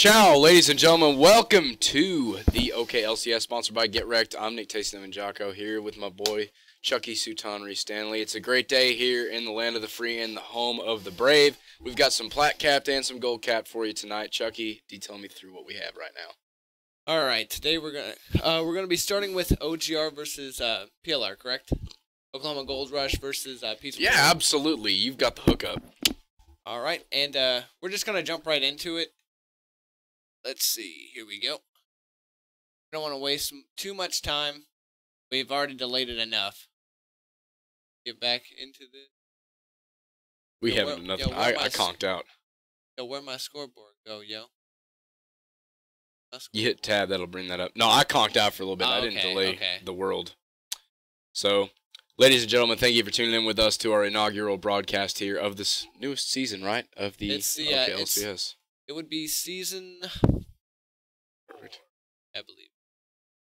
Ciao, ladies and gentlemen. Welcome to the OKLCS, sponsored by Get Wrecked. I'm Nick Tayson and Jocko here with my boy Chucky Sutanri Stanley. It's a great day here in the land of the free and the home of the brave. We've got some plat capped and some gold capped for you tonight. Chucky, detail me through what we have right now. All right, today we're gonna be starting with OGR versus PLR, correct? Oklahoma Gold Rush versus Peaceful. Yeah, absolutely. You've got the hookup. All right, and we're just gonna jump right into it. Let's see. Here we go. I don't want to waste too much time. We've already delayed it enough. Get back into this. We haven't nothing. I conked out. Yo, where'd my scoreboard go, yo? You hit tab, that'll bring that up. No, I conked out for a little bit. I didn't delay the world. So, ladies and gentlemen, thank you for tuning in with us to our inaugural broadcast here of this newest season, right? Of the OKLCS. It would be season... Perfect. I believe.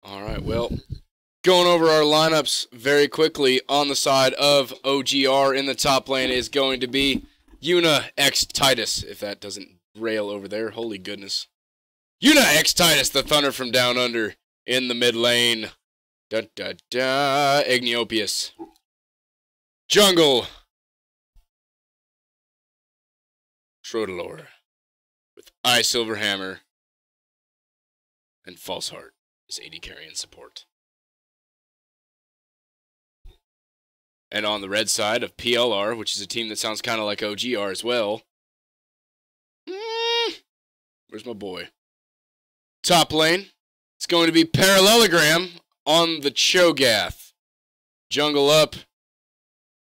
All right, well, going over our lineups very quickly. On the side of OGR in the top lane is going to be Una X Titus, if that doesn't rail over there. Holy goodness. Una X Titus, the Thunder from Down Under, in the mid lane. Igniopius. Jungle. Schrodelor. With Eye Silverhammer. And False Heart is AD carry and support. And on the red side of PLR, which is a team that sounds kind of like OGR as well. Where's my boy? Top lane, it's going to be Parallelogram on the Cho'Gath. Jungle up,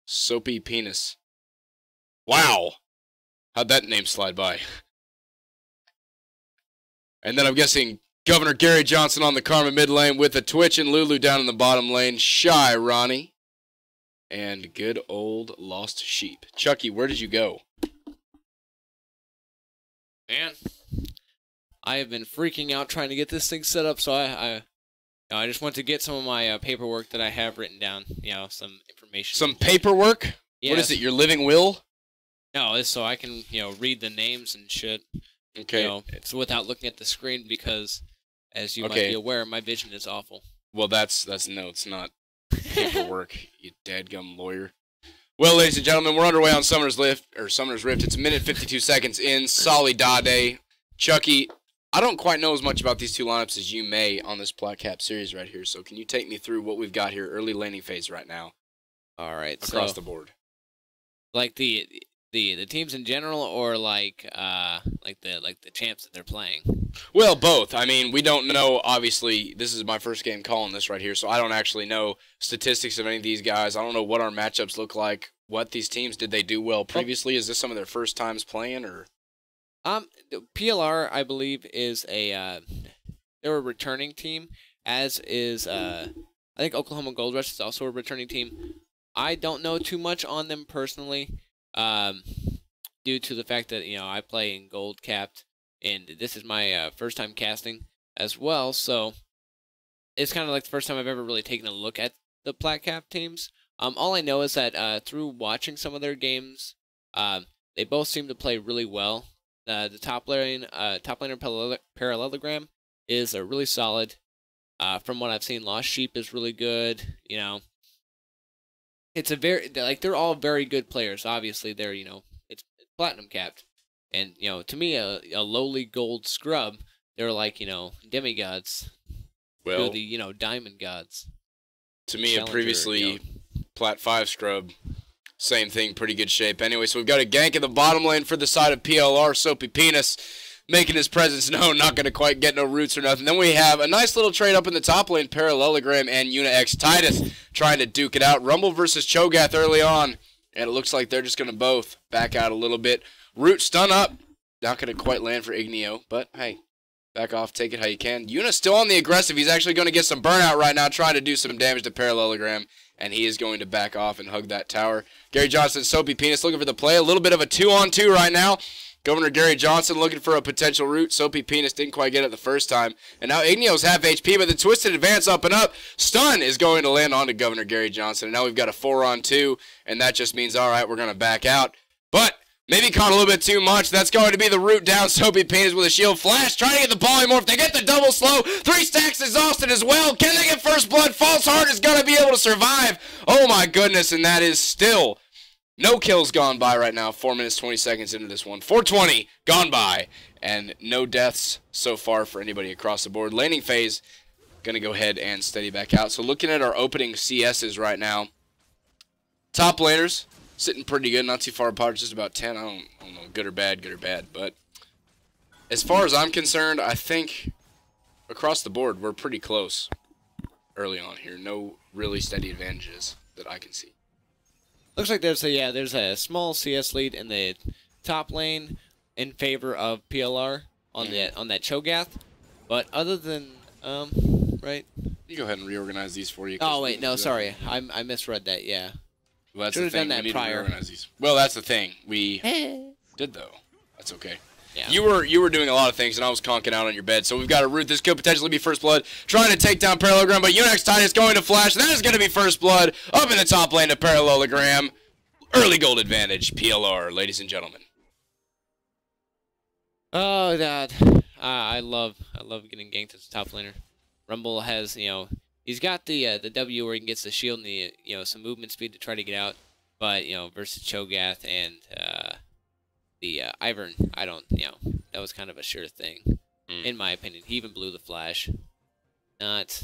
Soapy Penis. Wow, how'd that name slide by? And then I'm guessing Governor Gary Johnson on the Karma mid lane with a Twitch and Lulu down in the bottom lane. Shy Ronnie. And good old Lost Sheep. Chucky, where did you go? Man, I have been freaking out trying to get this thing set up, so I just want to get some of my paperwork that I have written down, some information. Some paperwork? Yes. What is it, your living will? No, it's so I can, read the names and shit. Okay. It's without looking at the screen because, as you might be aware, my vision is awful. Well, that's no, it's not paperwork, you dadgum lawyer. Well, ladies and gentlemen, we're underway on Summoner's Rift. It's a minute 52 seconds in. Solidade. Chucky, I don't quite know as much about these two lineups as you may on this Plat Cap series right here, so can you take me through what we've got here, early laning phase right now? All right, across the board. Like the teams in general, or like the champs that they're playing? Well, both. I mean, we don't know, obviously, this is my first game calling this right here, so I don't actually know statistics of any of these guys. I don't know what our matchups look like, what these teams, did they do well previously? Is this some of their first times playing, or? PLR, I believe, is they're a returning team, as is, I think Oklahoma Gold Rush is also a returning team. I don't know too much on them personally, due to the fact that, I play in Gold Capped, and this is my first time casting as well, so it's kind of like the first time I've ever really taken a look at the Plat Cap teams. All I know is that through watching some of their games, they both seem to play really well. The top laner Parallelogram is really solid. From what I've seen, Lost Sheep is really good. It's they're all very good players. Obviously, they're it's platinum capped, and to me a lowly gold scrub, they're like demigods. Well, the diamond gods. To me, a previously Plat 5 scrub. Same thing, pretty good shape. Anyway, so we've got a gank in the bottom lane for the side of PLR. Soapy Penis making his presence known. Not going to quite get no roots or nothing. Then we have a nice little trade up in the top lane. Parallelogram and Una X Titus trying to duke it out. Rumble versus Cho'Gath early on. And it looks like they're just going to both back out a little bit. Root stun up. Not going to quite land for Ignio. But, hey, back off. Take it how you can. Una still on the aggressive. He's actually going to get some burnout right now, trying to do some damage to Parallelogram. And he is going to back off and hug that tower. Gary Johnson, Soapy Penis looking for the play. A little bit of a 2-on-2 right now. Governor Gary Johnson looking for a potential root. Soapy Penis didn't quite get it the first time. And now Ignio's half HP, but the twisted advance up and up. Stun is going to land onto Governor Gary Johnson. And now we've got a 4-on-2, and that just means, all right, we're going to back out. But Maybe caught a little bit too much. That's going to be the route down. Soapy Penis with a shield flash. Trying to get the polymorph. They get the double slow. 3 stacks exhausted as well. Can they get first blood? False Heart is going to be able to survive. Oh my goodness. And that is still no kills gone by right now. 4 minutes, 20 seconds into this one. 4:20 gone by. And no deaths so far for anybody across the board. Laning phase going to go ahead and steady back out. So looking at our opening CSs right now. Top laners. Sitting pretty good, not too far apart, just about 10. I don't know, good or bad. But as far as I'm concerned, I think across the board we're pretty close early on here. No really steady advantages that I can see. Looks like there's a small CS lead in the top lane in favor of PLR on that Cho'Gath. But other than right. You go ahead and reorganize these for you. Oh wait, no, sorry, I misread that. Yeah. Well, that's the thing. We need to reorganize these. Well, that's the thing. We did, though. That's okay. Yeah. You were doing a lot of things, and I was conking out on your bed. So we've got a root. This could potentially be first blood. Trying to take down Parallelogram, but Unix Titan is going to flash. That is going to be first blood up in the top lane to Parallelogram. Early gold advantage, PLR, ladies and gentlemen. Oh, God. I love getting ganked as a top laner. Rumble has, he's got the W where he gets the shield and the some movement speed to try to get out, but versus Cho'Gath and the Ivern, I don't that was kind of a sure thing in my opinion. He even blew the flash. Not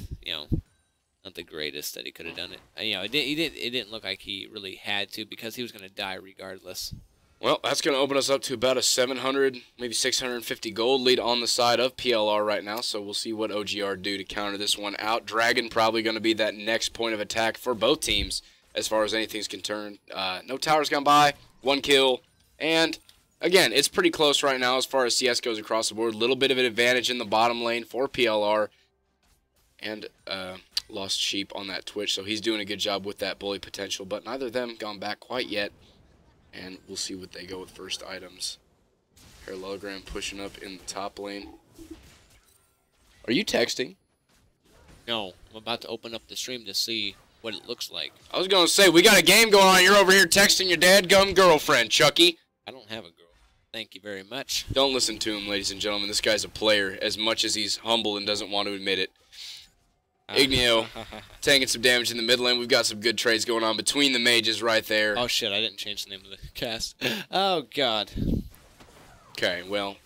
not the greatest that he could have done it. It didn't look like he really had to because he was going to die regardless. Well, that's going to open us up to about a 700, maybe 650 gold lead on the side of PLR right now. So we'll see what OGR do to counter this one out. Dragon probably going to be that next point of attack for both teams as far as anything's concerned. No towers gone by, 1 kill. And, again, it's pretty close right now as far as CS goes across the board. A little bit of an advantage in the bottom lane for PLR. And lost Sheep on that Twitch, so he's doing a good job with that bully potential. But neither of them gone back quite yet. And we'll see what they go with first items. Parallelogram pushing up in the top lane. Are you texting? No, I'm about to open up the stream to see what it looks like. I was going to say, we got a game going on. You're over here texting your dadgum girlfriend, Chucky. I don't have a girl. Thank you very much. Don't listen to him, ladies and gentlemen. This guy's a player as much as he's humble and doesn't want to admit it. Igneo taking some damage in the mid lane. We've got some good trades going on between the mages right there. Oh, shit. I didn't change the name of the cast. Oh, God. Okay, well,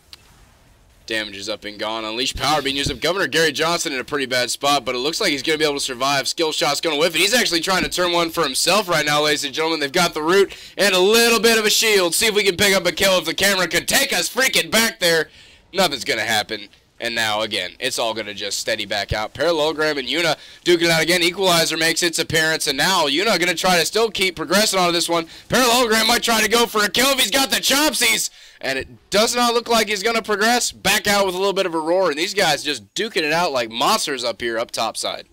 damage is up and gone. Unleashed power being used up. Governor Gary Johnson in a pretty bad spot, but it looks like he's going to be able to survive. Skill shot's going to whiff it. He's actually trying to turn one for himself right now, ladies and gentlemen. They've got the root and a little bit of a shield. See if we can pick up a kill if the camera could take us freaking back there. Nothing's going to happen. And now, again, it's all going to just steady back out. Parallelogram and Yuna duking it out again. Equalizer makes its appearance, and now Yuna going to try to still keep progressing on this one. Parallelogram might try to go for a kill if he's got the chopsies, and it does not look like he's going to progress. Back out with a little bit of a roar, and these guys just duking it out like monsters up here, up top side.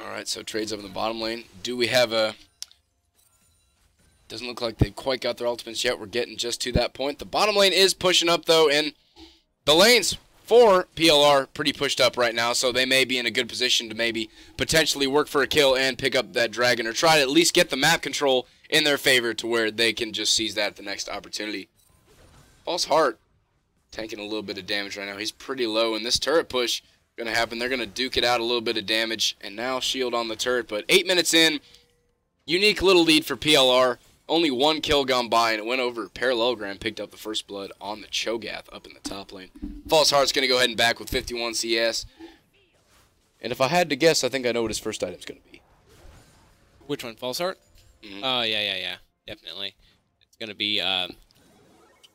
All right, so trades up in the bottom lane. Do we have a... Doesn't look like they've quite got their ultimates yet. We're getting just to that point. The bottom lane is pushing up, though, and the lanes for PLR pretty pushed up right now, so they may be in a good position to maybe potentially work for a kill and pick up that dragon or try to at least get the map control in their favor to where they can just seize that at the next opportunity. False Heart tanking a little bit of damage right now. He's pretty low, and this turret push going to happen. They're going to duke it out a little bit of damage, and now shield on the turret, but 8 minutes in, unique little lead for PLR. Only 1 kill gone by, and it went over. Parallelogram picked up the first blood on the Cho'Gath up in the top lane. False Heart's going to go ahead and back with 51 CS. And if I had to guess, I think I know what his first item's going to be. Which one, False Heart? Mm-hmm. Oh, yeah, definitely. It's going to be...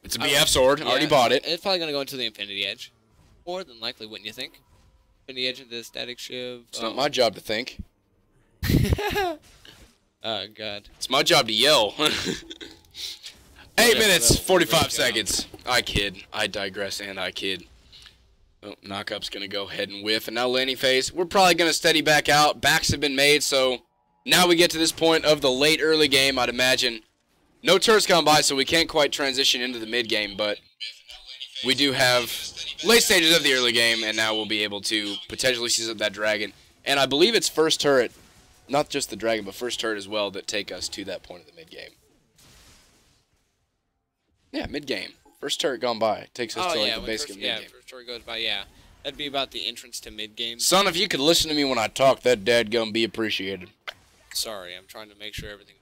it's a BF sword. Yeah, already bought it. It's probably going to go into the Infinity Edge. More than likely, wouldn't you think? Infinity Edge into the Static Shiv. It's not my job to think. Oh, God. It's my job to yell. 8 minutes, 45 seconds. I kid. I digress and I kid. Oh, Knockup's going to go ahead and whiff. And now laning phase. We're probably going to steady back out. Backs have been made, so now we get to this point of the late early game, I'd imagine. No turrets gone by, so we can't quite transition into the mid game, but we do have late stages of the early game, and now we'll be able to potentially seize up that dragon. And I believe it's first turret not just the dragon, but first turret as well that take us to that point of the mid game. Yeah, mid game. First turret gone by takes us to like the basic mid game. Yeah, first turret goes by. Yeah, that'd be about the entrance to mid game. Son, if you could listen to me when I talk, that dadgum be appreciated. Sorry, I'm trying to make sure everything.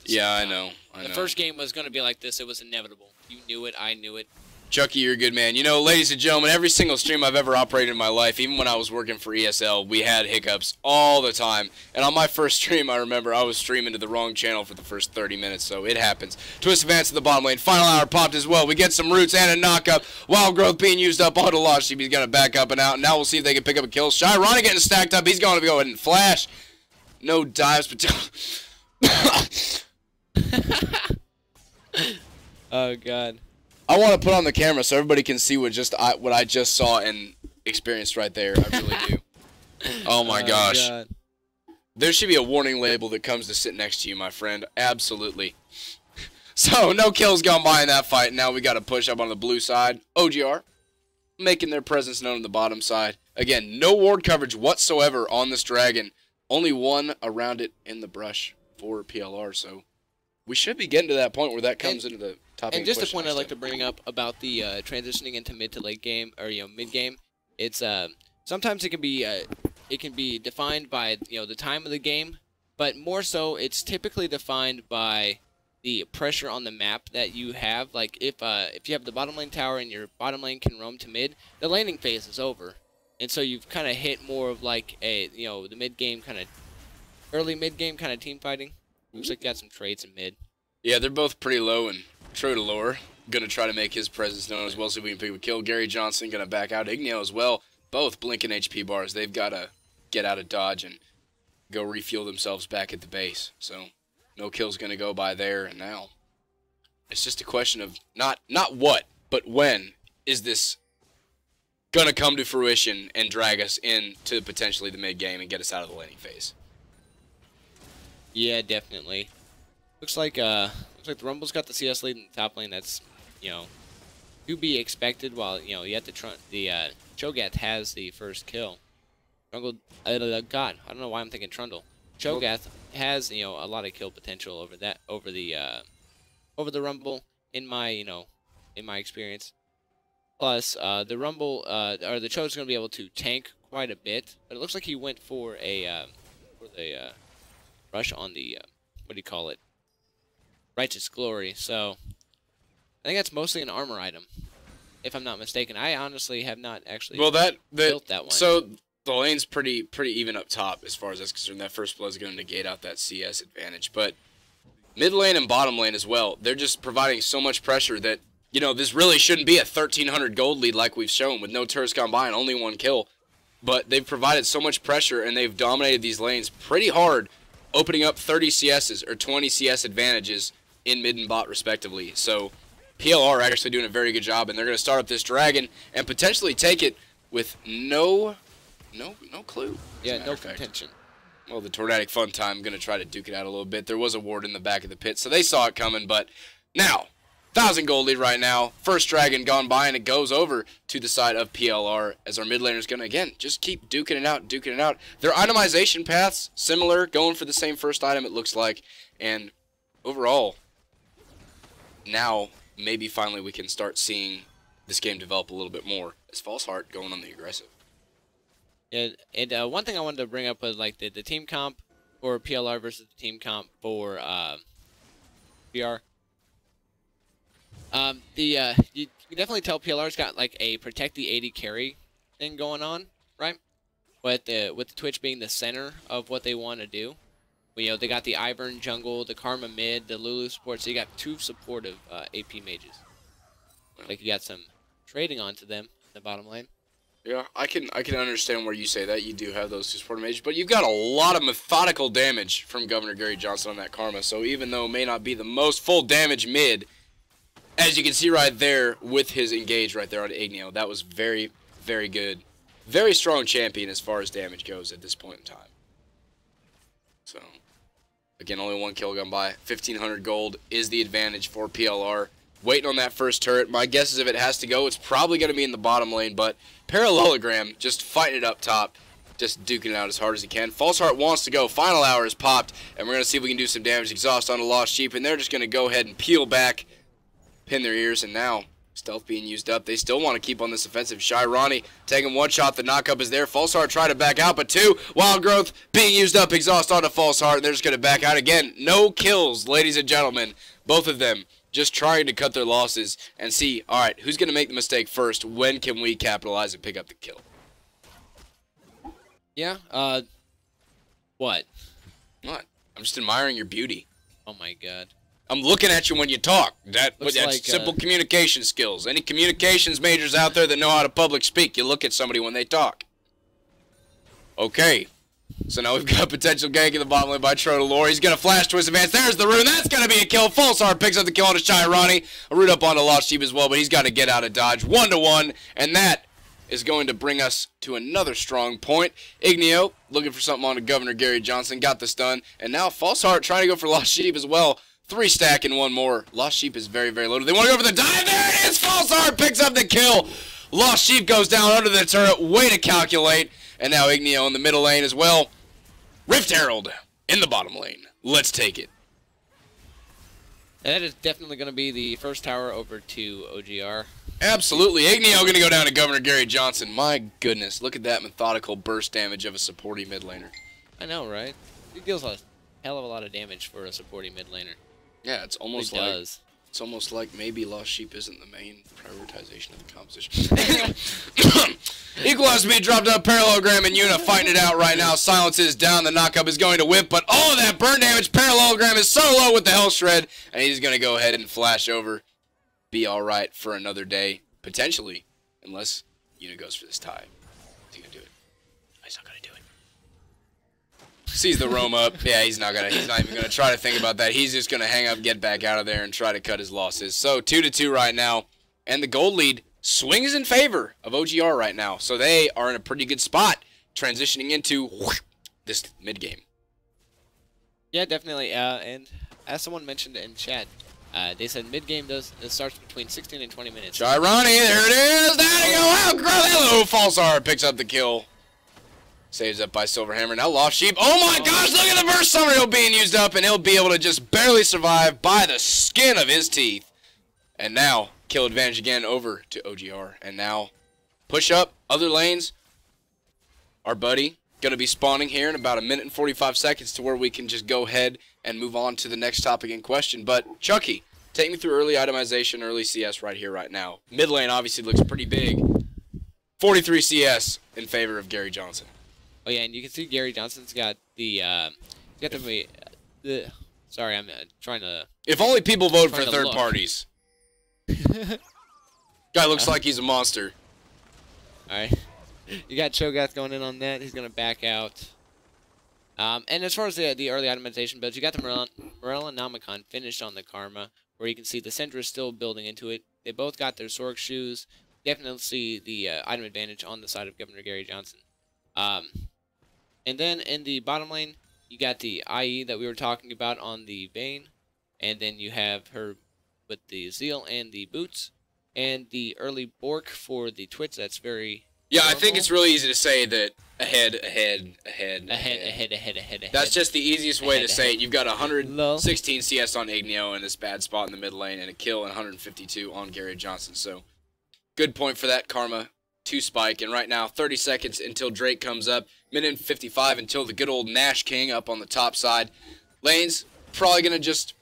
Yeah, I know. The first game was going to be like this. It was inevitable. You knew it. I knew it. Chucky, you're a good man. You know, ladies and gentlemen, every single stream I've ever operated in my life, even when I was working for ESL, we had hiccups all the time. And on my first stream, I remember I was streaming to the wrong channel for the first 30 minutes, so it happens. Twist advance to the bottom lane. Final hour popped as well. We get some roots and a knock-up. Wild growth being used up. Auto launch. He's going to back up and out. Now we'll see if they can pick up a kill. Shy Ronnie getting stacked up. He's going to go ahead and flash. No dives, but... Oh, God. I want to put on the camera so everybody can see what I just saw and experienced right there. I really do. Oh my gosh. God. There should be a warning label that comes to sit next to you, my friend. Absolutely. So, no kills gone by in that fight. Now we got to push up on the blue side. OGR making their presence known on the bottom side. Again, no ward coverage whatsoever on this dragon. Only one around it in the brush for PLR. So, we should be getting to that point where that comes into the top. And just a point I'd like to bring up about the transitioning into mid to late game, or mid game, it's sometimes it can be defined by the time of the game, but more so it's typically defined by the pressure on the map that you have. Like if you have the bottom lane tower and your bottom lane can roam to mid, the laning phase is over, and so you've kind of hit more of like a the mid game kind of early mid game kind of team fighting. Looks like you got some trades in mid. Yeah, they're both pretty low, and Trodelore gonna try to make his presence known as well, so we can pick up a kill. Gary Johnson gonna back out. Igneo as well. Both blinking HP bars. They've got to get out of dodge and go refuel themselves back at the base. So no kills gonna go by there, and now it's just a question of not what, but when is this gonna come to fruition and drag us into potentially the mid game and get us out of the laning phase. Yeah, definitely. Looks like the Rumble's got the CS lead in the top lane. That's to be expected. While yet the Cho'Gath has the first kill. God, I don't know why I'm thinking Trundle. Cho'Gath has a lot of kill potential over the Rumble in my experience. Plus the Rumble or the Cho's gonna be able to tank quite a bit, but it looks like he went for a rush on the what do you call it? Righteous Glory. So I think that's mostly an armor item, if I'm not mistaken. I honestly have not actually built that one. So the lane's pretty even up top as far as that's concerned. That first blood is going to negate out that CS advantage, but mid lane and bottom lane as well. They're just providing so much pressure that this really shouldn't be a 1,300 gold lead like we've shown with no turrets gone by and only one kill. But they've provided so much pressure and they've dominated these lanes pretty hard, opening up 30 CSs or 20 CS advantages in mid and bot respectively. So PLR are actually doing a very good job, and they're going to start up this dragon and potentially take it with no clue. Yeah, no contention. Well, the Tornadic Fun Time going to try to duke it out a little bit. There was a ward in the back of the pit, so they saw it coming. But now, 1,000 gold lead right now. First dragon gone by, and it goes over to the side of PLR as our mid laner is going to, again, just keep duking it out. Their itemization paths, similar, going for the same first item, it looks like. And overall, now maybe finally we can start seeing this game develop a little bit more as False Heart going on the aggressive. Yeah, and one thing I wanted to bring up was like the team comp for PLR versus the team comp for VR. You can definitely tell PLR's got like a protect the 80 carry thing going on, right? But with the Twitch being the center of what they want to do. They got the Ivern jungle, the Karma mid, the Lulu support, so you got two supportive AP mages. Like you got some trading onto them in the bottom lane. Yeah, I can understand where you say that. You do have those two supportive mages, but you've got a lot of methodical damage from Governor Gary Johnson on that Karma, so even though it may not be the most full damage mid, as you can see right there with his engage right there on Igneo, that was very, very good. Very strong champion as far as damage goes at this point in time. So, again, only one kill gone by. 1,500 gold is the advantage for PLR. Waiting on that first turret. My guess is if it has to go, it's probably going to be in the bottom lane, but Parallelogram just fighting it up top. just duking it out as hard as he can. False Heart wants to go. Final Hour is popped, and we're going to see if we can do some damage. Exhaust on a Lost Sheep, and they're just going to go ahead and peel back, pin their ears, and now stealth being used up. They still want to keep on this offensive. Shy Ronnie taking one shot. The knockup is there. False Heart trying to back out, but two. Wild Growth being used up. Exhaust on a False Heart, and they're just going to back out again. No kills, ladies and gentlemen. Both of them just trying to cut their losses and see, all right, who's going to make the mistake first? When can we capitalize and pick up the kill? Yeah, what? What? I'm just admiring your beauty. Oh my god. I'm looking at you when you talk. That's like, simple communication skills. Any communications majors out there that know how to public speak, you look at somebody when they talk. Okay. So now we've got potential gank in the bottom lane by Trotalore. He's going to flash twist advance. There's the rune. That's going to be a kill. False Heart picks up the kill on a Shy Ronnie. A root up onto Lost Sheep as well, but he's got to get out of dodge. 1-1, and that is going to bring us to another strong point. Igneo looking for something on to Governor Gary Johnson. Got the stun. And now False Heart trying to go for Lost Sheep as well. 3 stack and 1 more. Lost Sheep is very, very low. They want to go for the dive. There it is. False Heart picks up the kill. Lost Sheep goes down under the turret. Way to calculate. And now Igneo in the middle lane as well. Rift Herald in the bottom lane. Let's take it. And that is definitely going to be the first tower over to OGR. Absolutely. Igneo going to go down to Governor Gary Johnson. My goodness. Look at that methodical burst damage of a supporting mid laner. I know, right? He deals a hell of a lot of damage for a supporting mid laner. Yeah, it's almost He like does. it's almost like maybe Lost Sheep isn't the main prioritization of the composition. Equalize speed dropped up. Parallelogram and Yuna fighting it out right now. Silence is down. The knockup is going to whip, but all of that burn damage. Parallelogram is so low with the Hell Shred, and he's going to go ahead and flash over. Be all right for another day, potentially, unless Yuna goes for this tie. Is he going to do it? He's not going to do it. Sees the roam up. Yeah, he's not even gonna try to think about that. He's just gonna hang up, get back out of there, and try to cut his losses. So 2-2 right now, and the gold lead swings in favor of OGR right now. So they are in a pretty good spot, transitioning into this mid game. Yeah, definitely. And as someone mentioned in chat, they said mid game it starts between 16 and 20 minutes. Shy Ronnie, there it is. There you go. Wow, hello, False Heart picks up the kill. Saves up by Silverhammer. Now Lost Sheep. Oh my gosh, look at the burst summary being used up, and he'll be able to just barely survive by the skin of his teeth. And now, kill advantage again over to OGR. And now, push up, other lanes. Our buddy going to be spawning here in about 1 minute and 45 seconds to where we can just go ahead and move on to the next topic in question. But, Chucky, take me through early itemization, early CS right here, right now. Mid lane obviously looks pretty big. 43 CS in favor of Gary Johnson. Oh yeah, and you can see Gary Johnson's got the sorry, I'm trying to. If only people vote for third parties. Guy looks like he's a monster. All right, you got Cho'Gath going in on that. He's gonna back out. And as far as the early itemization builds, you got the Morellonomicon finished on the Karma, where you can see the Syndra is still building into it. They both got their Sorg shoes. Definitely see the item advantage on the side of Governor Gary Johnson. And then in the bottom lane, you got the IE that we were talking about on the Vayne. And then you have her with the Zeal and the boots. And the early Bork for the Twitch. That's very Yeah, normal. I think it's really easy to say that ahead. That's just the easiest way to say it. You've got 116 CS on Igneo in this bad spot in the mid lane. And a kill and 152 on Gary Johnson. So, good point for that Karma. 2 spike, and right now 30 seconds until Drake comes up, minute and 55 until the good old Nash King up on the top side. Lane's probably gonna just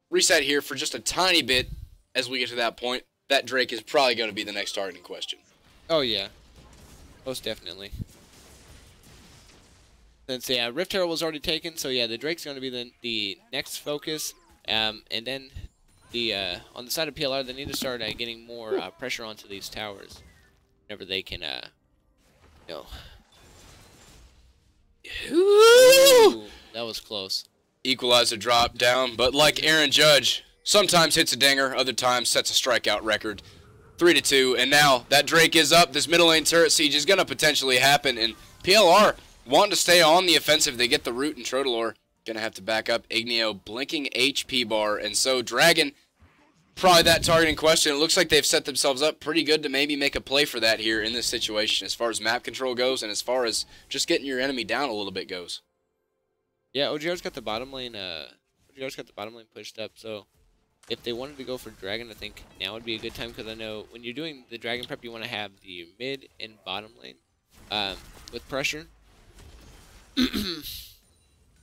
reset here for just a tiny bit as we get to that point. That Drake is probably gonna be the next target in question. Oh yeah, most definitely. Since yeah, Rift Herald was already taken, so yeah, the Drake's gonna be the next focus. And then the on the side of PLR, they need to start getting more pressure onto these towers. Whenever they can, Ooh, that was close. Equalizer drop down, but like Aaron Judge, sometimes hits a dinger, other times sets a strikeout record. 3-2, and now that Drake is up. This middle lane turret siege is going to potentially happen, and PLR wanting to stay on the offensive. They get the root, and Trotalore going to have to back up. Igneo blinking HP bar, and so Dragon probably that targeting question. It looks like they've set themselves up pretty good to maybe make a play for that here in this situation as far as map control goes and as far as just getting your enemy down a little bit goes. Yeah, OGR's got the bottom lane. OGR's got the bottom lane pushed up. So if they wanted to go for Dragon, I think now would be a good time because I know when you're doing the Dragon prep, you want to have the mid and bottom lane with pressure.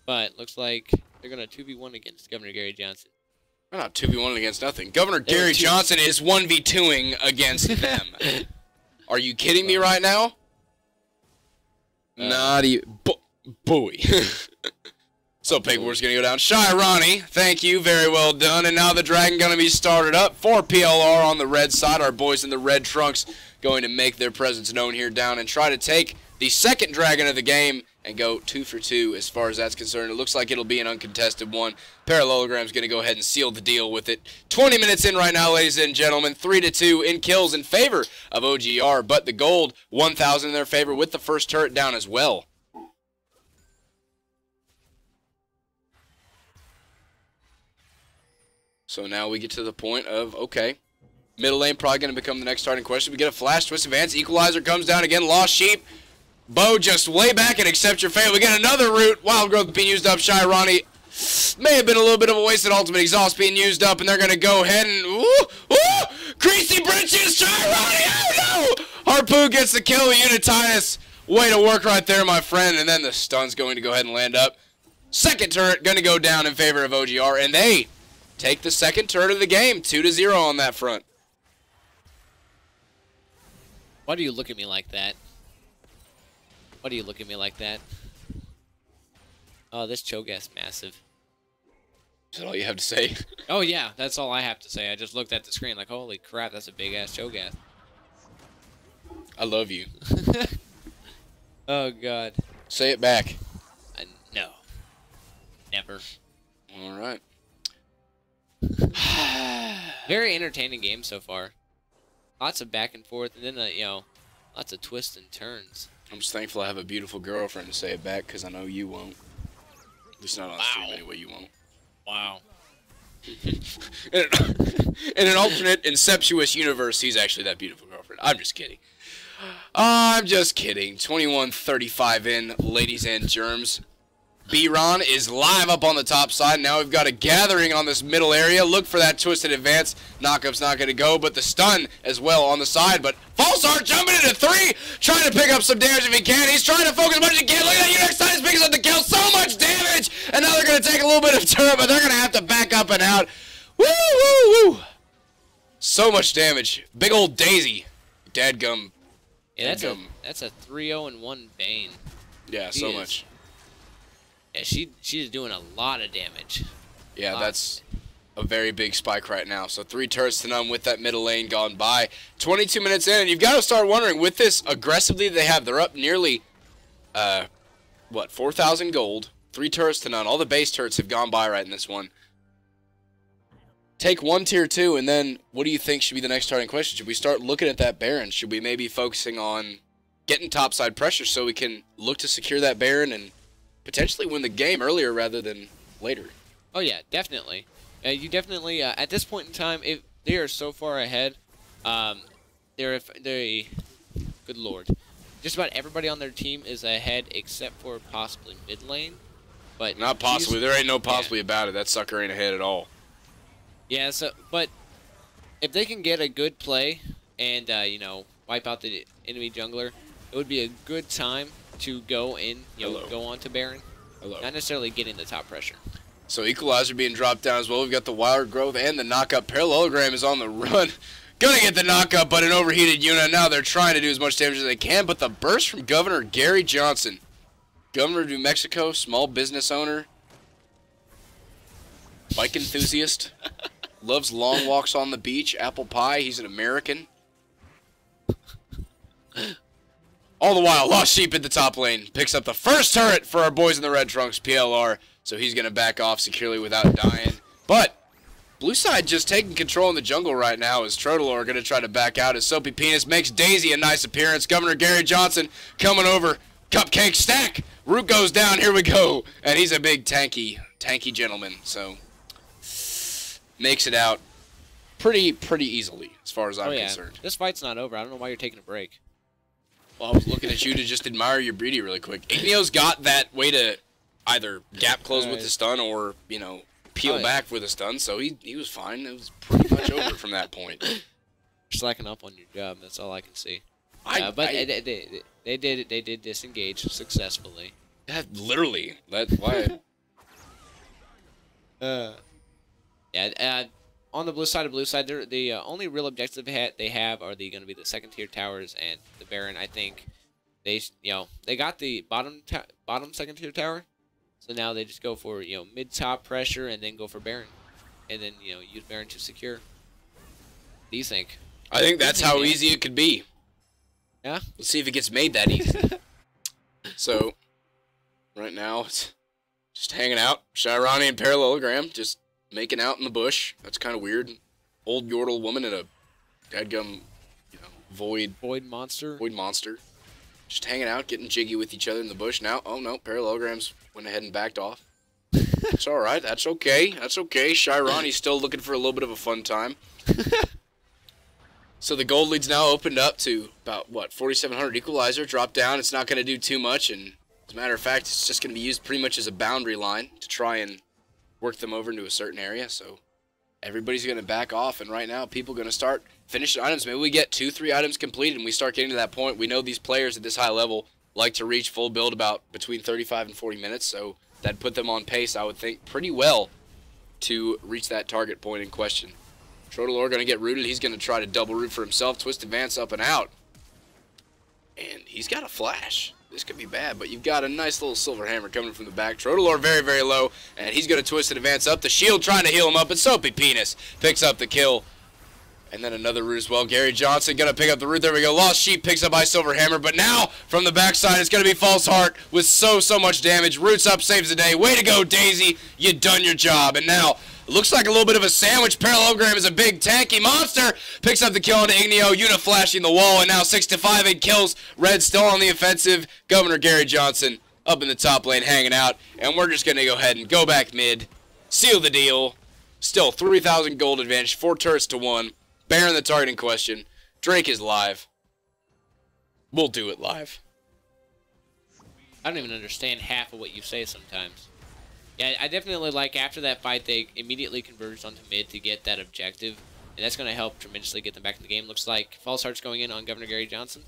But looks like they're gonna 2v1 against Governor Gary Johnson. We're not 2v1 against nothing. Governor Gary Johnson is 1v2ing against them. Are you kidding me right now? Not even. Boy. So Paperwork's going to go down. Shy Ronnie, thank you. Very well done. And now the Dragon going to be started up for PLR on the red side. Our boys in the red trunks going to make their presence known here down and try to take the second Dragon of the game and go 2 for 2 as far as that's concerned. It looks like it'll be an uncontested one. Parallelogram's going to go ahead and seal the deal with it. 20 minutes in right now, ladies and gentlemen. 3-2 in kills in favor of OGR, but the gold 1,000 in their favor with the first turret down as well. So now we get to the point of, okay, middle lane probably going to become the next starting question. We get a flash twist advance. Equalizer comes down again. Lost Sheep. Bo just way back and accept your fate. We get another route. Wild Growth being used up. Shy Ronnie may have been a little bit of a wasted ultimate exhaust being used up, and they're going to go ahead and Creasy Bridges. Shy Ronnie. Oh no! Harpoo gets the kill. Unititus. Way to work right there, my friend. And then the stun's going to go ahead and land up. Second turret going to go down in favor of OGR, and they take the second turret of the game. 2-0 on that front. Why do you look at me like that? Why do you look at me like that? Oh, this Cho'Gath's massive. Is that all you have to say? Oh, yeah, that's all I have to say. I just looked at the screen like, holy crap, that's a big-ass Cho'Gath. I love you. Oh, God. Say it back. No. Never. All right. Very entertaining game so far. Lots of back and forth, and then, you know, lots of twists and turns. I'm just thankful I have a beautiful girlfriend to say it back, because I know you won't. At least not on stream anyway, you won't. Wow. In an alternate, incestuous universe, he's actually that beautiful girlfriend. I'm just kidding. I'm just kidding. 21:35 in, ladies and germs. B-Ron is live up on the top side. Now we've got a gathering on this middle area. Look for that twisted advance. Knockup's not going to go, but the stun as well on the side. But Falsart jumping into 3, trying to pick up some damage if he can. He's trying to focus as much as he can. Look at that Unix picks up the kill. So much damage. And now they're going to take a little bit of turret, but they're going to have to back up and out. Woo, woo, woo. So much damage. Big old Daisy. Dadgum. Yeah, that's a 3-0-1 Bane. Yeah, so much. Yeah, she's doing a lot of damage. Yeah, that's a very big spike right now. So 3 turrets to none with that middle lane gone by. 22 minutes in, and you've got to start wondering, with this aggressively they have, they're up nearly, 4,000 gold. 3 turrets to none. All the base turrets have gone by right in this one. Take 1 tier 2, and then what do you think should be the next starting question? Should we start looking at that Baron? Should we maybe focusing on getting topside pressure so we can look to secure that Baron and potentially win the game earlier rather than later? Oh yeah, definitely. You definitely at this point in time, if they are so far ahead, they're good lord. Just about everybody on their team is ahead except for possibly mid lane. But not possibly. There ain't no possibly about it. That sucker ain't ahead at all. Yeah. So, but if they can get a good play and you know, wipe out the enemy jungler, it would be a good time to go in, go on to Baron. Not necessarily getting the top pressure. So Equalizer being dropped down as well. We've got the Wild Growth and the knockup. Parallelogram is on the run. Gonna get the knockup, but an overheated unit. Now they're trying to do as much damage as they can, but the burst from Governor Gary Johnson. Governor of New Mexico, small business owner, bike enthusiast, loves long walks on the beach, apple pie. He's an American. All the while, Lost Sheep in the top lane. Picks up the first turret for our boys in the red trunks, PLR. So he's going to back off securely without dying. But blue side just taking control in the jungle right now as Trotalor going to try to back out as Soapy Penis makes Daisy a nice appearance. Governor Gary Johnson coming over. Cupcake stack. Root goes down. Here we go. And he's a big tanky gentleman. So makes it out. pretty easily, as far as I'm concerned. This fight's not over. I don't know why you're taking a break. Well, I was looking at you to just admire your beauty really quick. Ignio's got that way to either gap close with the stun or, you know, peel back with a stun, so he was fine. It was pretty much over from that point. Slacking up on your job, that's all I can see. But they did disengage successfully. Yeah, literally. That's why. On the blue side, the only real objective they have are going to be the second tier towers and the Baron. I think they got the bottom second tier tower, so now they just go for mid top pressure and then go for Baron, and then use Baron to secure. What do you think? I think that's how easy it could be. Yeah. Let's see if it gets made that easy. So, right now it's just hanging out. Shirani and Parallelogram just making out in the bush. That's kind of weird. Old Yordle woman and a dadgum, void monster. Just hanging out, getting jiggy with each other in the bush. Now, oh no, Parallelograms went ahead and backed off. It's all right. That's okay. That's okay. Shirani's still looking for a little bit of a fun time. So the gold lead's now opened up to about, what, 4,700 equalizer. Drop down. It's not going to do too much. And as a matter of fact, it's just going to be used pretty much as a boundary line to try and work them over into a certain area. So everybody's going to back off. And right now, people are going to start finishing items. Maybe we get 2-3 items completed and we start getting to that point. We know these players at this high level like to reach full build about between 35 and 40 minutes. So that'd put them on pace, I would think, pretty well to reach that target point in question. Trodelor going to get rooted. He's going to try to double root for himself. Twist advance up and out. And he's got a flash. This could be bad, but you've got a nice little silver hammer coming from the back. Trodelor very, very low, and he's going to twist and advance up. The shield trying to heal him up, but Soapy Penis picks up the kill. And then another root as well. Gary Johnson going to pick up the root. There we go. Lost Sheep picks up by Silver Hammer, but now from the backside it's going to be False Heart with so much damage. Roots up, saves the day. Way to go, Daisy. You done your job. And now looks like a little bit of a sandwich. Parallelogram is a big tanky monster. Picks up the kill on Ignio. Una flashing the wall, and now 6-5, 8 kills. Red still on the offensive. Governor Gary Johnson up in the top lane hanging out. And we're just going to go ahead and go back mid. Seal the deal. Still 3,000 gold advantage. 4 turrets to 1. Baron the target in question. Drake is live. We'll do it live. I don't even understand half of what you say sometimes. Yeah, I definitely like after that fight, they immediately converged onto mid to get that objective. And that's going to help tremendously get them back in the game. Looks like False Heart's going in on Governor Gary Johnson.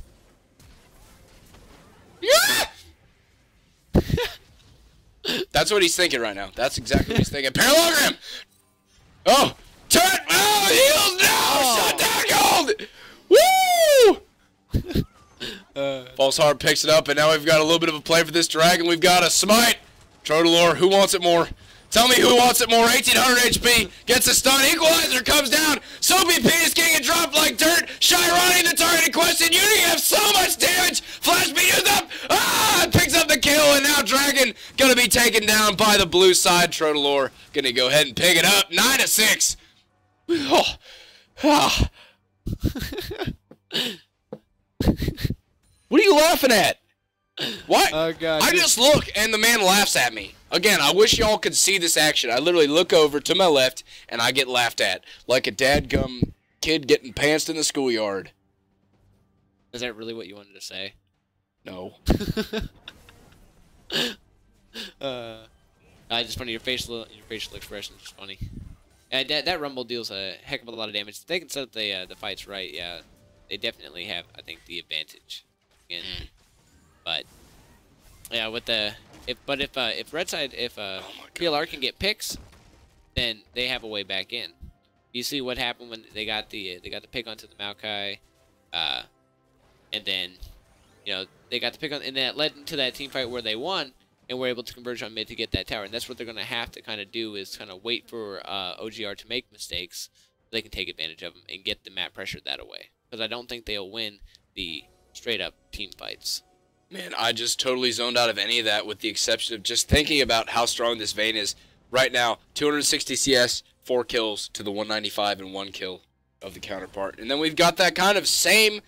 Yeah! That's what he's thinking right now. That's exactly what he's thinking. Parallelogram! Oh! Turret! Oh, heals now! Shut down gold! Woo! False Heart picks it up, and now we've got a little bit of a play for this dragon. We've got a smite. Trodelor, who wants it more? Tell me who wants it more. 1,800 HP. Gets a stun. Equalizer comes down. Soapy Penis getting it dropped like dirt. Shirani the target in question. You have so much damage. Flash beat is up. Ah! Picks up the kill, and now Dragon going to be taken down by the blue side. Trodelor going to go ahead and pick it up. 9-6. Oh. Ah. What are you laughing at? What? Oh, God. I just look, and the man laughs at me. Again, I wish y'all could see this action. I literally look over to my left, and I get laughed at. Like a dadgum kid getting pantsed in the schoolyard. Is that really what you wanted to say? No. Just funny. Your facial expression is just funny. That Rumble deals a heck of a lot of damage. If they can set up the fights right, yeah, they definitely have, I think, the advantage. Again, but yeah, with if red side PLR can get picks, then they have a way back in. You see what happened when they got the pick onto the Maokai, and then they got the pick on, and that led into that team fight where they won. And we're able to converge on mid to get that tower. And that's what they're going to have to kind of do is kind of wait for OGR to make mistakes so they can take advantage of them and get the map pressure that away. Because I don't think they'll win the straight-up team fights. Man, I just totally zoned out of any of that with the exception of just thinking about how strong this Vayne is. Right now, 260 CS, 4 kills to the 195 and 1 kill of the counterpart. And then we've got that kind of same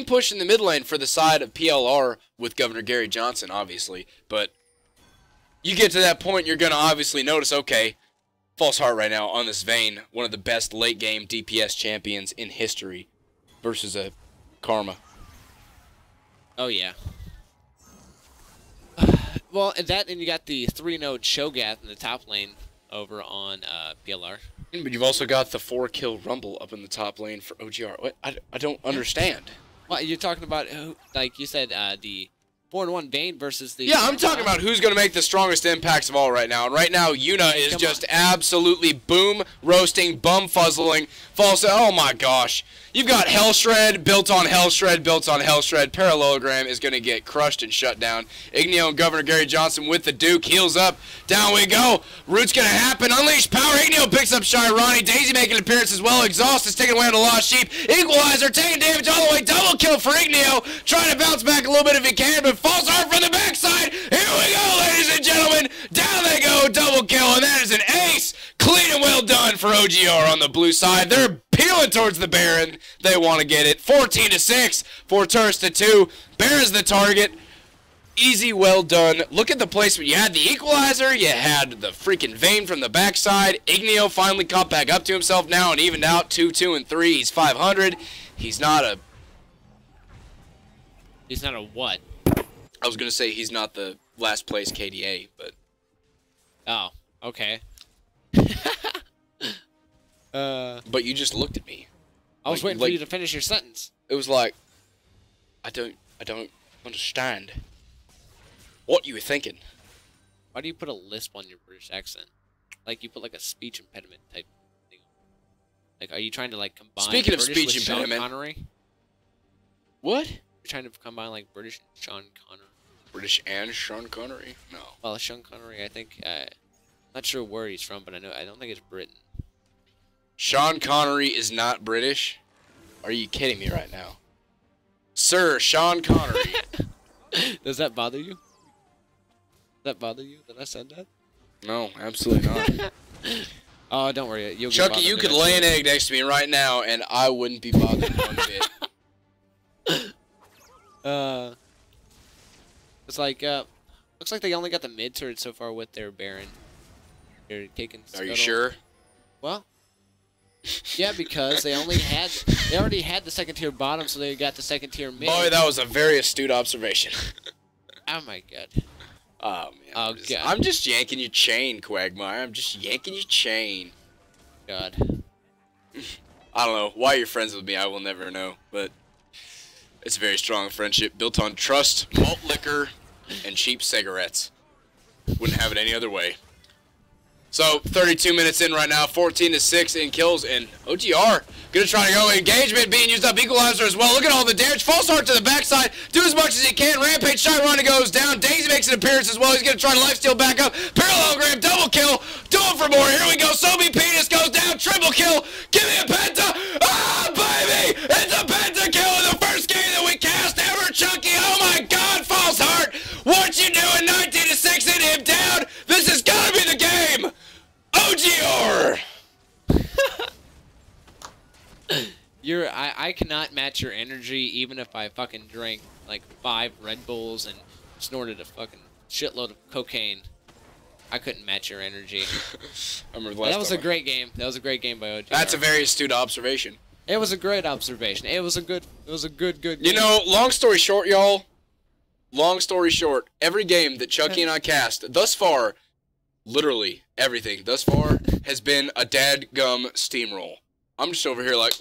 push in the mid lane for the side of PLR with Governor Gary Johnson, obviously. But you get to that point, you're going to obviously notice, okay, False Heart right now on this Vayne, one of the best late game DPS champions in history, versus a Karma. Oh yeah. Well, and you got the 3-node Shogath in the top lane over on PLR. But you've also got the 4-kill Rumble up in the top lane for OGR. What? I don't understand. Well, you're talking about, like you said, the 4-1 Vayne versus the... Yeah, I'm talking about who's going to make the strongest impacts of all right now. And right now, Yuna is just absolutely boom, roasting, bum fuzzling, false... Oh my gosh. You've got Hellshred, built on Hellshred, built on Hellshred. Parallelogram is going to get crushed and shut down. Igneo and Governor Gary Johnson with the Duke. Heals up. Down we go. Root's going to happen. Unleash power. Igneo picks up Shy Ronnie. Daisy making an appearance as well. Exhaust is taking away on the Lost Sheep. Equalizer taking damage all the way. Double kill for Igneo. Trying to bounce back a little bit if he can, but falls hard from the backside. Here we go, ladies and gentlemen. Down they go. Double kill, and that is an ace. Clean and well done for OGR on the blue side. They're peeling towards the Baron. They want to get it. 14-6 for Turst to 2. Baron's the target. Easy, well done. Look at the placement. You had the equalizer. You had the freaking Vayne from the backside. Igneo finally caught back up to himself now and evened out 2, 2, and 3. He's 500. He's not a... He's not a what? I was going to say he's not the last place KDA, but... Oh, okay. But you just looked at me. I was waiting for you to finish your sentence. It was like, I don't understand what you were thinking. Why do you put a lisp on your British accent? Like you put like a speech impediment type thing. Like, are you trying to like combine? Speaking of British speech with impediment, Sean Connery? What? You're trying to combine like British and Sean Connery. British and Sean Connery? No. Well, Sean Connery, I think. Not sure where he's from, but I don't think it's Britain. Sean Connery is not British? Are you kidding me right now? Sir, Sean Connery. Does that bother you? Does that bother you that I said that? No, absolutely not. Oh, don't worry. You'll Chucky, you could lay an egg next to me right now, and I wouldn't be bothered one bit. It's like, looks like they only got the mid turret so far with their Baron. They're taking Are you sure? Well, yeah, because they already had the second tier bottom, so they got the second tier mid. Boy, that was a very astute observation. Oh my god. Oh man. Oh god. I'm just yanking your chain, Quagmire. I'm just yanking your chain. God. I don't know why you're friends with me. I will never know, but it's a very strong friendship built on trust, malt liquor, and cheap cigarettes. Wouldn't have it any other way. So 32 minutes in right now, 14-6 in kills, and OGR gonna try to go engagement being used up, equalizer as well. Look at all the damage. False Heart to the backside, do as much as he can. Rampage shot running goes down. Daisy makes an appearance as well. He's gonna try to lifesteal back up. Parallelogram double kill. Do it for more. Here we go. Sobe Penis goes down. Triple kill. Give me a penta. Ah, baby! It's a penta kill in the first game that we cast ever, Chucky. Oh my God, False Heart! What you doing? 19-6 in him down. This has gotta be the game. OGR! I cannot match your energy even if I fucking drank like 5 Red Bulls and snorted a fucking shitload of cocaine. I couldn't match your energy. That was a great game. That was a great game by OGR. That's a very astute observation. It was a great observation. It was a good game. You know, long story short, y'all. Long story short, every game that Chucky and I cast thus far, literally everything thus far, has been a dadgum steamroll. I'm just over here like,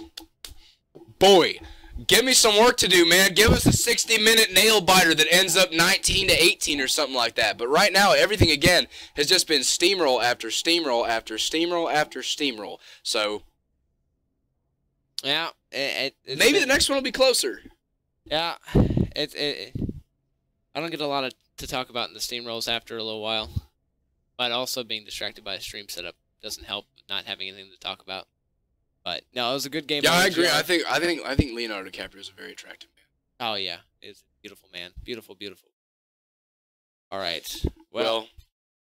boy, give me some work to do, man. Give us a 60-minute nail biter that ends up 19-18 or something like that. But right now, everything, again, has just been steamroll after steamroll after steamroll after steamroll. So, yeah, maybe the next one will be closer. Yeah, I don't get a lot to talk about in the steamrolls after a little while. But also being distracted by a stream setup doesn't help not having anything to talk about. But no, it was a good game. Yeah, I agree. I think Leonardo DiCaprio is a very attractive man. Oh yeah, it's a beautiful man. Beautiful, beautiful. All right. Well,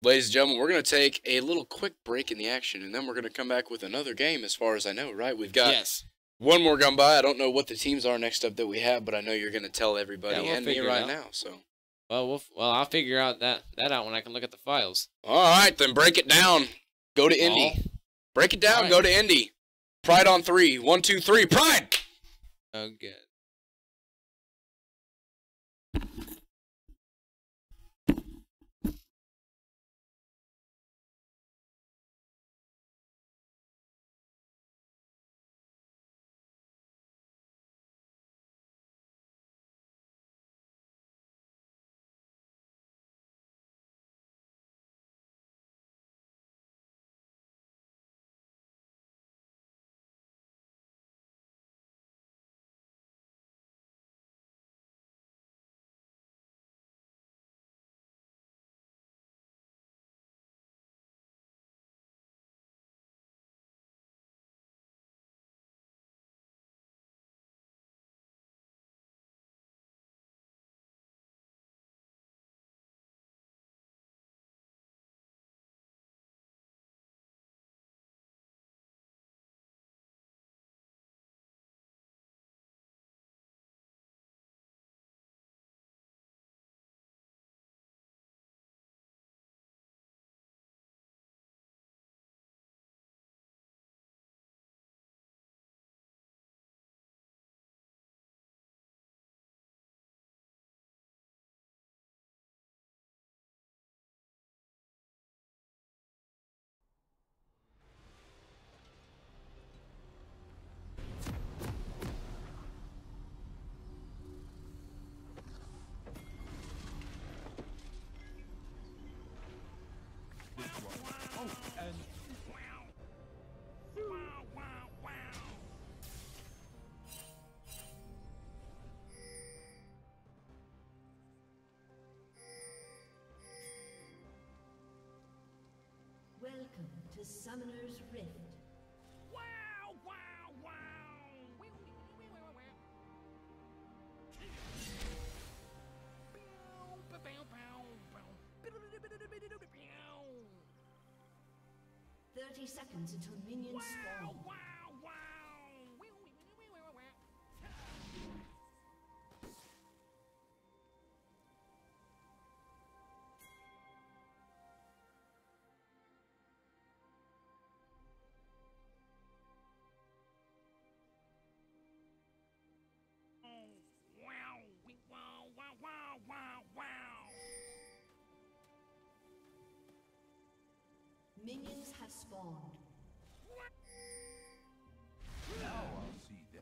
ladies and gentlemen, we're gonna take a little quick break in the action, and then we're gonna come back with another game. As far as I know, right? We've got one more gone by. I don't know what the teams are next up that we have, but I know you're gonna tell everybody and me right now. So. Well, I'll figure out that out when I can look at the files. All right, then break it down. Go to Indy. Break it down. Right. Go to Indy. Pride on 3. 1, 2, 3. Pride! Okay. Welcome to Summoner's Rift. Wow, wow, wow. Wow, 30 seconds until minions spawn. Wow, wow. Minions have spawned. Now I'll see them.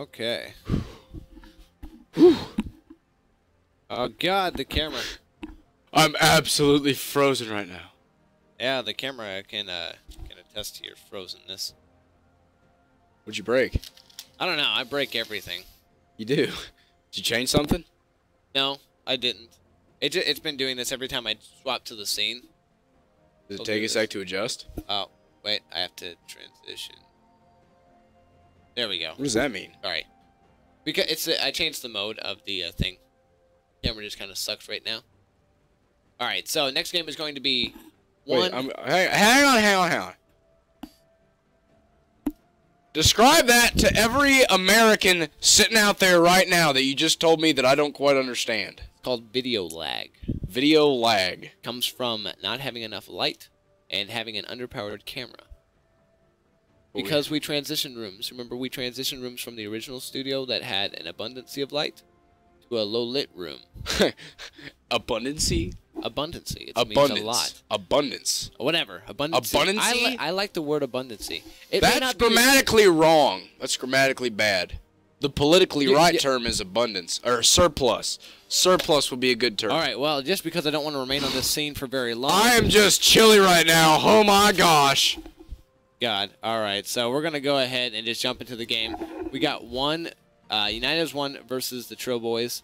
Okay. Oh God, the camera. I'm absolutely frozen right now. Yeah, the camera can attest to your frozenness. What'd you break? I don't know. I break everything. You do. Did you change something? No, I didn't. It's been doing this every time I swap to the scene. Does it I'll take do a sec to adjust? Oh, wait. I have to transition. There we go. What does that mean? Sorry. Because I changed the mode of the thing. Camera just kind of sucks right now. All right. So next game is going to be one. Wait, hang on. Describe that to every American sitting out there right now that you just told me that I don't quite understand. It's called video lag. Video lag. Comes from not having enough light and having an underpowered camera. Because we transitioned rooms. Remember, we transitioned rooms from the original studio that had an abundancy of light to a low-lit room. Abundancy? Abundancy. It Abundance. means a lot. Abundance. Whatever. Abundancy. Abundancy? I like the word abundancy. It may That's not be- grammatically wrong. That's grammatically bad. The politically right term is abundance. Or surplus. Surplus would be a good term. All right, well, just because I don't want to remain on this scene for very long. I am just chilly right now. Oh my gosh. God. All right, so we're going to go ahead and just jump into the game. We got one. United has one versus the Trill Boys.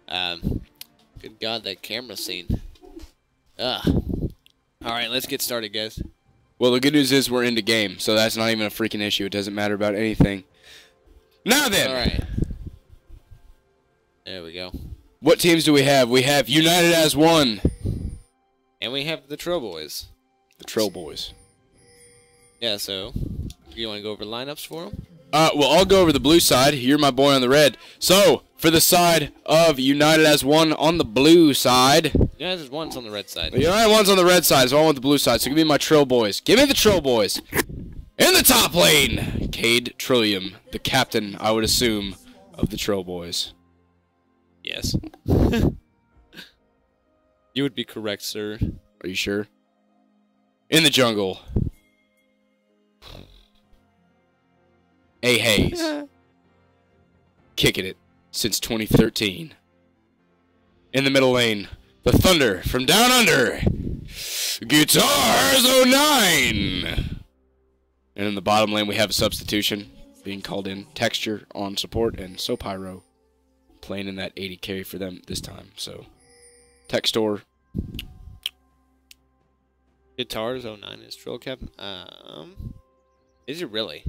Good God, that camera scene. Ugh. All right, let's get started, guys. Well, the good news is we're into game, so that's not even a freaking issue. It doesn't matter about anything. Now then. All right. There we go. What teams do we have? We have United as one. And we have the Trill Boys. The Trill Boys. Yeah, so you want to go over lineups for them? Well, I'll go over the blue side. You're my boy on the red. So, for the side of United as one on the blue side. Yeah, there's one's on the red side. United one's on the red side, so I want the blue side. So give me my Trill Boys. Give me the Trill Boys. In the top lane, Cade Trillium, the captain, I would assume, of the Trill Boys. Yes. You would be correct, sir. Are you sure? In the jungle, A. Hayes. Kicking it since 2013. In the middle lane, the Thunder from down under, Guitars 09. And in the bottom lane, we have a substitution being called in. Texture on support and Sopyro playing in that 80 carry for them this time. So, Textor. Guitars 09 is Trill Captain. Is it really?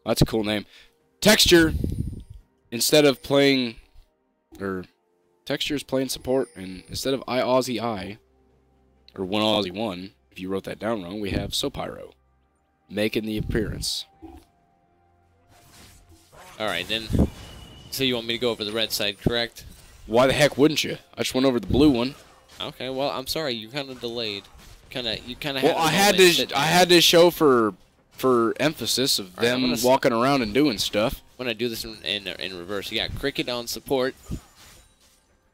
That's a cool name. Texture, instead of playing, Texture is playing support, and instead of I Aussie I, or 1 Aussie 1, if you wrote that down wrong, we have Sopyro making the appearance. Alright, then. So you want me to go over the red side, correct? Why the heck wouldn't you? I just went over the blue one. Okay, well, I'm sorry, you kind of delayed. You kind of Well, I had to show for emphasis of them walking around and doing stuff. I'm gonna do this in reverse. You got Cricket on support,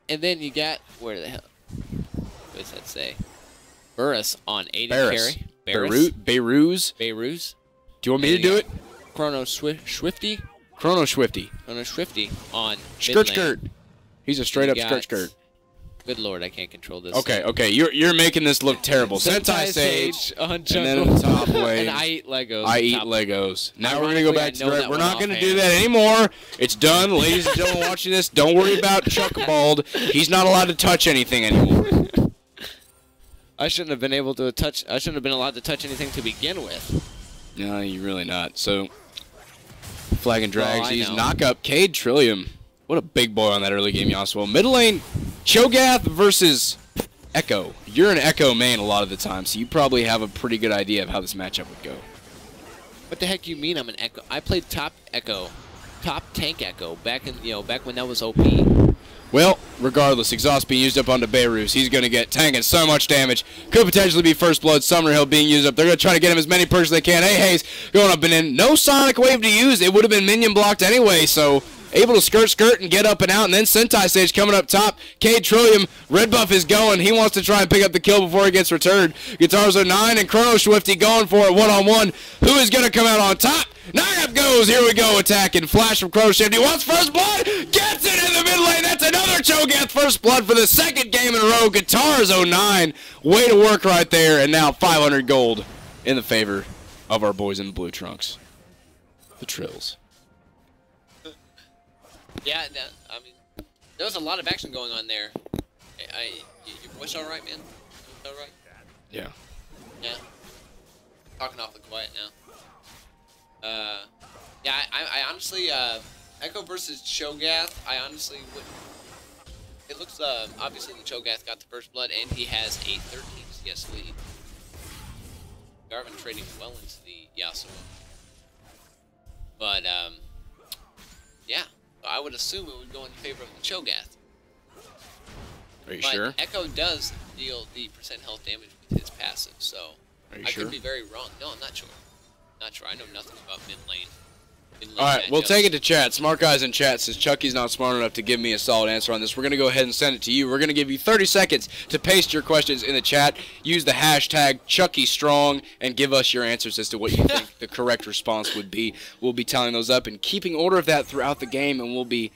and then you got where the hell? What does that say? Burris on 80 carry. Beiruz. Do you want me to do it? Chrono Swifty. Chrono Swifty On Skirt. He's a straight up skirt. Good lord, I can't control this. Okay. You're making this look terrible. Sentai Sage on and then in the top lane. And I eat Legos. I eat Legos. Now we're gonna go back to the red. We're not gonna do that anymore. It's done, ladies and gentlemen watching this. Don't worry about Chuckabald. He's not allowed to touch anything anymore. I shouldn't have been allowed to touch anything to begin with. No, you're really not. So, Flag and Drags. He's know. knock up Cade Trillium. What a big boy on that early game, Yasuo. Middle lane, Cho'Gath versus Echo. You're an Echo main a lot of the time, so you probably have a pretty good idea of how this matchup would go. What the heck you mean I'm an Echo? I played top tank Echo back when that was OP. Well, regardless, exhaust being used up onto Beiruz. He's going to get tanking so much damage. Could potentially be First Blood, Summer Hill being used up. They're going to try to get him as many perks as they can. Hey, Hayes going up and in. No Sonic Wave to use. It would have been minion blocked anyway, so able to skirt and get up and out, and then Sentai Sage coming up top. Cade Trillium, red buff is going. He wants to try and pick up the kill before he gets returned. Guitars 09 and Chrono Swifty going for it one-on-one. Who is going to come out on top? Nagap goes. Here we go, attacking. Flash from Chrono Swifty. Wants first blood. Gets it in the mid lane. That's another Cho'Gath first blood for the second game in a row. Guitars 09. Way to work right there, and now 500 gold in the favor of our boys in the blue trunks. The Trills. Yeah, I mean, there was a lot of action going on there. Your voice all right, man? All right? Yeah. Yeah. Talking off the quiet now. Yeah, I honestly, Echo versus Cho'Gath, I honestly would. It looks, obviously the Cho'Gath got the first blood, and he has a 13 CS lead. Garvin trading well into the Yasuo. But, yeah. I would assume it would go in favor of the Cho'Gath. Are you but sure? Echo does deal the % health damage with his passive, so Are you I sure? could be very wrong. No, I'm not sure. Not sure. I know nothing about mid lane. Alright, we'll take it to chat. Smart Guys in chat says Chucky's not smart enough to give me a solid answer on this. We're going to go ahead and send it to you. We're going to give you 30 seconds to paste your questions in the chat. Use the hashtag ChuckyStrong and give us your answers as to what you think the correct response would be. We'll be tallying those up and keeping order of that throughout the game, and we'll be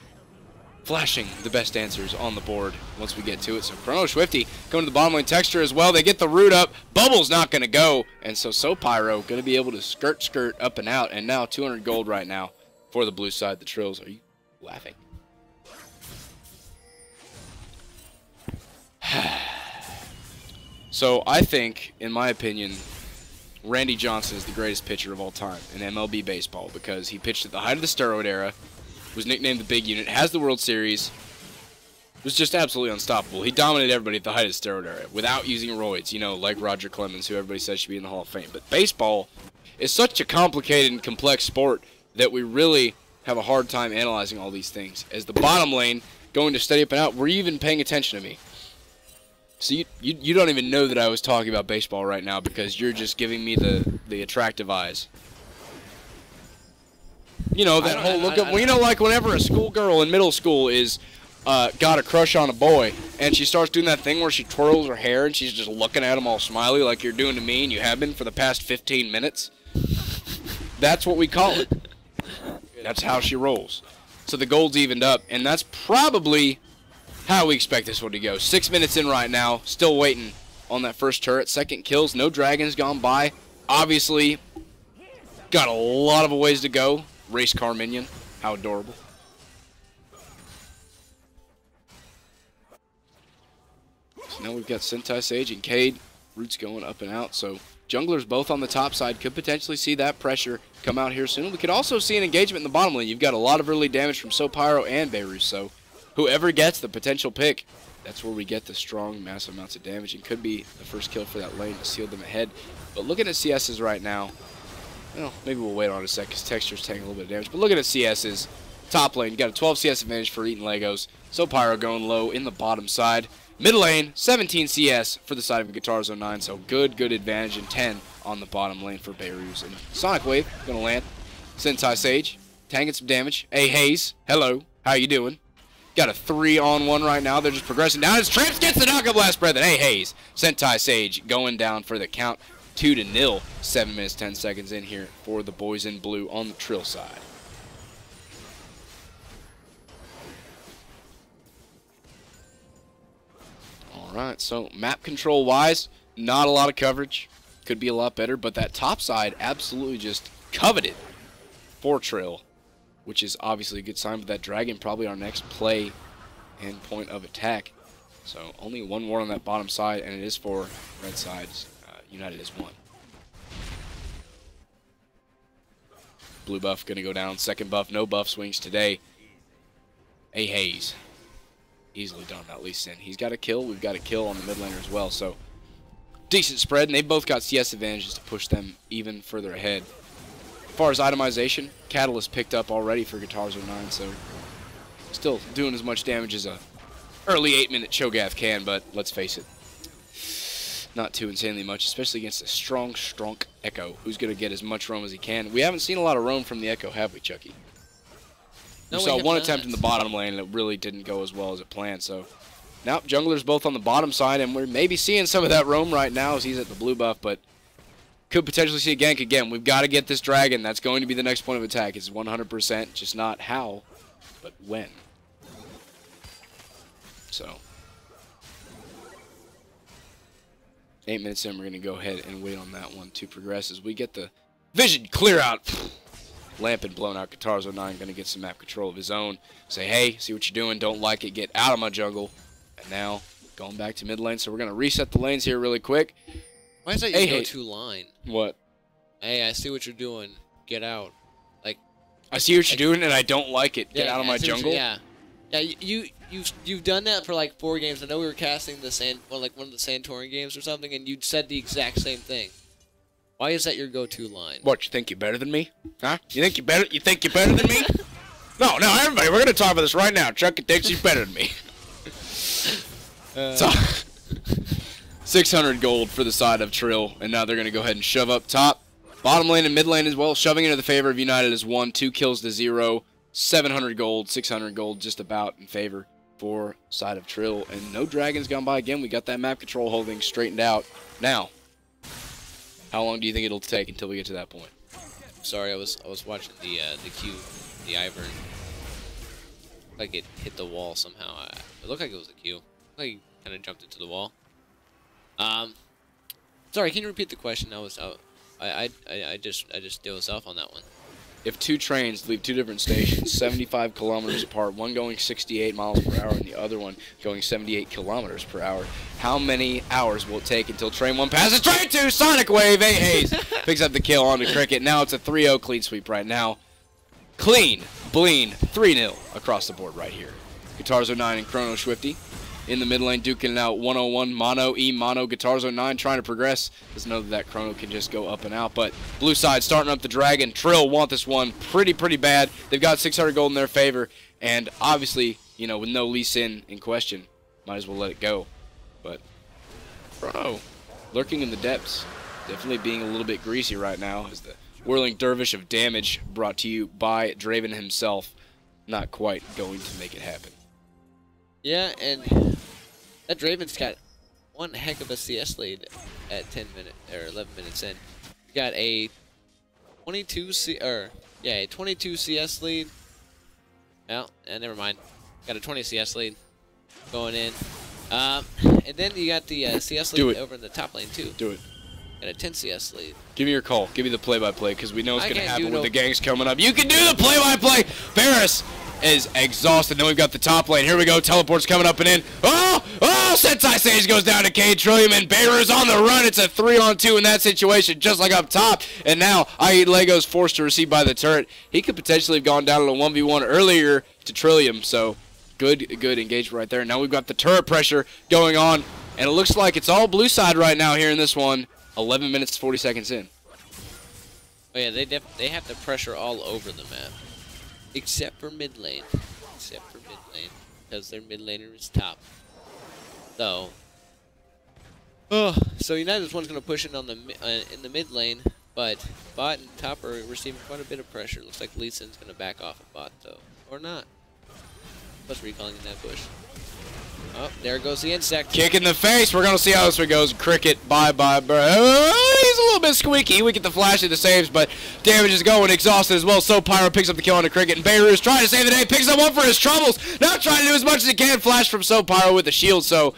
flashing the best answers on the board once we get to it. So Chrono Swifty going to the bottom lane texture as well. They get the root up. Bubble's not going to go. And so Pyro going to be able to skirt up and out. And now 200 gold right now for the blue side. The Trills. Are you laughing? So I think, in my opinion, Randy Johnson is the greatest pitcher of all time in MLB baseball because he pitched at the height of the steroid era, was nicknamed the Big Unit, has the World Series, was just absolutely unstoppable. He dominated everybody at the height of the steroid era without using roids, you know, like Roger Clemens, who everybody says should be in the Hall of Fame. But baseball is such a complicated and complex sport that we really have a hard time analyzing all these things. As the bottom lane, going to steady up and out, were you even paying attention to me? So you don't even know that I was talking about baseball right now because you're just giving me the attractive eyes. You know, that whole look up. Well, you know, like whenever a schoolgirl in middle school is got a crush on a boy, and she starts doing that thing where she twirls her hair and she's just looking at him all smiley like you're doing to me and you have been for the past 15 minutes. That's what we call it. That's how she rolls. So the gold's evened up, and that's probably how we expect this one to go. 6 minutes in right now, still waiting on that first turret. Second kills, no dragons gone by. Obviously, got a lot of ways to go. Race car minion. How adorable. So now we've got Sentai Sage and Cade. Roots going up and out. So junglers both on the top side could potentially see that pressure come out here soon. We could also see an engagement in the bottom lane. You've got a lot of early damage from Pyro and Beirut. So whoever gets the potential pick, that's where we get the strong, massive amounts of damage. And could be the first kill for that lane to seal them ahead. But looking at CS's right now, well, maybe we'll wait on a sec because Texture's taking a little bit of damage. But looking at CS's top lane, you got a 12 CS advantage for eating Legos. Pyro going low in the bottom side. Mid lane, 17 CS for the side of Guitars 09. So good advantage, and 10 on the bottom lane for Beirut. And Sonic Wave going to land. Sentai Sage tanking some damage. Hey, Hayes. Hello. How you doing? Got a 3-on-1 right now. They're just progressing down. As Tramps gets the knockup last breath. And hey, Hayes. Sentai Sage going down for the count. 2-0. 7 minutes, 10 seconds in here for the boys in blue on the Trill side. Alright, so map control-wise, not a lot of coverage. Could be a lot better, but that top side absolutely just coveted for Trill, which is obviously a good sign. But that dragon probably our next play and point of attack. So only one ward on that bottom side, and it is for red sides. United is 1. Blue buff going to go down. Second buff, no buff swings today. A Hayes. Easily done that Lee Sin. He's got a kill. We've got a kill on the mid laner as well. So decent spread, and they've both got CS advantages to push them even further ahead. As far as itemization, Catalyst picked up already for Guitars 09, so still doing as much damage as a early 8-minute Cho'Gath can, but let's face it, not too insanely much, especially against a strong Echo, who's going to get as much roam as he can. We haven't seen a lot of roam from the Echo, have we, Chucky? No, we saw have one not. attempt in the bottom lane, and it really didn't go as well as it planned. So now junglers both on the bottom side, and we're maybe seeing some of that roam right now as he's at the blue buff, but could potentially see a gank again. We've got to get this dragon. That's going to be the next point of attack. It's 100%, just not how, but when. So 8 minutes in, we're going to go ahead and wait on that one to progress as we get the vision clear out. Lampin blown out. Guitars 09 going to get some map control of his own. Say, hey, see what you're doing. Don't like it. Get out of my jungle. And now going back to mid lane. So we're going to reset the lanes here really quick. Why is that your go-to line? What? Hey, I see what you're doing. Get out. Like, I see what you're doing, and I don't like it. Get out of my I see what jungle. Yeah, you've done that for like 4 games. I know we were casting the one of the Santorin games or something, and you said the exact same thing. Why is that your go-to line? What, you think you're better than me? Huh? You think you're better than me? No, everybody, we're gonna talk about this right now. Chuck thinks he's better than me. So, 600 gold for the side of Trill, and now they're gonna go ahead and shove up top. Bottom lane and mid lane as well, shoving into the favor of United is 1, 2 kills to 0, 700 gold, 600 gold, just about in favor for side of Trill, and no dragons gone by again. We got that map control holding straightened out. Now, how long do you think it'll take until we get to that point? Sorry, I was watching the Q, the Ivern. Like it hit the wall somehow. It looked like it was the Q. Like he kind of jumped into the wall. Sorry, can you repeat the question? I just dozed off on that one. If 2 trains leave 2 different stations, 75 kilometers apart, one going 68 miles per hour and the other one going 78 kilometers per hour, how many hours will it take until train 1 passes train 2? Sonic Wave, A's picks up the kill on the Cricket. Now it's a 3-0 clean sweep right now. Clean, Bleen, 3-0 across the board right here. Guitars 09 and Chrono Swifty in the mid lane, duking it out 101, mono, Guitars 09 trying to progress. Doesn't know that Chrono can just go up and out, but blue side starting up the dragon. Trill want this one pretty bad. They've got 600 gold in their favor, and obviously, you know, with no Lee Sin in question, might as well let it go. But Chrono lurking in the depths, definitely being a little bit greasy right now as the whirling dervish of damage brought to you by Draven himself, not quite going to make it happen. Yeah, and that Draven's got one heck of a CS lead at 11 minutes in. He's got a 22 CS lead. Well, never mind. Got a 20 CS lead going in. And then you got the CS lead over in the top lane too. Do it. Got a 10 CS lead. Give me your call. Give me the play-by-play because we know it's going to happen with the gangs coming up. You can do the play-by-play. Varus is exhausted. Then we've got the top lane. Here we go. Teleport's coming up and in. Oh! Sentai Sage goes down to Cade Trillium, and Beirut's on the run. It's a 3-on-2 in that situation, just like up top. And now, Lego's forced to receive by the turret. He could potentially have gone down in a 1v1 earlier to Trillium, so good engagement right there. Now we've got the turret pressure going on, and it looks like it's all blue side right now here in this one. 11 minutes, 40 seconds in. Oh yeah, they have the pressure all over the map. Except for mid lane. Because their mid laner is top. So United's one's going to push in on in the mid lane, but bot and top are receiving quite a bit of pressure. Looks like Lee Sin's going to back off of bot, though. Or not. What's recalling in that bush? Oh, there goes the insect. Kick in the face. We're going to see how this one goes. Cricket, bye-bye, bro. He's a little bit squeaky. We get the flash of the saves, but damage is going. Exhausted as well. So Pyro picks up the kill on the Cricket, and Beirut's trying to save the day. Picks up one for his troubles. Not trying to do as much as he can. Flash from So Pyro with the shield, so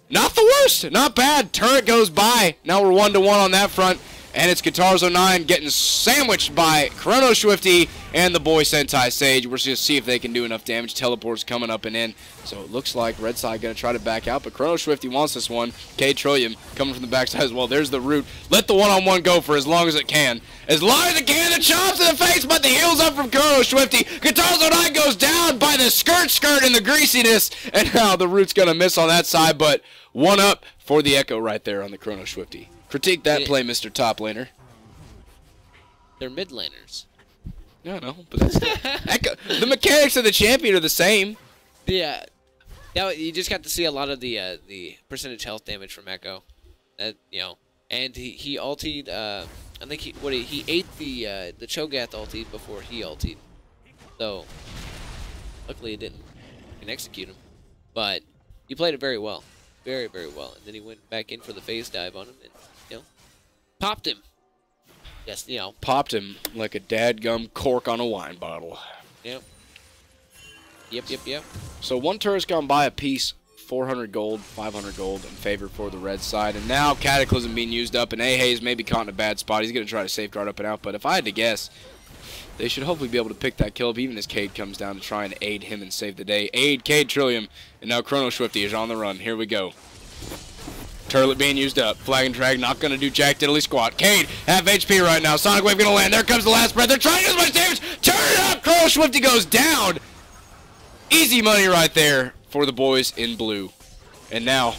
not the worst. Not bad. Turret goes by. Now we're 1-1 on that front. And it's Guitars 09 getting sandwiched by Chrono Swifty and the boy Sentai Sage. We're just going to see if they can do enough damage. Teleport's coming up and in. So it looks like Red Side going to try to back out. But Chrono Swifty wants this one. Cade Trillium coming from the backside as well. There's the root. Let the one-on-one go for as long as it can. As long as it can. The chops in the face, but the heels up from Chrono Swifty. Guitars 09 goes down by the skirt and the greasiness. And now the root's going to miss on that side. But one up for the Echo right there on the Chrono Swifty. Critique that play, Mr. Top Laner. They're mid laners. No, but that's Echo. The mechanics of the champion are the same. Yeah, you just got to see a lot of the percentage health damage from Echo. And he ultied. I think he ate the Cho'Gath ulti before he ultied. So Luckily, it didn't execute him. But he played it very well. Very, very well. And then he went back in for the phase dive on him and, popped him. Yes, Popped him like a dadgum cork on a wine bottle. Yep. So one turret's gone by a piece, 400 gold, 500 gold in favor for the red side. And now Cataclysm being used up, and A-Haze may be caught in a bad spot. He's going to try to safeguard up and out, but if I had to guess, they should hopefully be able to pick that kill up, even as Cade comes down to try and aid him and save the day. Aid Cade Trillium, and now Chrono Swifty is on the run. Here we go. Turlet being used up. Flag and drag not going to do jack diddly squat. Cade, half HP right now. Sonic Wave going to land. There comes the last breath. They're trying to do as much damage. Turn it up. Chrono Swifty goes down. Easy money right there for the boys in blue. And now,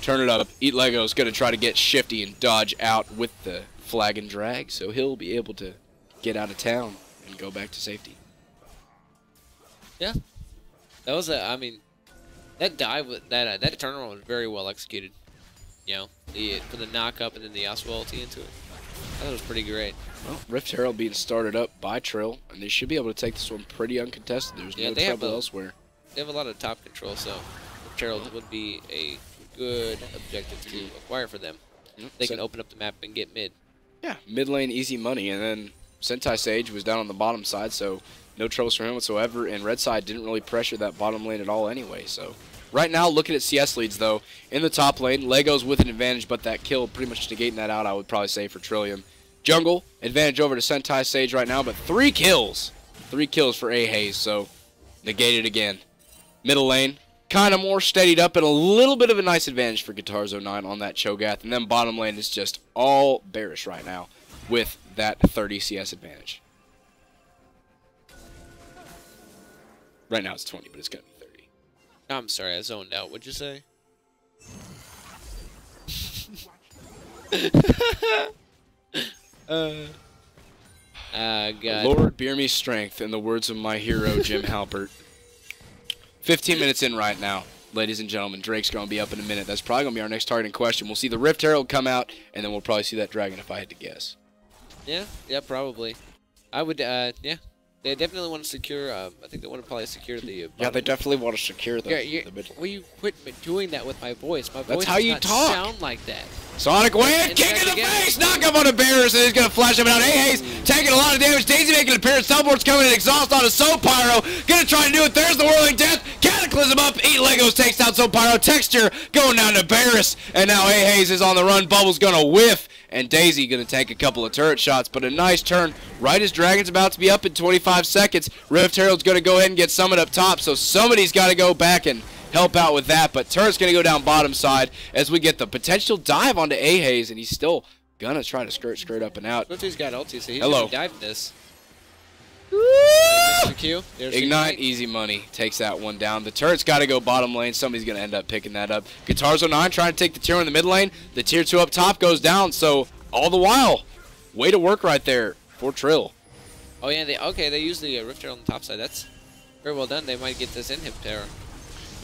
turn it up. Eat Lego's going to try to get shifty and dodge out with the flag and drag, so he'll be able to get out of town and go back to safety. Yeah. That was that dive, that turnaround was very well executed. For the knock up and then the Yasuo ulti into it. I thought it was pretty great. Well, Rift Herald being started up by Trill, and they should be able to take this one pretty uncontested. There's no trouble elsewhere. They have a lot of top control, so Rift Herald would be a good objective to acquire for them. They can open up the map and get mid. Yeah, mid lane easy money, and then Sentai Sage was down on the bottom side, so no troubles for him whatsoever, and red side didn't really pressure that bottom lane at all anyway, so... Right now, looking at CS leads, though, in the top lane, Lego's with an advantage, but that kill pretty much negating that out, I would probably say, for Trillium. Jungle, advantage over to Sentai Sage right now, but 3 kills. 3 kills for A-Haze, so negated again. Middle lane, kind of more steadied up, and a little bit of a nice advantage for Guitars 09 on that Cho'Gath. And then bottom lane is just all bearish right now with that 30 CS advantage. Right now it's 20, but it's going to be 30. I'm sorry, I zoned out. What'd you say? God. Lord, bear me strength, in the words of my hero, Jim Halpert. 15 minutes in right now, ladies and gentlemen. Drake's going to be up in a minute. That's probably going to be our next target in question. We'll see the Rift Herald come out, and then we'll probably see that dragon if I had to guess. Yeah, probably. I would, yeah. They definitely want to secure, I think they want to probably secure the... yeah, they definitely want to secure the middle. Will you quit doing that with my voice? My voice That's how you does talk. Not sound like that. Sonic Wave, kick in the face, knock up on the Bears, and he's going to flash him out. A-Haze taking a lot of damage. Daisy making an appearance. Teleport's coming in, exhaust on a Soul Pyro. Going to try to do it. There's the Whirling Death. Cataclysm up. Eat Legos takes out Soul Pyro. Texture going down to Barris. And now A-Haze is on the run. Bubble's going to whiff. And Daisy going to take a couple of turret shots, but a nice turn right as Dragon's about to be up in 25 seconds. Rift Herald's going to go ahead and get Summit up top, so somebody's got to go back and help out with that. But turret's going to go down bottom side as we get the potential dive onto A-Haze, and he's still going to try to skirt up and out. Swifty's got ulti, so he's going to dive this. Ignite, easy money. Takes that one down. The turret's got to go bottom lane. Somebody's going to end up picking that up. Guitars 09 trying to take the tier 1 in the mid lane. The tier 2 up top goes down, so all the while, way to work right there for Trill. Oh, yeah, they use the Rift Herald on the top side. That's very well done. They might get this inhib there.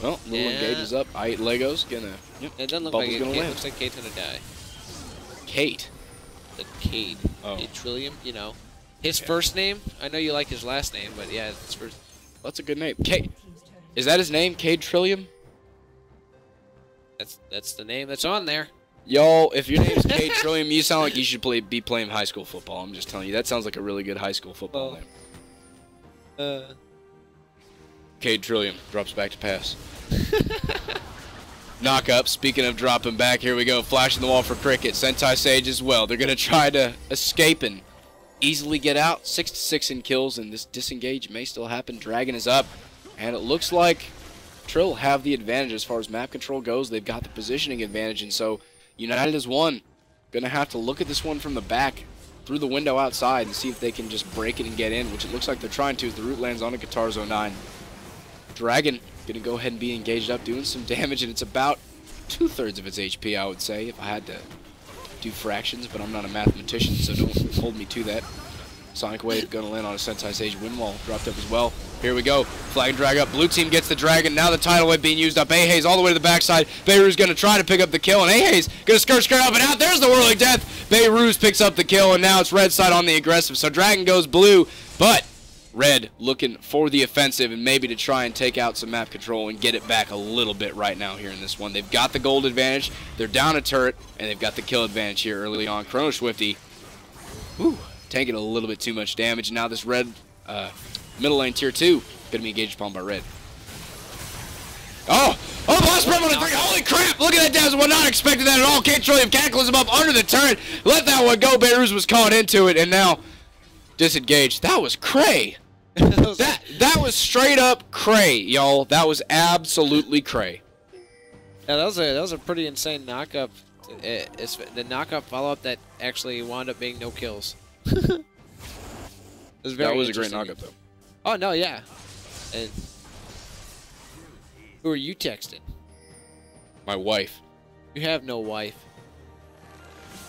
Well, little engage is up. I ate Legos. Gonna, yep. It doesn't look like it. It looks like Kate's going to die. Kate? The Cade. Oh. Trillium, you know. His first name, I know you like his last name, but yeah, it's first. That's a good name. Cade. Is that his name, Cade Trillium? That's the name that's on there. Yo, if your name's Cade Trillium, you sound like you should be playing high school football. I'm just telling you, that sounds like a really good high school football name. Cade Trillium drops back to pass. Knock up. Speaking of dropping back, here we go. Flashing the wall for Cricket. Sentai Sage as well. They're going to try to escape and easily get out. 6-6 in kills, and this disengage may still happen. Dragon is up, and it looks like Trill have the advantage as far as map control goes. They've got the positioning advantage, and so United is one. Going to have to look at this one from the back through the window outside and see if they can just break it and get in, which it looks like they're trying to. The root lands on a Guitars 09. Dragon going to go ahead and be engaged up, doing some damage, and it's about 2/3 of its HP, I would say, if I had to do fractions, but I'm not a mathematician, so don't hold me to that. Sonic Wave going to land on a Sentai Sage. Windwall dropped up as well. Here we go. Flag and drag up. Blue team gets the dragon. Now the tidal wave being used up. A-Haze all the way to the backside. Beirut's going to try to pick up the kill, and A-Haze going to skirt up and out. There's the Whirling Death. Beirut picks up the kill, and now it's red side on the aggressive. So dragon goes blue, but Red looking for the offensive and maybe to try and take out some map control and get it back a little bit right now here in this one. They've got the gold advantage, they're down a turret, and they've got the kill advantage here early on. Chrono Swifty, taking a little bit too much damage. Now this red middle lane tier 2 going to be engaged upon by red. Oh, boss promo on the 3. Holy crap, look at that damage. We're not expecting that at all. Can't Trillium Cataclysm up under the turret. Let that one go. Beirut was caught into it, and now disengaged. That was cray. that was straight up cray, y'all. That was absolutely cray. Yeah, that was a pretty insane knockup. It's the knockup follow-up that actually wound up being no kills. That was a great knockup, though. Oh, no, yeah. And who are you texting? My wife. You have no wife.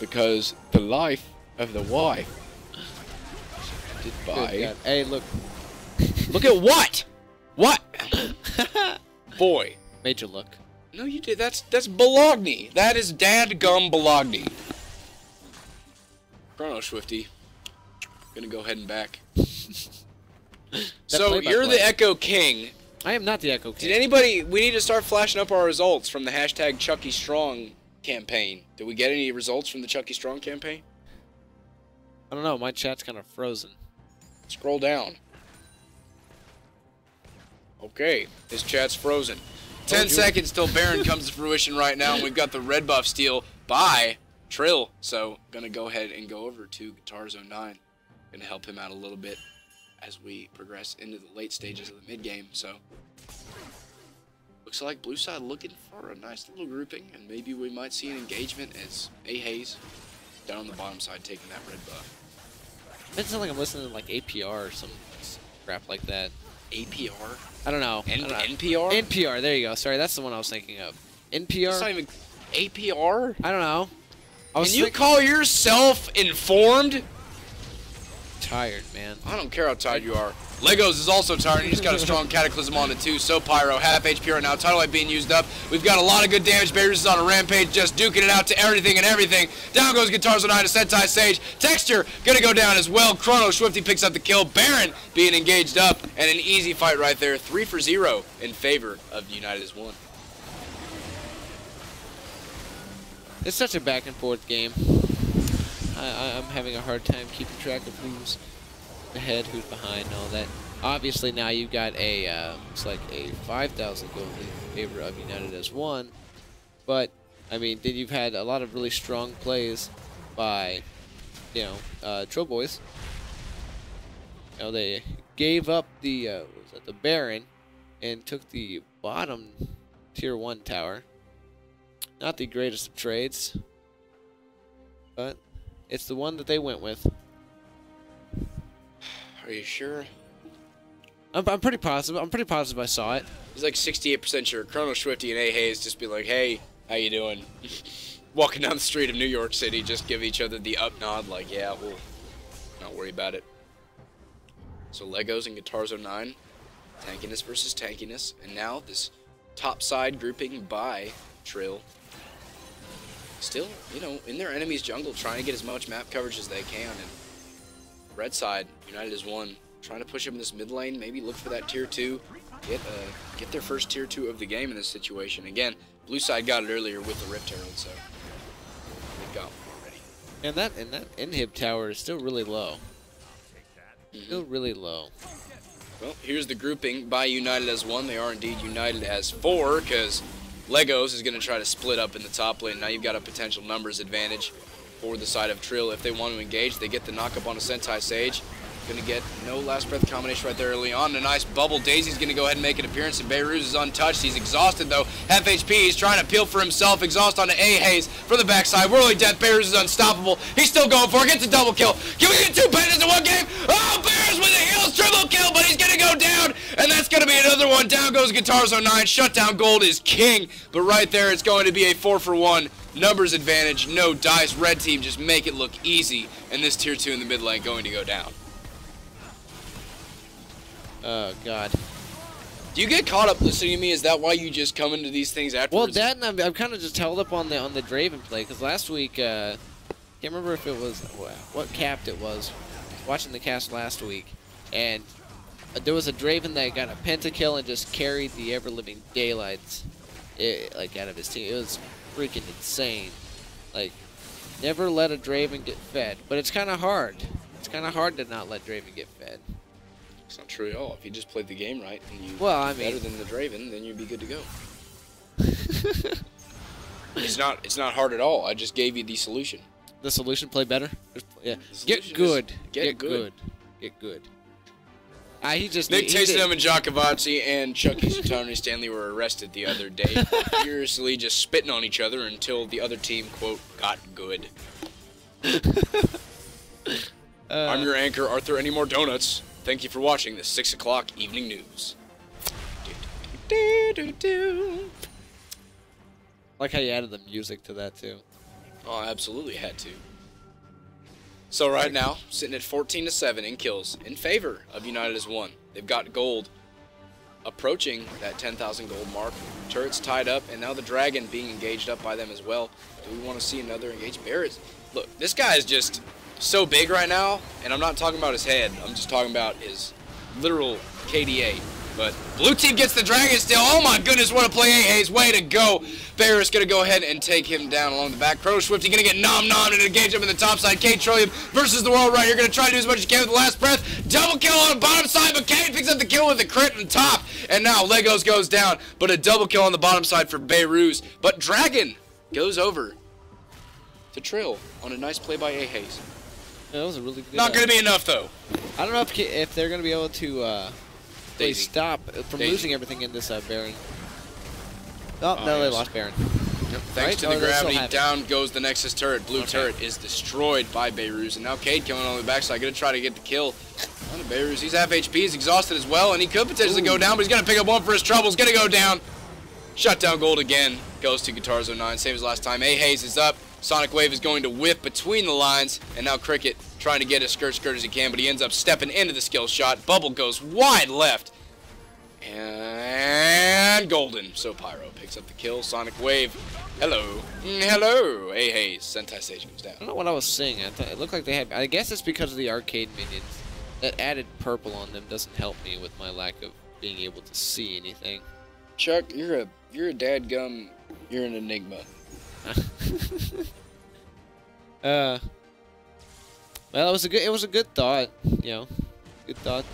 Because the life of the wife. Goodbye. Hey, look. Look at what? What? Boy. Made you look. No, you did. That's Bologna. That is dadgum Bologna. Chrono Swifty. Gonna go ahead and back. So you're the Echo King. I am not the Echo King. Did anybody? We need to start flashing up our results from the hashtag Chucky Strong campaign. Did we get any results from the Chucky Strong campaign? I don't know. My chat's kind of frozen. Scroll down. Okay, his chat's frozen. 10 seconds till Baron comes to fruition right now, and we've got the red buff steal by Trill. So, gonna go ahead and go over to Guitar Zone 9. Gonna help him out a little bit as we progress into the late stages of the mid game. So, looks like blue side looking for a nice little grouping, and maybe we might see an engagement as A-Haze down on the bottom side taking that red buff. It sounds like I'm listening to like APR or some crap like that. APR? I don't know. NPR? NPR, there you go. Sorry, that's the one I was thinking of. NPR? It's not even APR? I don't know. Can you call yourself informed? Tired, man. I don't care how tired you are. Legos is also tired. He just got a strong Cataclysm on it too. So Pyro, half HP right now. Tidal Light being used up. We've got a lot of good damage. Beirut is on a rampage, just duking it out to everything and everything. Down goes Guitar Zone 9 to Sentai Sage. Texture gonna go down as well. Chrono Swifty picks up the kill. Baron being engaged up, and an easy fight right there. 3-for-0 in favor of United as one. It's such a back and forth game. I'm having a hard time keeping track of who's ahead, who's behind, and all that. Obviously, now you've got a looks like a 5,000 goal in favor of United as one. But I mean, then you've had a lot of really strong plays by, Trill Boys. You know, they gave up the the Baron and took the bottom tier 1 tower. Not the greatest of trades, but it's the one that they went with. Are you sure? I'm pretty positive. I'm pretty positive I saw it. He's like 68% sure. Chrono Swifty and A-Haze just be like, hey, how you doing? Walking down the street of New York City, just give each other the up nod like, yeah, we'll not worry about it. So Legos and Guitar Zone 9, tankiness versus tankiness. And now this top side grouping by Trill. Still, in their enemy's jungle, trying to get as much map coverage as they can. And red side, United is one. Trying to push up in this mid lane, maybe look for that tier 2. Get their first tier 2 of the game in this situation. Again, blue side got it earlier with the Rift Herald, so they've got one already. And that inhib tower is still really low. Still really low. Well, here's the grouping by United as one. They are indeed United as 4, because Legos is going to try to split up in the top lane. Now you've got a potential numbers advantage for the side of Trill. If they want to engage, they get the knock-up on a Sentai Sage. Going to get no last breath combination right there early on. A nice bubble. Daisy's going to go ahead and make an appearance, and Beirut is untouched. He's exhausted, though. Half HP. He's trying to peel for himself. Exhaust onto A-Haze from the backside. Whirling Death. Beirut is unstoppable. He's still going for it. Gets a double kill. Can we get 2 bandits in one game? Oh, Bears with the heals. Triple kill, but he's going to go down, and that's going to be another one. Down goes Guitar Zone 9. Shutdown Gold is king, but right there it's going to be a 4-for-1. Numbers advantage. No dice. Red team just make it look easy, and this tier 2 in the mid lane going to go down. Oh, God. Do you get caught up listening to me? Is that why you just come into these things afterwards? Well, that and I'm kind of just held up on the Draven play, because last week, can't remember if it was what capped it was. Watching the cast last week, and there was a Draven that got a pentakill and just carried the ever-living daylights, like, out of his team. It was freaking insane. Like, never let a Draven get fed. But it's kind of hard. It's kind of hard to not let Draven get fed. It's not true at all. If you just played the game right and you better than the Draven, then you'd be good to go. It's not hard at all. I just gave you the solution. The solution, play better? Yeah. Get good. Get good. Get good. He just Nick Taysom and Giacovazzi and Chucky Santoni Stanley were arrested the other day, furiously just spitting on each other until the other team, quote, got good. I'm your anchor, Arthur. Any more donuts? Thank you for watching the 6 o'clock evening news. Like how you added the music to that too. Oh, I absolutely had to. So right now, sitting at 14-7 in kills, in favor of United as 1. They've got gold, approaching that 10,000 gold mark. Turrets tied up, and now the dragon being engaged up by them as well. Do we want to see another engaged? Barrett, look, this guy is just so big right now, and I'm not talking about his head. I'm just talking about his literal KDA. But blue team gets the dragon still. Oh my goodness, what a play. Hayes, way to go. Barris going to go ahead and take him down along the back. Chrono Swifty going to get nom-nommed and engage up in the top side. Kate Trillium versus the world right. You're going to try to do as much as you can with the last breath. Double kill on the bottom side, but Kate picks up the kill with the crit on top. And now Legos goes down, but a double kill on the bottom side for Beirut. But Dragon goes over to Trill on a nice play by Hayes. Yeah, that was a really good. Not going to be enough, though. I don't know if they're going to be able to they Daisy. stop from Daisy. losing everything in this Baron. Oh, no, they yes. lost Baron. Yep. Thanks Right? to Oh, the they still gravity, have it. down goes the Nexus turret. Blue Okay. turret is destroyed by Beirut. And now Cade coming on the backside, going to try to get the kill on the Beirut. He's half HP, he's exhausted as well, and he could potentially go down, but he's going to pick up one for his trouble. He's going to go down. Shut down gold again. Goes to Guitars 09, same as last time. Hayes is up. Sonic Wave is going to whip between the lines, and now Cricket trying to get as skirt as he can, but he ends up stepping into the skill shot. Bubble goes wide left. And Golden. So Pyro picks up the kill. Sonic Wave. Hello. Hello. Hayes. Sentai Stage goes down. I don't know what I was seeing. I thought it looked like they had. I guess it's because of the arcade minions. That added purple on them doesn't help me with my lack of being able to see anything. Chuck, you're a dadgum. You're an enigma. Well, it was a good thought, you know, good thought.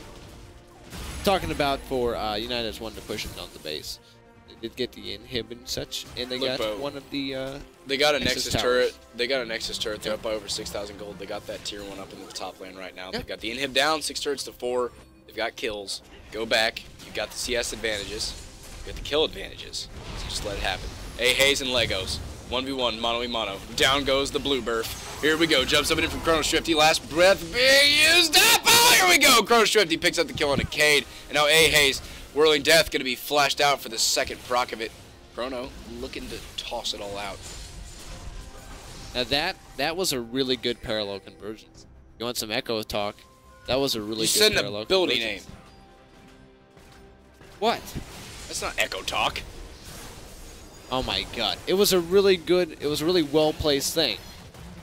Talking about for United as one to push it on the base. They did get the inhib and such, and they got one of the. They got a Nexus turret. towers. They got a Nexus turret. They're up by over 6,000 gold. They got that tier 1 up into the top lane right now. They've got the inhib down, 6 turrets to 4. They've got kills. Go back. You've got the CS advantages. You got the kill advantages. So just let it happen. Hayes and Legos. 1v1, mono-y-mono. Down goes the blue burf. Here we go. Jumps up in from Chrono Swifty. Last breath being used up. Oh, here we go. Chrono Swifty picks up the kill on a Cade. And now Hayes, Whirling Death, going to be flashed out for the second proc of it. Chrono looking to toss it all out. Now that was a really good parallel convergence. You want some echo talk? That was a really You good said an parallel ability name. convergence. What? That's not Echo Talk. Oh my god. It was a really good, it was a really well placed thing.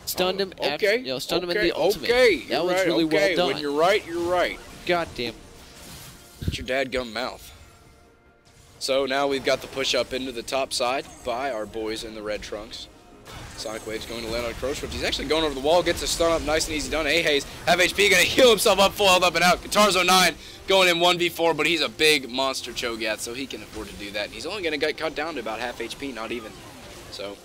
Stunned him Okay. stunned him in the ultimate. Okay. That You're was right. really Okay. well done. When you're right, you're right. God damn. It's your dadgum mouth. So now we've got the push up into the top side by our boys in the red trunks. Sonic Wave's going to land on Crow Swift. He's actually going over the wall, gets a stun up, nice and easy done. Hayes, half HP, gonna heal himself up, full health up and out. Guitars 09 going in 1v4, but he's a big monster Cho'Gath, so he can afford to do that. And he's only gonna get cut down to about half HP, not even. So,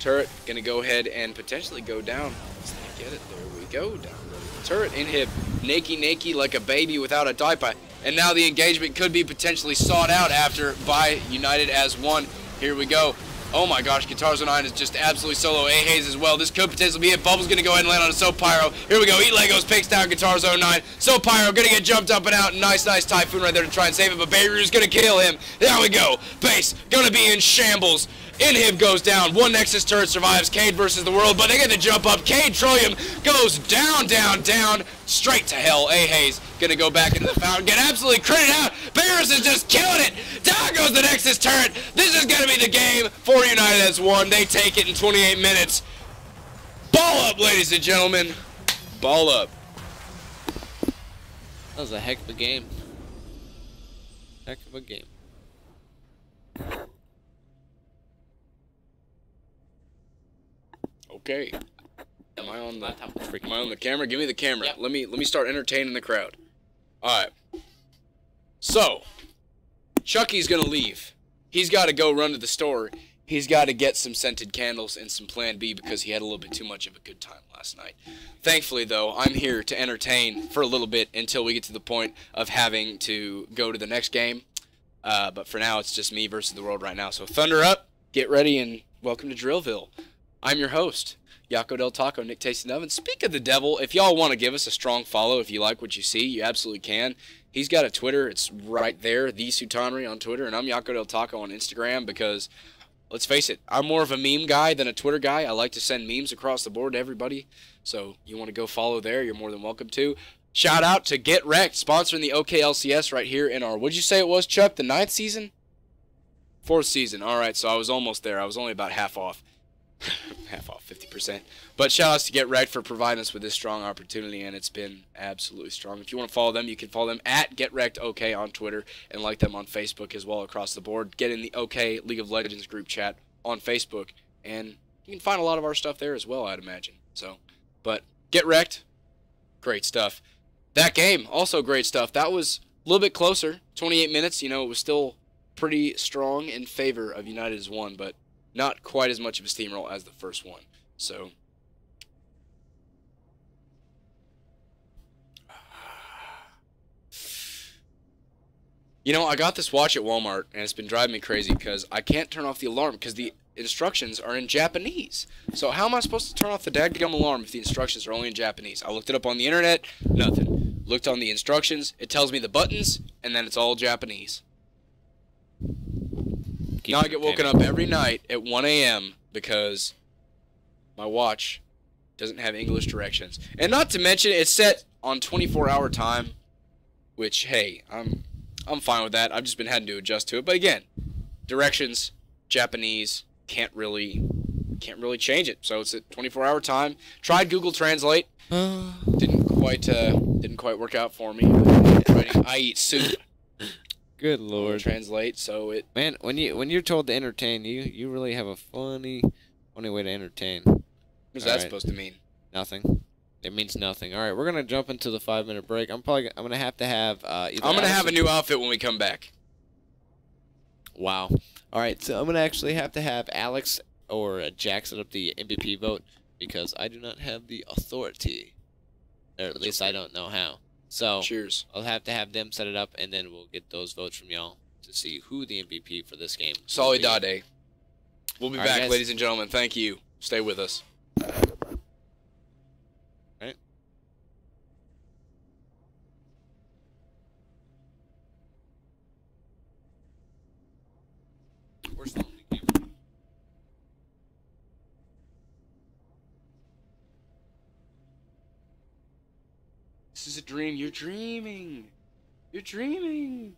turret gonna go ahead and potentially go down. Let's get it. There we go. Down goes the turret. Inhib. Nakey like a baby without a diaper. And now the engagement could be potentially sought out after by United as one. Here we go. Oh my gosh, Guitars 09 is just absolutely solo. Hayes as well. This could potentially be it. Bubble's going to go ahead and land on a Soap Pyro. Here we go. Eat Legos, picks down Guitars 09. Soap Pyro going to get jumped up and out. Nice Typhoon right there to try and save it, but Beirut's going to kill him. There we go. Base going to be in shambles. Inhib goes down. One Nexus turret survives. Cade versus the world, but they get the jump up. Cade Trillium goes down, straight to hell. Hayes gonna go back into the fountain, get absolutely critted out. Barris is just killing it. Down goes the Nexus turret. This is gonna be the game for United as one. They take it in 28 minutes. Ball up, ladies and gentlemen. Ball up. That was a heck of a game. Heck of a game. Okay. Am I on the Laptop was freaking Am I on the torch. camera? Give me the camera. Yep. Let me start entertaining the crowd. All right. So, Chucky's gonna leave. He's got to go run to the store. He's got to get some scented candles and some Plan B because he had a little bit too much of a good time last night. Thankfully, though, I'm here to entertain for a little bit until we get to the point of having to go to the next game. But for now, it's just me versus the world right now. So thunder up, get ready, and welcome to Drillville. I'm your host, Yaco Del Taco, Nick Tasting Oven. Speak of the devil, if y'all want to give us a strong follow, if you like what you see, you absolutely can. He's got a Twitter. It's right there, The Sutanri on Twitter, and I'm Yaco Del Taco on Instagram because, let's face it, I'm more of a meme guy than a Twitter guy. I like to send memes across the board to everybody. So you want to go follow there, you're more than welcome to. Shout out to Get Wrecked, sponsoring the OKLCS right here in our, what'd you say it was, Chuck, the 9th season? 4th season. All right, so I was almost there. I was only about half off. Half off, 50%. But shout outs to Get Wrecked for providing us with this strong opportunity, and it's been absolutely strong. If you want to follow them, you can follow them at Get Wrecked OK on Twitter and like them on Facebook as well across the board. Get in the OK League of Legends group chat on Facebook, and you can find a lot of our stuff there as well, I'd imagine. So, but Get Wrecked, great stuff. That game, also great stuff. That was a little bit closer, 28 minutes. You know, it was still pretty strong in favor of United as one, but not quite as much of a steamroll as the first one. So, you know, I got this watch at Walmart, and it's been driving me crazy because I can't turn off the alarm because the instructions are in Japanese. So how am I supposed to turn off the daggum alarm if the instructions are only in Japanese? I looked it up on the internet, nothing. Looked on the instructions, it tells me the buttons, and then it's all Japanese. Now I get woken up every night at 1 a.m. because my watch doesn't have English directions. And not to mention, it's set on 24-hour time, which, hey, I'm fine with that. I've just been having to adjust to it. But again, directions, Japanese, can't really change it. So it's at 24-hour time. Tried Google Translate, didn't quite work out for me. I eat soup. Good lord. Translate, so it. Man, when you're told to entertain, you really have a funny way to entertain. What's that supposed to mean? Nothing. It means nothing. All right, we're gonna jump into the 5-minute break. I'm gonna have to have. I'm gonna have a new outfit when we come back. Wow. All right, so I'm gonna actually have to have Alex or Jack set up the MVP vote because I do not have the authority, or at least I don't know how. So cheers. I'll have to have them set it up, and then we'll get those votes from y'all to see who the MVP for this game. Solidade. We'll be All right, back, guys. ladies and gentlemen. Thank you. Stay with us. Right. We're still on the camera. This is a dream. You're dreaming. You're dreaming.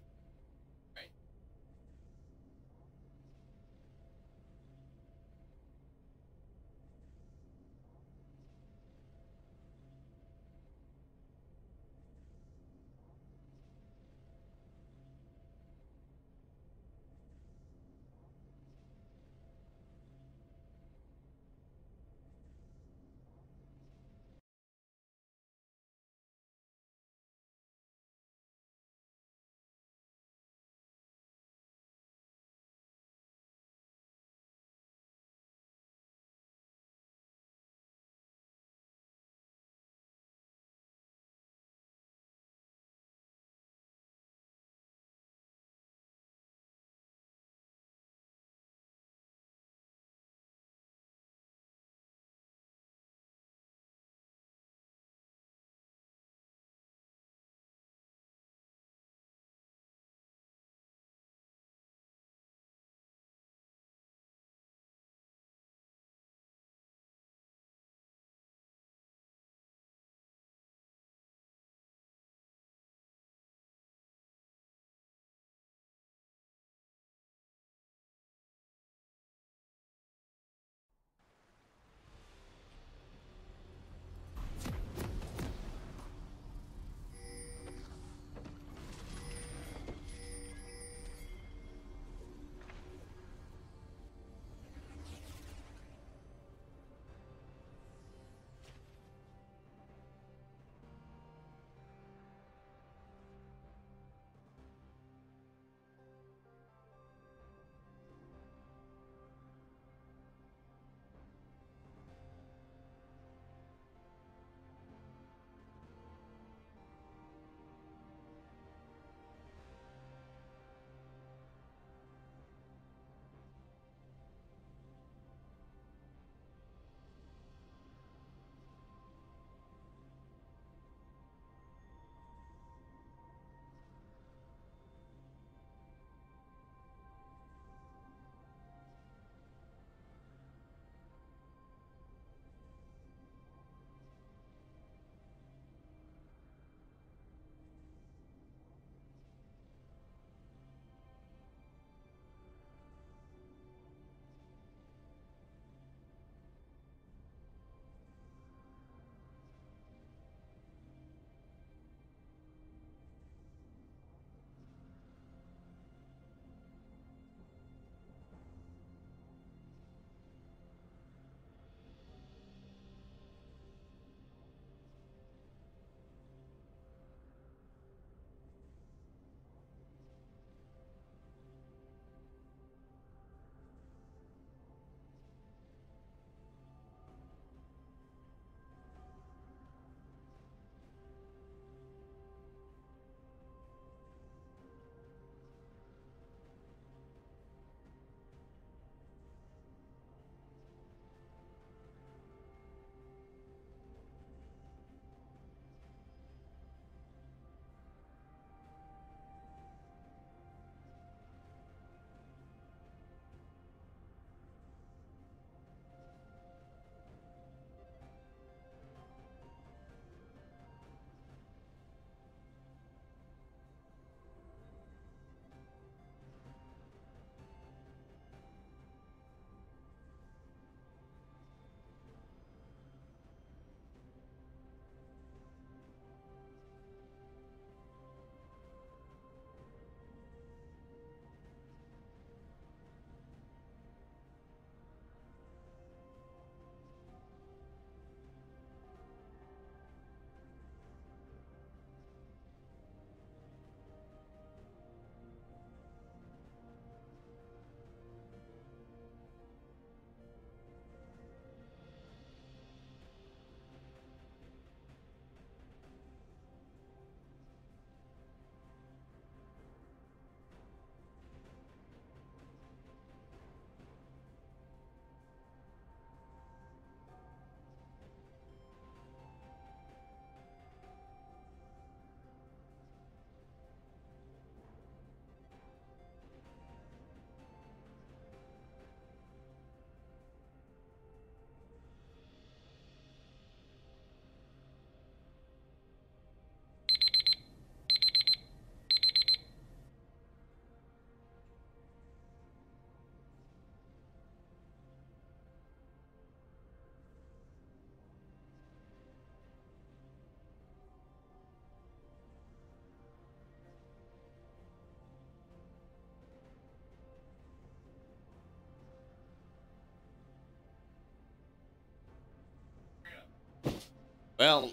Well,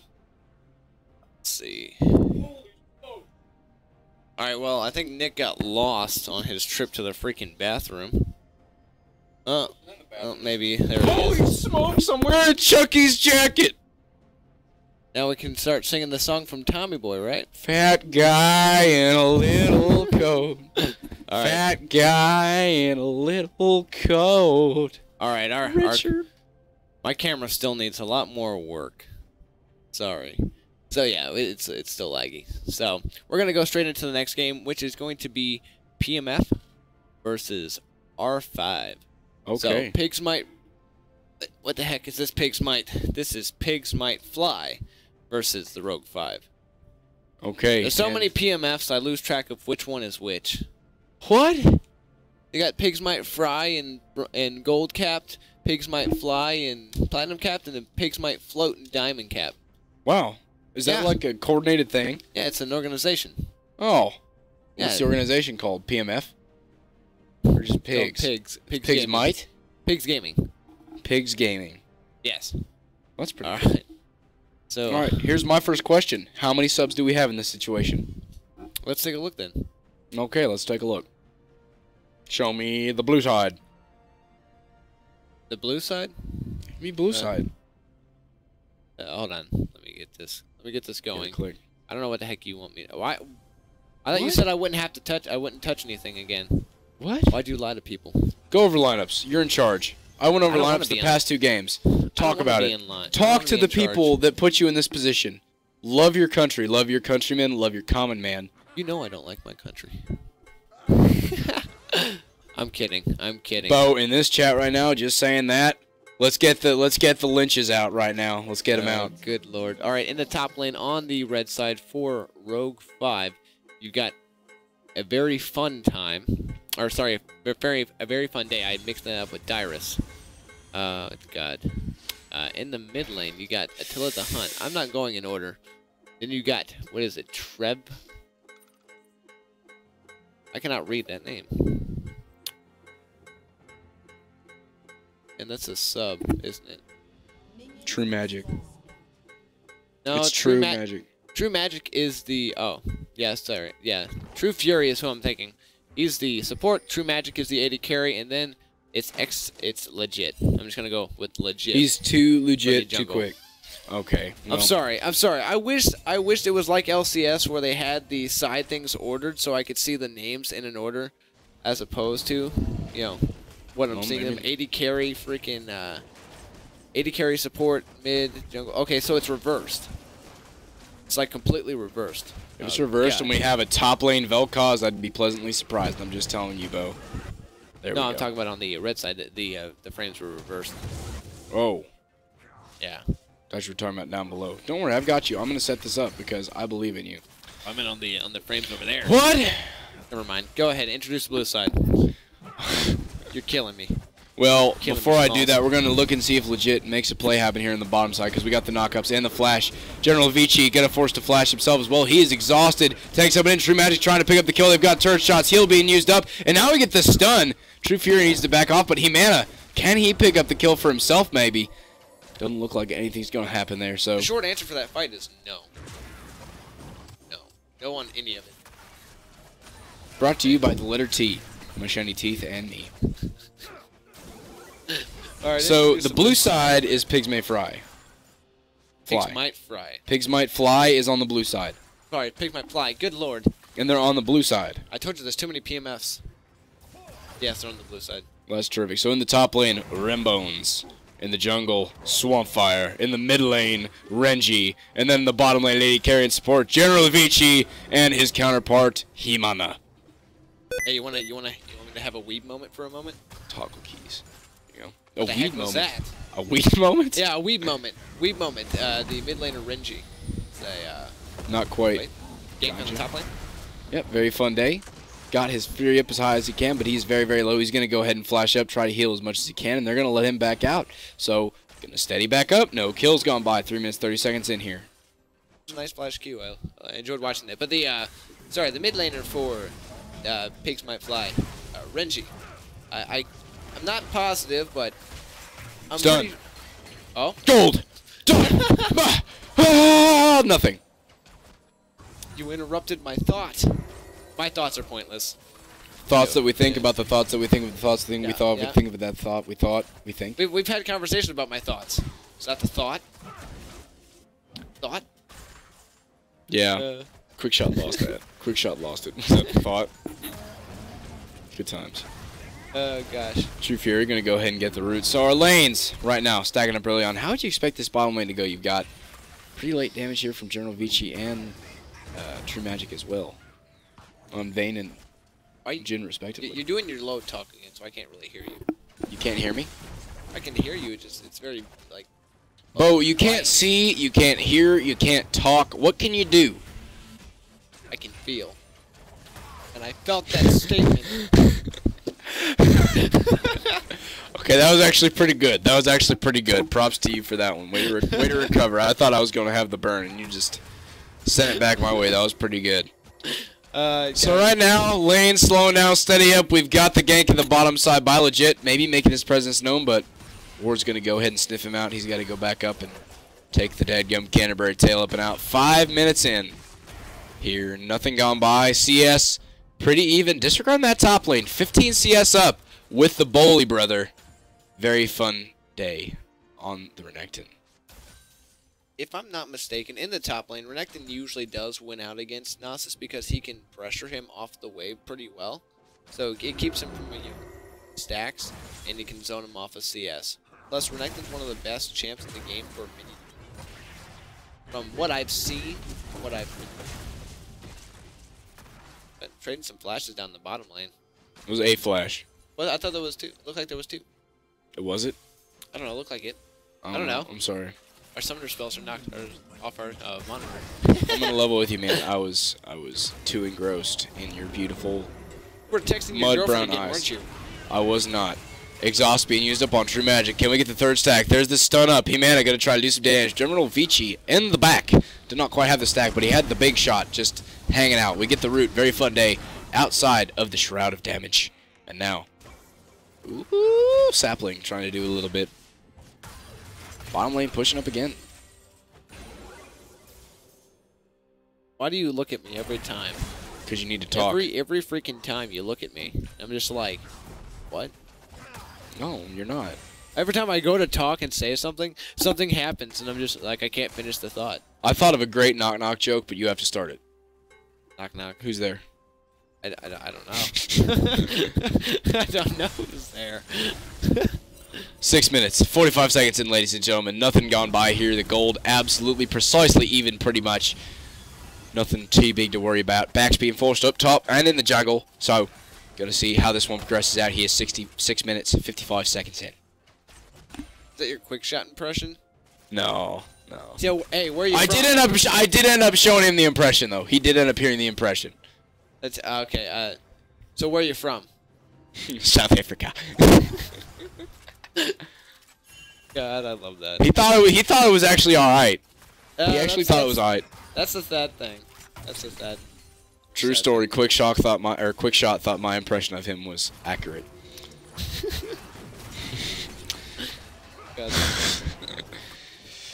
let's see. Alright, well, I think Nick got lost on his trip to the freaking bathroom. Oh, maybe. There it Holy is. smokes, I'm wearing Chucky's jacket! Now we can start singing the song from Tommy Boy, right? Fat guy in a little coat. Alright. Fat guy in a little coat. Alright, Richard. my camera still needs a lot more work. Sorry. So yeah, it's still laggy. So we're gonna go straight into the next game, which is going to be PMF versus R5. Okay. So Pigs Might. What the heck is this? Pigs Might. This is Pigs Might Fly versus the Rogue 5. Okay. There's so many PMFs, I lose track of which one is which. What? You got Pigs Might Fry and Gold Capped, Pigs Might Fly and Platinum Capped, and then Pigs Might Float and Diamond Capped. Wow. Is that Yeah. like a coordinated thing? Yeah, it's an organization. Oh. Yeah. What's the organization called? PMF? Or just Pigs? Oh, Pigs Pigs Might? Pigs Gaming. Pigs Gaming. Yes. That's pretty All cool. right. So All right, here's my first question. How many subs do we have in this situation? let's take a look then. Okay, let's take a look. Show me the blue side. The blue side. Give me blue side. Hold on. Let me get this. Let me get this Give it a going. click. I don't know what the heck you want me to. Why? I thought you What? said I wouldn't have to touch. I wouldn't touch anything again. What? Why'd you lie to people? Go over lineups. You're in charge. I went over I don't wanna lineups be the in- past 2 games. Talk wanna about be it. in line. I don't Talk wanna to be the in charge. people that put you in this position. Love your country. Love your countrymen. Love your common man. You know I don't like my country. I'm kidding. I'm kidding. Bo, in this chat right now, just saying that. Let's get the lynches out right now. Let's get them out. Good lord. All right, in the top lane on the red side for Rogue 5, you got a very fun time. Or sorry, a very fun day. I mixed that up with Dyrus. God. In the mid lane, you got Attila the Hunt. I'm not going in order. Then you got, what is it, Treb? I cannot read that name. And that's a sub, isn't it? True magic. No, It's true magic. True Magic is the... Oh, yeah, sorry. Yeah, True Fury is who I'm thinking. He's the support. True Magic is the AD carry, and then it's legit. I'm just going to go with legit. He's too For legit, the too jungle. quick. Okay. I'm sorry. I wished it was like LCS where they had the side things ordered so I could see the names in an order, as opposed to, you know, what I'm Well, seeing them. maybe- AD carry, freaking AD carry support, mid, jungle. Okay, so it's reversed. It's like completely reversed. If it's reversed and we have a top lane Vel'Koz, I'd be pleasantly surprised. I'm just telling you, Bo. There we No, go. I'm talking about on the red side. The frames were reversed. Oh. Yeah. Thought you were talking about down below. Don't worry, I've got you. I'm going to set this up because I believe in you. I meant on the frames over there. What? Never mind. Go ahead. Introduce the blue side. You're killing me. Well, Killing before me I from do all that, we're going to look and see if legit makes a play happen here in the bottom side because we got the knockups and the flash. General Vici going to force to flash himself as well. He is exhausted. Takes up an True Magic trying to pick up the kill. They've got turret shots. Heal being used up. And now we get the stun. True Fury needs to back off, but Humana, can he pick up the kill for himself maybe? Doesn't look like anything's going to happen there. So The short answer for that fight is no. No. No on any of it. brought to you by the letter T. My shiny teeth and me. All right, So the blue side is Pigs May Fry. Pigs Fly. might fry. Pigs Might Fly is on the blue side. Sorry, pigs might fly. Good lord. And they're on the blue side. I told you there's too many PMFs. Yes, they're on the blue side. Well, that's terrific. So in the top lane, Rembones. In the jungle, Swampfire. In the mid lane, Renji. And then in the bottom lane, Lady Carry and support, General Vici and his counterpart, Himana. Hey, you wanna me to have a weeb moment for a moment? Toggle keys. There you go. What the A heck weed was moment. that? A weed moment? Yeah, a weeb moment. Weeb moment. The mid laner Renji. It's a Not quite. wait. Gank on the Gotcha. top lane. Yep, very fun day. Got his Fury up as high as he can, but he's very, very low. He's going to go ahead and flash up, try to heal as much as he can, and they're going to let him back out. So, going to steady back up. No kills gone by. 3 minutes, 30 seconds in here. Nice flash Q. I enjoyed watching that. But the the mid laner for Pigs Might Fly, Renji. I'm not positive, but I'm Stun. pretty- Oh, Gold! Done! Bah! Ah, nothing. You interrupted my thought. My thoughts are pointless. Thoughts that we think about the thoughts that we think of the thoughts that we thought yeah. we think of that thought we thought we think. We've had conversation about my thoughts. Is that the thought? Thought? Yeah. Quick shot lost that. Quick shot lost it. Is that the thought? Good times. Oh gosh. True Fury gonna go ahead and get the root. So our lanes right now stacking up early on. How would you expect this bottom lane to go? You've got pretty late damage here from General Vici and True Magic as well. On Vayne and Jin respectively. You're doing your low talk again, so I can't really hear you. You can't hear me? I can hear you. It's very like. Bo, you can't see, you can't hear, you can't talk. What can you do? I can feel. And I felt that statement. Okay, that was actually pretty good. That was actually pretty good. Props to you for that one. Way to recover. I thought I was going to have the burn, and you just sent it back my way. That was pretty good. So right now, lane slowing down, steady up. We've got the gank in the bottom side by Legit, maybe making his presence known, but Ward's going to go ahead and sniff him out. He's got to go back up and take the dadgum Canterbury tail up and out. 5 minutes in here. Nothing gone by. CS, pretty even. Disregard that top lane. 15 CS up with the Boley brother. Very fun day on the Renekton. If I'm not mistaken, in the top lane, Renekton usually does win out against Nasus because he can pressure him off the wave pretty well. So it keeps him from stacks, and he can zone him off of CS. Plus, Renekton's one of the best champs in the game for minion. From what I've seen, what I've been trading some flashes down the bottom lane. It was a flash. Well, I thought there was two. Looked like there was two. Was it? I don't know. Looked like it. I don't know. I'm sorry. Our summoner spells are knocked off our monitor. I'm gonna level with you, man. I was too engrossed in your beautiful You were texting your mud girlfriend brown again, eyes. weren't you? I was not. Exhaust being used up on True Magic. Can we get the third stack? There's the stun up. He-Man gonna try to do some damage. General Vici in the back. Did not quite have the stack, but he had the big shot just hanging out. We get the root. Very fun day outside of the Shroud of Damage. And now, ooh, Sapling trying to do a little bit. Bottom lane pushing up again. Why do you look at me every time? Because you need to talk. Every freaking time you look at me, I'm just like, what? No, you're not. Every time I go to talk and say something, something happens, and I'm just like, I can't finish the thought. I thought of a great knock-knock joke, but you have to start it. Knock knock. Who's there? I don't know. I don't know who's there. 6 minutes, 45 seconds in, ladies and gentlemen. Nothing gone by here. The gold absolutely precisely even, pretty much. Nothing too big to worry about. Back's being forced up top and in the jungle. So, got to see how this one progresses out here. 66 minutes, 55 seconds in. Is that your quick shot impression? No. So, hey, where are you I from? did end up showing him the impression, though. He did end up hearing the impression. That's okay. So where are you from? South Africa. God, I love that. He thought it was actually all right. He actually thought it was all right. That's the sad thing. That's the sad. True story. Quick shot thought my impression of him was accurate. God.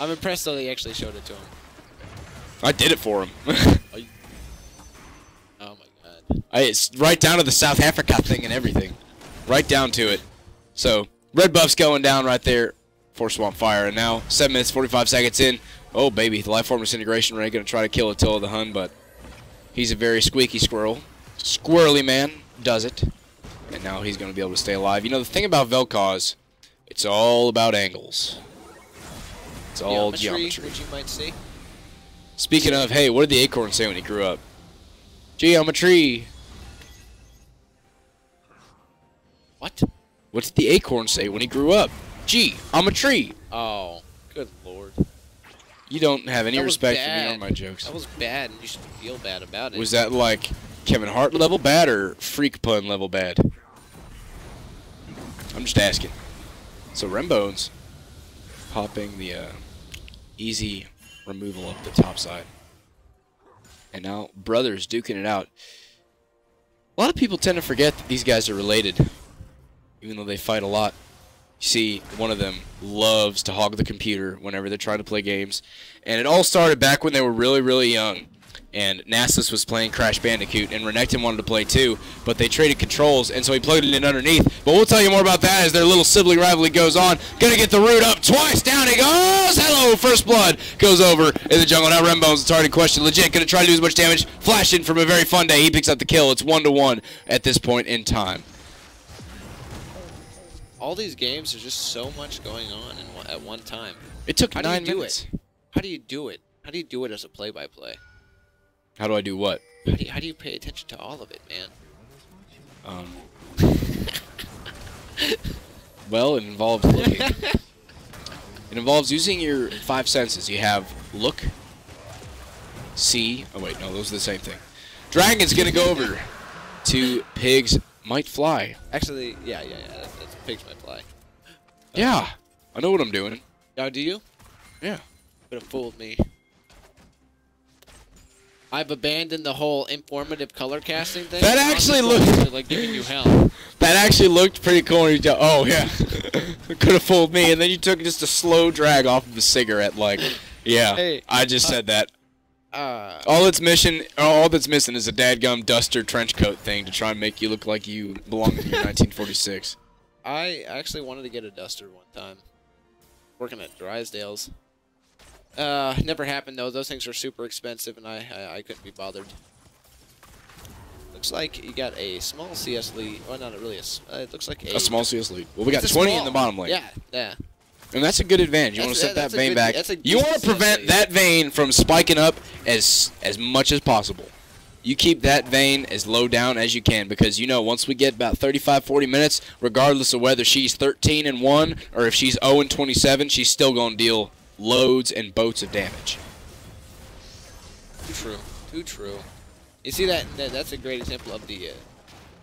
I'm impressed though they actually showed it to him. I did it for him. Oh my god. It's right down to the South Africa thing and everything. Right down to it. So, red buff's going down right there for Swamp Fire. And now, 7 minutes, 45 seconds in. Oh, baby. The Life Form Disintegration Ray going to try to kill Attila the Hun, but he's a very squeaky squirrel. Squirrely man does it. And now he's going to be able to stay alive. You know, the thing about Vel'Koz, it's all about angles. It's all geometry. Which you might see. Speaking of, hey, what did the acorn say when he grew up? Geometry. What? What did the acorn say when he grew up? Gee, I'm a tree. Oh, good lord. You don't have any That was respect for me bad. or my jokes. That was bad, and you should feel bad about it. Was that like Kevin Hart level bad or freak pun level bad? I'm just asking. So Rembones popping the easy removal up the top side. And now Brothers duking it out. A lot of people tend to forget that these guys are related, even though they fight a lot. see, one of them loves to hog the computer whenever they're trying to play games. And it all started back when they were really, really young. And Nasus was playing Crash Bandicoot, and Renekton wanted to play too, but they traded controls, and so he plugged it in underneath. But we'll tell you more about that as their little sibling rivalry goes on. Gonna get the root up twice, down he goes! Hello, first blood goes over in the jungle. Now Rembone's it's already question. Legit, gonna try to do as much damage. Flash in from a very fun day. He picks up the kill. It's 1-1 at this point in time. All these games, there's just so much going on at one time. It took How 9 do you do minutes. it? How do you do it? How do you do it as a play-by-play? How do I do what? How do you pay attention to all of it, man? Well, it involves looking. It involves using your 5 senses. You have look, see. Oh wait, no, those are the same thing. Dragon's gonna go over to Pigs Might Fly. Actually, yeah. That's pigs might fly. Yeah, I know what I'm doing. Oh, do you? Yeah. Could have fooled me. I've abandoned the whole informative color casting thing. That actually looked like giving you hell. That actually looked pretty cool. And you oh yeah, could have fooled me. And then you took just a slow drag off of the cigarette, like, yeah. Hey, I just said that. All that's missing is a dadgum duster trench coat thing to try and make you look like you belong in the year 1946. I actually wanted to get a duster one time, working at Drysdale's. Never happened though. Those things are super expensive, and I couldn't be bothered. Looks like you got a small CS lead. Well, not really. It looks like a small CS lead. Well, we got 20 in the bottom lane. Yeah. And that's a good advantage. You want to set that vane back. You want to CS prevent lead. that vane from spiking up as much as possible. You keep that vane as low down as you can, because you know once we get about 35-40 minutes, regardless of whether she's 13-1 or if she's 0-27, she's still going to deal loads and boats of damage. Too true. Too true. You see that's a great example of the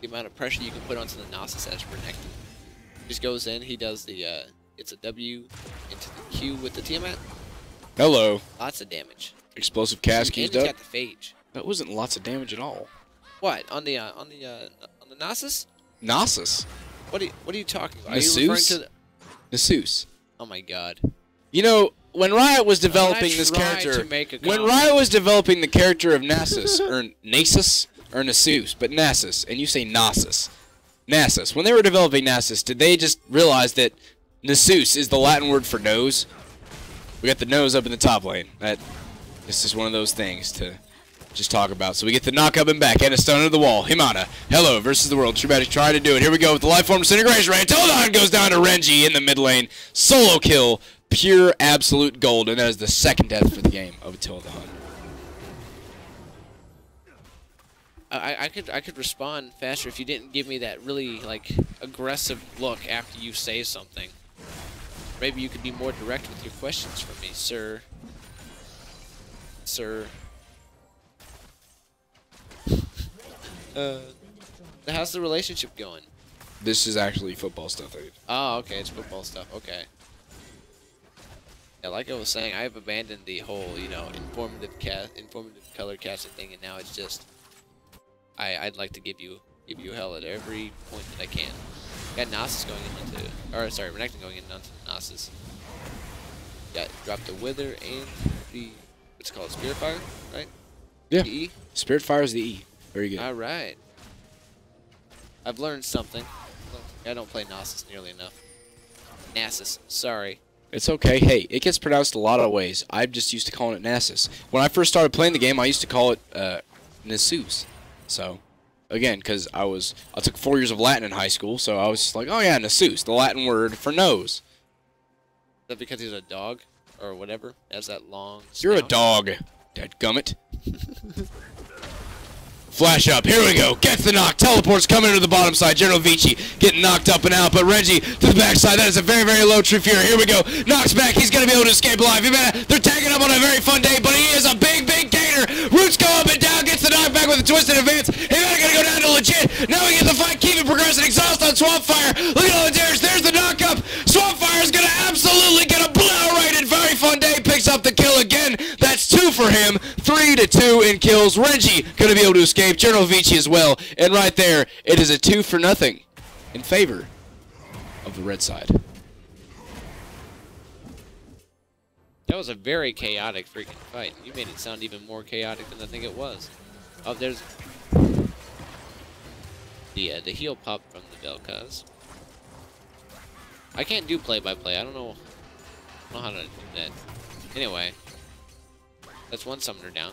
amount of pressure you can put onto the Nasus as Renekton. Just goes in, he does the it's a W into the Q with the Tiamat. Hello. Lots of damage. Explosive cast And used he's up. got the phage. That wasn't lots of damage at all. What on the Nasus? Nasus. What are you talking about? Are you referring Nasus. to the... Nasus. Oh my God. You know, when Riot was developing I this tried character, to make a when comment. Riot was developing the character of Nasus, or Nasus, or Nasus, but Nasus, and you say Nasus. Nasus. When they were developing Nasus, did they just realize that Nasus is the Latin word for nose? We got the nose up in the top lane. This is one of those things to just talk about. So we get the knock up and back, and a stone into the wall. Himana, hello, versus the world. Truematic trying to do it. Here we go with the life form disintegration ray. Teledon goes down to Renji in the mid lane. Solo kill. Pure absolute gold, and that is the second death for the game of Teledon. I could respond faster if you didn't give me that really like aggressive look after you say something. Maybe you could be more direct with your questions for me, sir. Sir. How's the relationship going? This is actually football stuff. Oh, okay, it's football stuff. Okay. Yeah, like I was saying, I've abandoned the whole, informative color casting thing, and now it's just I'd like to give you hell at every point that I can. Got Nasus going into, or sorry, Renekton going into Nasus. Got dropped the Wither and the what's it called, Spirit Fire, right? Yeah. The E. Spirit Fire is the E. Very good. All right. I've learned something. I don't play Nasus nearly enough. Nasus, sorry. It's okay. Hey, it gets pronounced a lot of ways. I'm just used to calling it Nasus. When I first started playing the game, I used to call it Nasus. So, again, because I took 4 years of Latin in high school, so I was just like, oh yeah, Nasus, the Latin word for nose. Is that because he's a dog or whatever? Has that long You're a snout? dog, dadgummit. Flash up. Here we go. Gets the knock. Teleports coming to the bottom side. General Vici getting knocked up and out, but Renji to the backside. That is a very, very low True Fury. Here we go. Knocks back. He's going to be able to escape alive. They're tagging up on a very fun day, but he is a big, big gainer. Roots go up and down. Gets the knockback with a twisted advance. He's going to go down to legit. Now we get the fight. Keep it progressing. Exhaust on Swamp Fire. Look at all the damage. There's the knock up. Swamp Fire is going to absolutely get a blow-rated. Very fun day. Picks up the kill again. That's 2 for him. 3-2 in kills. Renji going to be able to escape. General Vici as well. And right there, it is a 2-0 in favor of the red side. That was a very chaotic freaking fight. You made it sound even more chaotic than I think it was. Oh, there's the heal pop from the Vel'Koz. I can't do play-by-play. I don't know how to do that. Anyway, that's one summoner down.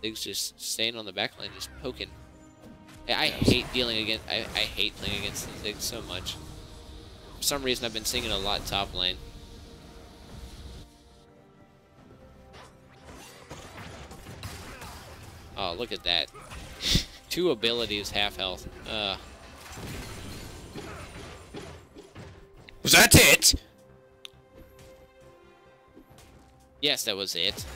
Ziggs just staying on the back line, just poking. I hate dealing against. I hate playing against the Ziggs so much. For some reason, I've been seeing it a lot top lane. Oh, look at that. 2 abilities, half health. Was that it? Yes, that was it.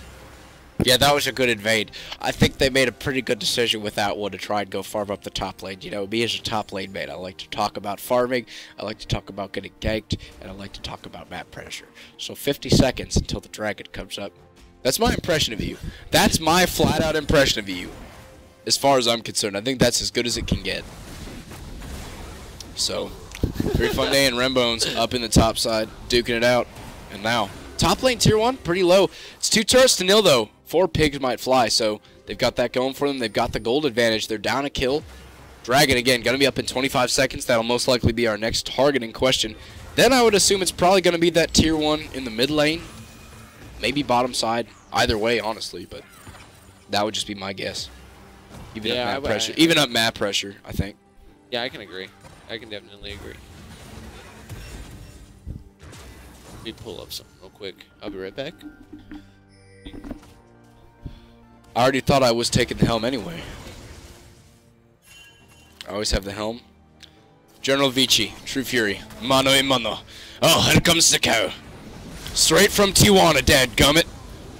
Yeah, that was a good invade. I think they made a pretty good decision with that one to try and go farm up the top lane. You know, me as a top lane mate, I like to talk about farming, I like to talk about getting ganked, and I like to talk about map pressure. So 50 seconds until the dragon comes up. That's my impression of you. That's my flat-out impression of you. As far as I'm concerned, I think that's as good as it can get. So, very fun day, and Rembones up in the top side, duking it out. And now, top lane tier 1, pretty low. It's 2 turrets to 0 though. 4 pigs might fly, so they've got that going for them. They've got the gold advantage. They're down a kill. Dragon, again, going to be up in 25 seconds. That'll most likely be our next target in question. Then I would assume it's probably going to be that tier 1 in the mid lane. Maybe bottom side. Either way, honestly, but that would just be my guess. Even up map pressure. Even up map pressure, I think. Yeah, I can agree. I can definitely agree. Let me pull up something real quick. I'll be right back. I already thought I was taking the helm anyway. I always have the helm. General Vici, True Fury, mano a mano. Oh, here comes the cow. Straight from Tijuana, dadgummit.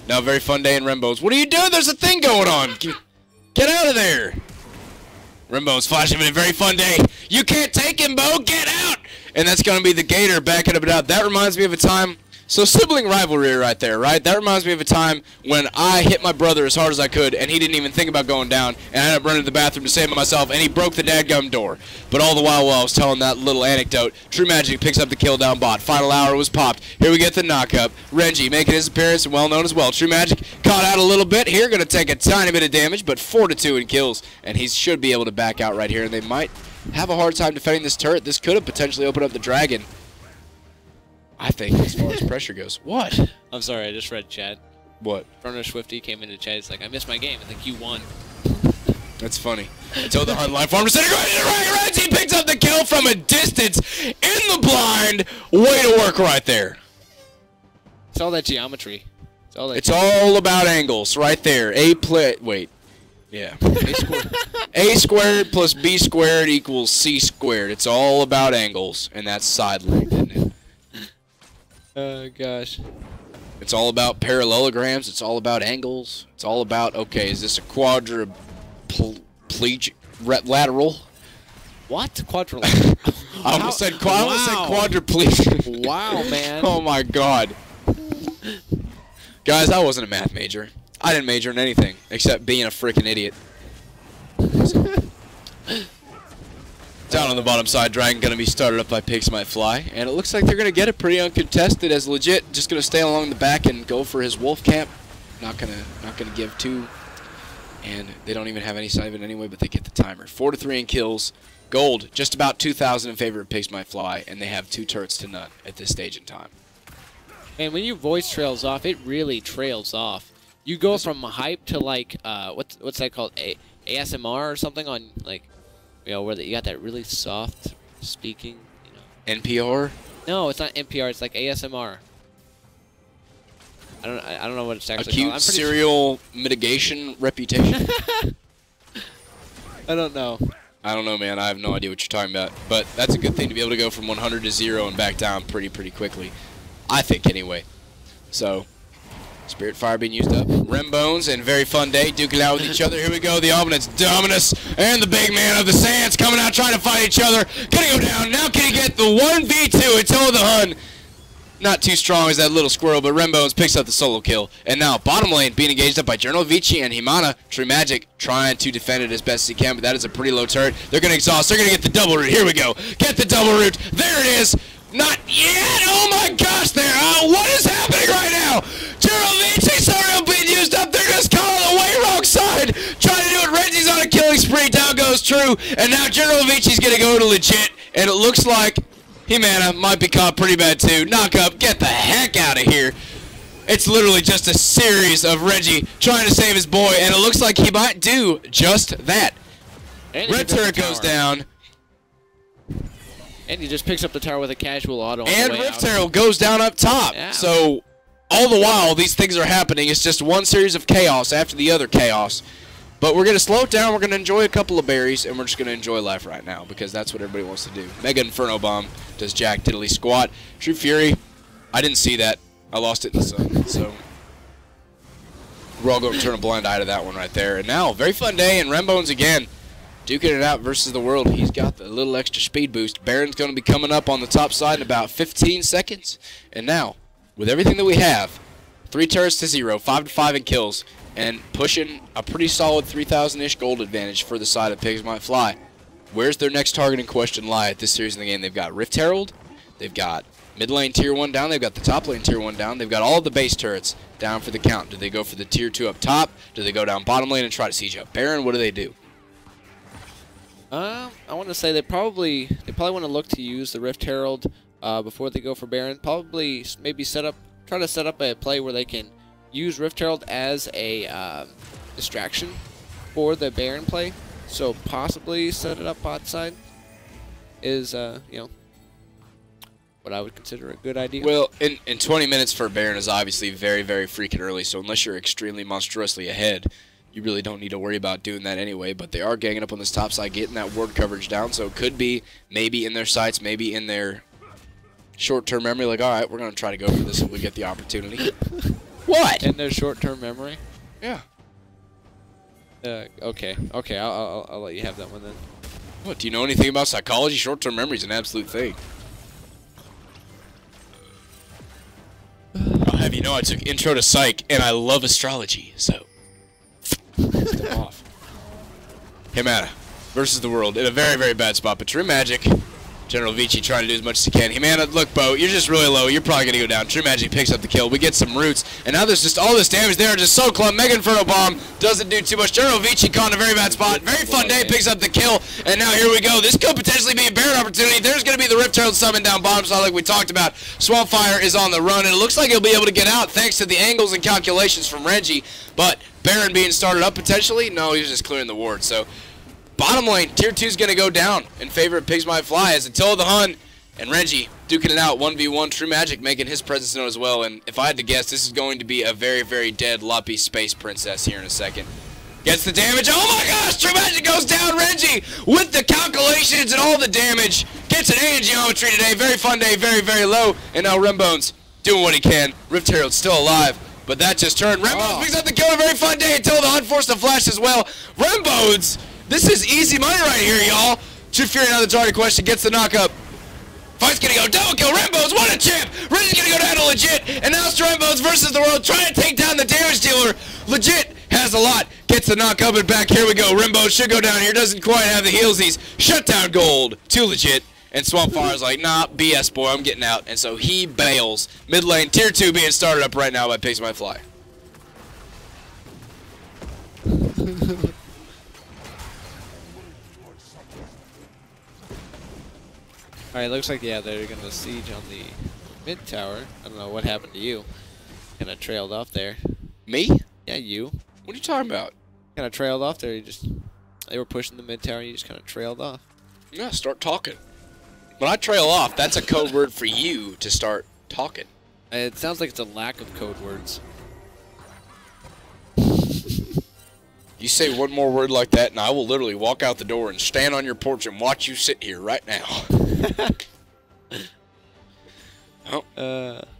Now, very fun day in Rembones. What are you doing? There's a thing going on. Get out of there. Rembones flashing in a very fun day. You can't take him, Bo. Get out. And that's going to be the Gator backing up and out. That reminds me of a time. So sibling rivalry right there, right? That reminds me of a time when I hit my brother as hard as I could, and he didn't even think about going down, and I ended up running to the bathroom to save myself, and he broke the dadgum door. But all the while I was telling that little anecdote, True Magic picks up the kill down bot. Final hour was popped. Here we get the knock-up. Renji making his appearance, and well known as well. True Magic caught out a little bit here, going to take a tiny bit of damage, but 4-2 in kills, and he should be able to back out right here, and they might have a hard time defending this turret. This could have potentially opened up the dragon. I think, as far as pressure goes. What? I'm sorry, I just read chat. What? Frono Swifty came into chat. He's like, I missed my game. I think you won. That's funny. Until the Hunt Life Farmer said, he picks up the kill from a distance in the blind. Way to work right there. It's all that geometry. It's all about angles right there. Wait. Yeah. A squared. A squared plus B squared equals C squared. It's all about angles. And that's side length, isn't it? Oh, gosh. It's all about parallelograms. It's all about angles. It's all about, okay, is this a quadriplegic lateral? What? Quadrilateral? I almost said quadriplegic. Wow, man. Oh, my God. Guys, I wasn't a math major. I didn't major in anything except being a freaking idiot. Down on the bottom side, Dragon going to be started up by Pigs Might Fly, and it looks like they're going to get it pretty uncontested as legit. Just going to stay along the back and go for his wolf camp. Not gonna give two, and they don't even have any side of it anyway, but they get the timer. 4-3 in kills. Gold, just about 2,000 in favor of Pigs Might Fly, and they have 2 turrets to none at this stage in time. And when your voice trails off, it really trails off. You go from hype to like what's that called? ASMR or something on like. You know, where you got that really soft speaking, you know. NPR? No, it's not NPR. It's like ASMR. I don't know what it's actually called. Acute serial mitigation reputation? I don't know. I don't know, man. I have no idea what you're talking about. But that's a good thing to be able to go from 100 to 0 and back down pretty quickly. I think, anyway. So, Spirit Fire being used up. Rembones and very fun day, duking out with each other. Here we go, the Omnit's Dominus and the big man of the Sands coming out trying to fight each other. Gonna go down. Now can he get the 1v2 until the Hun? Not too strong as that little squirrel, but Rembones picks up the solo kill. And now bottom lane being engaged up by General Vici and Himana. True Magic trying to defend it as best he can, but that is a pretty low turret. They're gonna exhaust. They're gonna get the double root. Here we go. Get the double root. There it is. Not yet! Oh my gosh, there! What is happening right now? General Vici, sorry, being used up. They're just calling the way wrong side. Trying to do it. Reggie's on a killing spree. Down goes True. And now General Vici's going to go to legit. And it looks like Humana might be caught pretty bad too. Knock up. Get the heck out of here. It's literally just a series of Reggie trying to save his boy. And it looks like he might do just that. Red turret goes down. And he just picks up the tower with a casual auto. And Rift Herald goes down up top. Yeah. So all the while these things are happening, it's just one series of chaos after the other chaos. But we're going to slow it down. We're going to enjoy a couple of berries, and we're just going to enjoy life right now because that's what everybody wants to do. Mega Inferno Bomb does Jack Diddley squat. True Fury, I didn't see that. I lost it in the sun. So we're all going to turn a blind eye to that one right there. And now, very fun day, and Rembones again. Duking it out versus the world. He's got the little extra speed boost. Baron's going to be coming up on the top side in about 15 seconds. And now, with everything that we have, 3 turrets to 0, 5 to 5 in kills, and pushing a pretty solid 3,000-ish gold advantage for the side of Pigs Might Fly. Where's their next target in question lie at this series in the game? They've got Rift Herald, they've got mid lane tier 1 down, they've got the top lane tier 1 down, they've got all of the base turrets down for the count. Do they go for the tier 2 up top? Do they go down bottom lane and try to siege up Baron? What do they do? I want to say they probably want to look to use the Rift Herald before they go for Baron. Probably maybe try to set up a play where they can use Rift Herald as a distraction for the Baron play. So possibly set it up bot side is you know, what I would consider a good idea. Well, in 20 minutes for Baron is obviously very, very freaking early. So unless you're extremely monstrously ahead, you really don't need to worry about doing that anyway, but they are ganging up on this top side, getting that ward coverage down, so it could be maybe in their sights, maybe in their short-term memory, like, all right, we're going to try to go for this if we get the opportunity. What? In their short-term memory? Yeah. Okay, I'll let you have that one then. What, do you know anything about psychology? Short-term memory is an absolute thing. I'll have you know I took Intro to Psych, and I love astrology, so... off. Humana versus the world in a very, very bad spot. But True Magic, General Vici trying to do as much as he can. Humana, look, Bo, you're just really low. You're probably going to go down. True Magic picks up the kill. We get some roots. And now there's just all this damage there. Just so clump. Mega Inferno Bomb doesn't do too much. General Vici caught in a very bad spot. Very fun day. Picks up the kill. And now here we go. This could potentially be a Baron opportunity. There's going to be the Rift Herald summon down bottom side like we talked about. Swampfire is on the run. And it looks like he'll be able to get out thanks to the angles and calculations from Reggie. But Baron being started up potentially? No, he's just clearing the ward. So bottom lane, tier 2 is going to go down in favor of Pigs Might Fly as Attila the Hun and Reggie duking it out 1v1. True Magic making his presence known as well. And if I had to guess, this is going to be a very, very dead Luppy Space Princess here in a second. Gets the damage. Oh my gosh! True Magic goes down. Reggie with the calculations and all the damage. Gets an A in geometry today. Very fun day. Very, very low. And now Rembones doing what he can. Rift Herald still alive. But that just turned. Rembones picks up the kill. A very fun day until the Hunt forced the flash as well. Rembones, this is easy money right here, y'all. True Fury on the target question, gets the knock-up. Fight's gonna go double kill. Rembones, what a champ! Reggie's gonna go down to legit. And now it's Rembones versus the world, trying to take down the damage dealer. Legit has a lot. Gets the knock-up and back. Here we go. Rembones should go down here. Doesn't quite have the healsies. Shutdown gold. Too legit. And Swampfire's like, nah, BS, boy, I'm getting out. And so he bails. Mid lane, tier 2 being started up right now by Pigs Might Fly. Alright, looks like, yeah, they're going to siege on the mid tower. I don't know what happened to you. Kind of trailed off there. Me? Yeah, you. What are you talking about? Kind of trailed off there. They were pushing the mid tower, and you just kind of trailed off. Yeah, start talking. When I trail off, that's a code word for you to start talking. It sounds like it's a lack of code words. You say one more word like that, and I will literally walk out the door and stand on your porch and watch you sit here right now.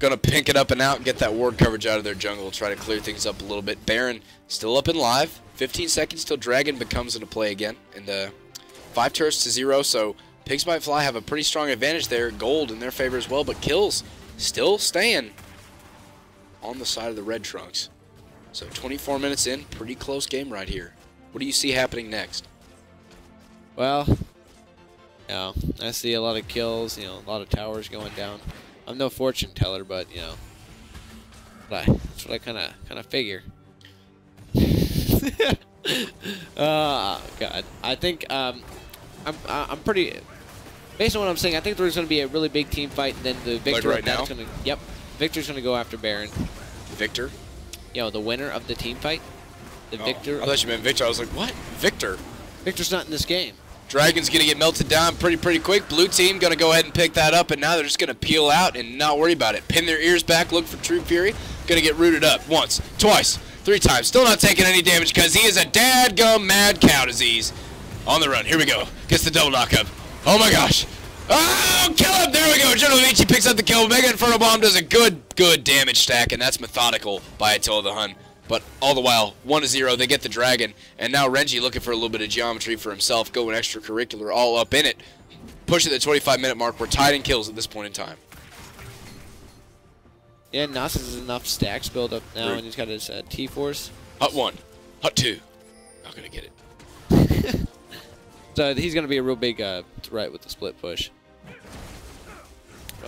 Gonna pink it up and out and get that ward coverage out of their jungle. Try to clear things up a little bit. Baron still up and live. 15 seconds till Dragon becomes into play again. And 5 turrets to 0, so Pigs Might Fly have a pretty strong advantage there. Gold in their favor as well, but kills still staying on the side of the Red Trunks. So 24 minutes in, pretty close game right here. What do you see happening next? Well, know, I see a lot of kills, you know, a lot of towers going down. I'm no fortune teller, but you know, that's what I kind of figure. God, I think I'm pretty. Based on what I'm saying, I think there's going to be a really big team fight, and then the victor Like right of that's now? going to. Yep, Victor's going to go after Baron. Victor? You know, the winner of the team fight. The Oh, victor. I thought you meant Victor. I was like, what? Victor? Victor's not in this game. Dragon's going to get melted down pretty quick. Blue team going to go ahead and pick that up, and now they're just going to peel out and not worry about it. Pin their ears back, look for True Fury. Going to get rooted up once, twice, 3 times. Still not taking any damage because he is a dadgum mad cow disease. On the run. Here we go. Gets the double knockup. Oh, my gosh. Oh, kill him! There we go. General Vici picks up the kill. Mega Inferno Bomb does a good damage stack, and that's methodical by Attila the Hun. But all the while, 1-0, they get the dragon, and now Renji looking for a little bit of geometry for himself, going extracurricular, all up in it. Pushing the 25-minute mark. We're tied in kills at this point in time. Yeah, Nas has enough stacks built up now, Rude. and he's got his T-Force. Hut 1. Hut 2. Not going to get it. So he's going to be a real big threat with the split push.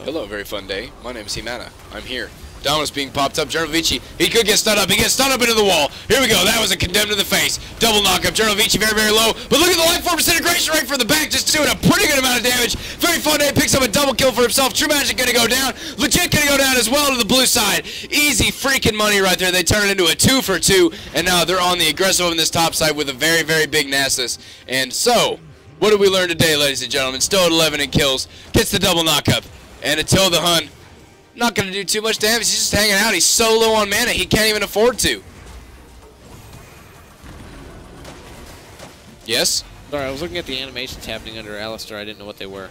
Hello, very fun day. My name is Himana. I'm here. Dominus being popped up. General Vici, he could get stunned up. He gets stunned up into the wall. Here we go. That was a condemned to the face. Double knockup. General Vici very low. But look at the life form disintegration rate for the back. Just doing a pretty good amount of damage. Very fun day. Picks up a double kill for himself. True Magic going to go down. Legit going to go down as well to the blue side. Easy freaking money right there. They turn it into a 2 for 2. And now they're on the aggressive on this top side with a very big Nasus. And so, what did we learn today, ladies and gentlemen? Still at 11 in kills. Gets the double knockup. And Attila the Hun, not going to do too much damage. He's just hanging out. He's so low on mana, he can't even afford to. Yes? Sorry, I was looking at the animations happening under Alistar. I didn't know what they were.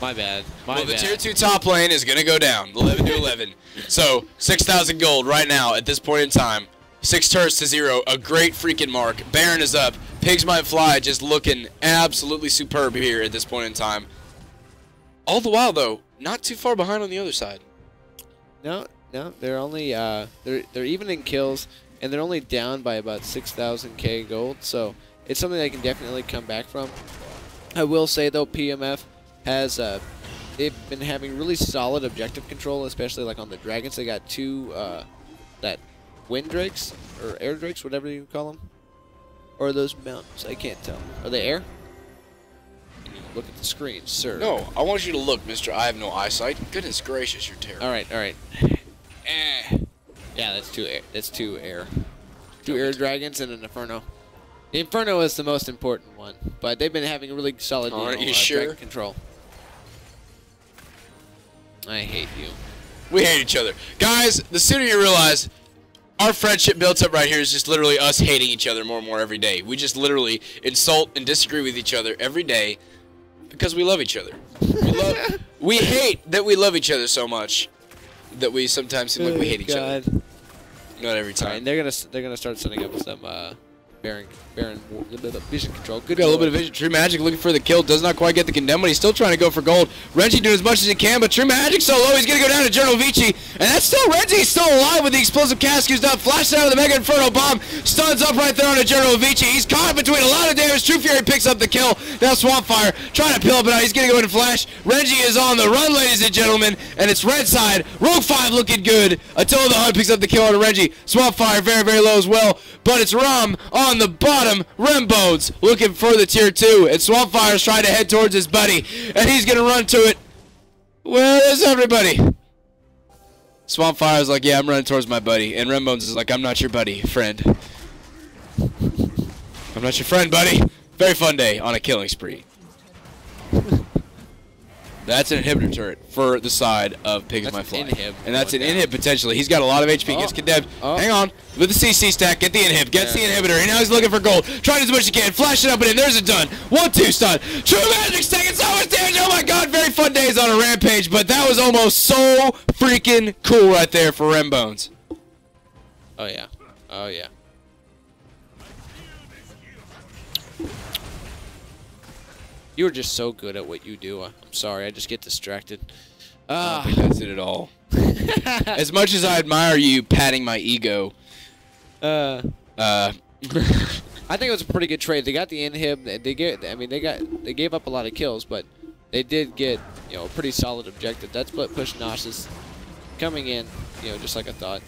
My bad. Well, the tier 2 top lane is going to go down, 11 to 11. So, 6,000 gold right now at this point in time. 6 turrets to 0, a great freaking mark. Baron is up. Pigs Might Fly just looking absolutely superb here at this point in time. All the while, though, not too far behind on the other side. No, they're only they're even in kills, and they're only down by about 6,000 gold. So it's something they can definitely come back from. I will say though, PMF has they've been having really solid objective control, especially like on the dragons. They got 2 that wind drakes or air drakes, whatever you call them, or are those mountains? I can't tell. Are they air? Look at the screen, sir. No, I want you to look, mister. I have no eyesight. Goodness gracious, you're terrible. All right. Yeah, that's 2 air. That's 2 air. 2 air dragons and an Inferno. The Inferno is the most important one, but they've been having really solid Aren't you sure? dragon control. I hate you. We hate each other. Guys, the sooner you realize our friendship built up right here is just literally us hating each other more and more every day. We just literally insult and disagree with each other every day because we love each other. We hate that we love each other so much that we sometimes seem like we hate each other. Not every time. Right, they're gonna start setting up some Baron vision control. Good. Got a little bit of vision. True Magic looking for the kill. Does not quite get the condemn, but he's still trying to go for gold. Renji doing as much as he can, but True Magic so low, he's going to go down to General Vici. And that's still Renji. He's still alive with the explosive cask used up. Flashes out of the Mega Inferno Bomb. Stuns up right there on a General Vici. He's caught between a lot of damage. True Fury picks up the kill. Now Swampfire trying to peel up it out. He's going to go into Flash. Renji is on the run, ladies and gentlemen. And it's red side. Rogue 5 looking good. Attila the Hun picks up the kill on Renji. Swampfire very low as well. But it's Rum on the bottom. Rembones looking for the tier 2, and Swampfire's trying to head towards his buddy, and he's gonna run to it. Where is everybody? Swampfire's like, yeah, I'm running towards my buddy, and Rembones is like, I'm not your buddy, friend. I'm not your friend, buddy. Very fun day on a killing spree. That's an inhibitor turret for the side of Pigs Might Fly. And that's an inhib potentially. He's got a lot of HP. Gets condemned. Hang on. With the CC stack, get the inhib. Gets the inhibitor. And now he's looking for gold. Trying as much as he can. Flash it up and in. There's a done. 1-2 stun. True Magic's taking so much damage. Oh my god. Very fun days on a rampage. But that was almost so freaking cool right there for Rembones. Oh yeah. Oh yeah. You are just so good at what you do. I'm sorry, I just get distracted. I don't think that's it at all. As much as I admire you patting my ego, I think it was a pretty good trade. They got the inhib. They gave up a lot of kills, but they did get a pretty solid objective. That split push Nosh is coming in, just like I thought.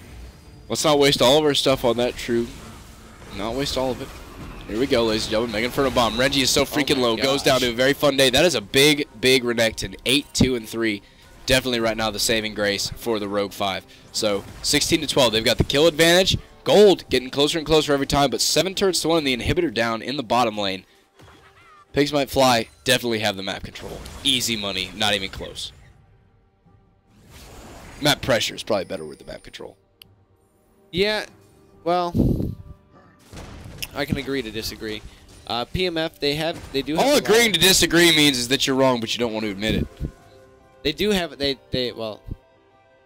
Let's not waste all of our stuff on that, True. Not waste all of it. Here we go, ladies and gentlemen. Megan Inferno Bomb. Renji is so freaking low. Gosh. Goes down to a very fun day. That is a big, big Renekton. 8-2-3. Definitely right now the saving grace for the Rogue 5. So 16-12. They've got the kill advantage. Gold getting closer and closer every time, but 7 turrets to 1 and the inhibitor down in the bottom lane. Pigs Might Fly definitely have the map control. Easy money, not even close. Map pressure is probably better with the map control. Yeah, well, I can agree to disagree. PMF, they do have All agreeing to disagree means is that you're wrong, but you don't want to admit it. They do have well,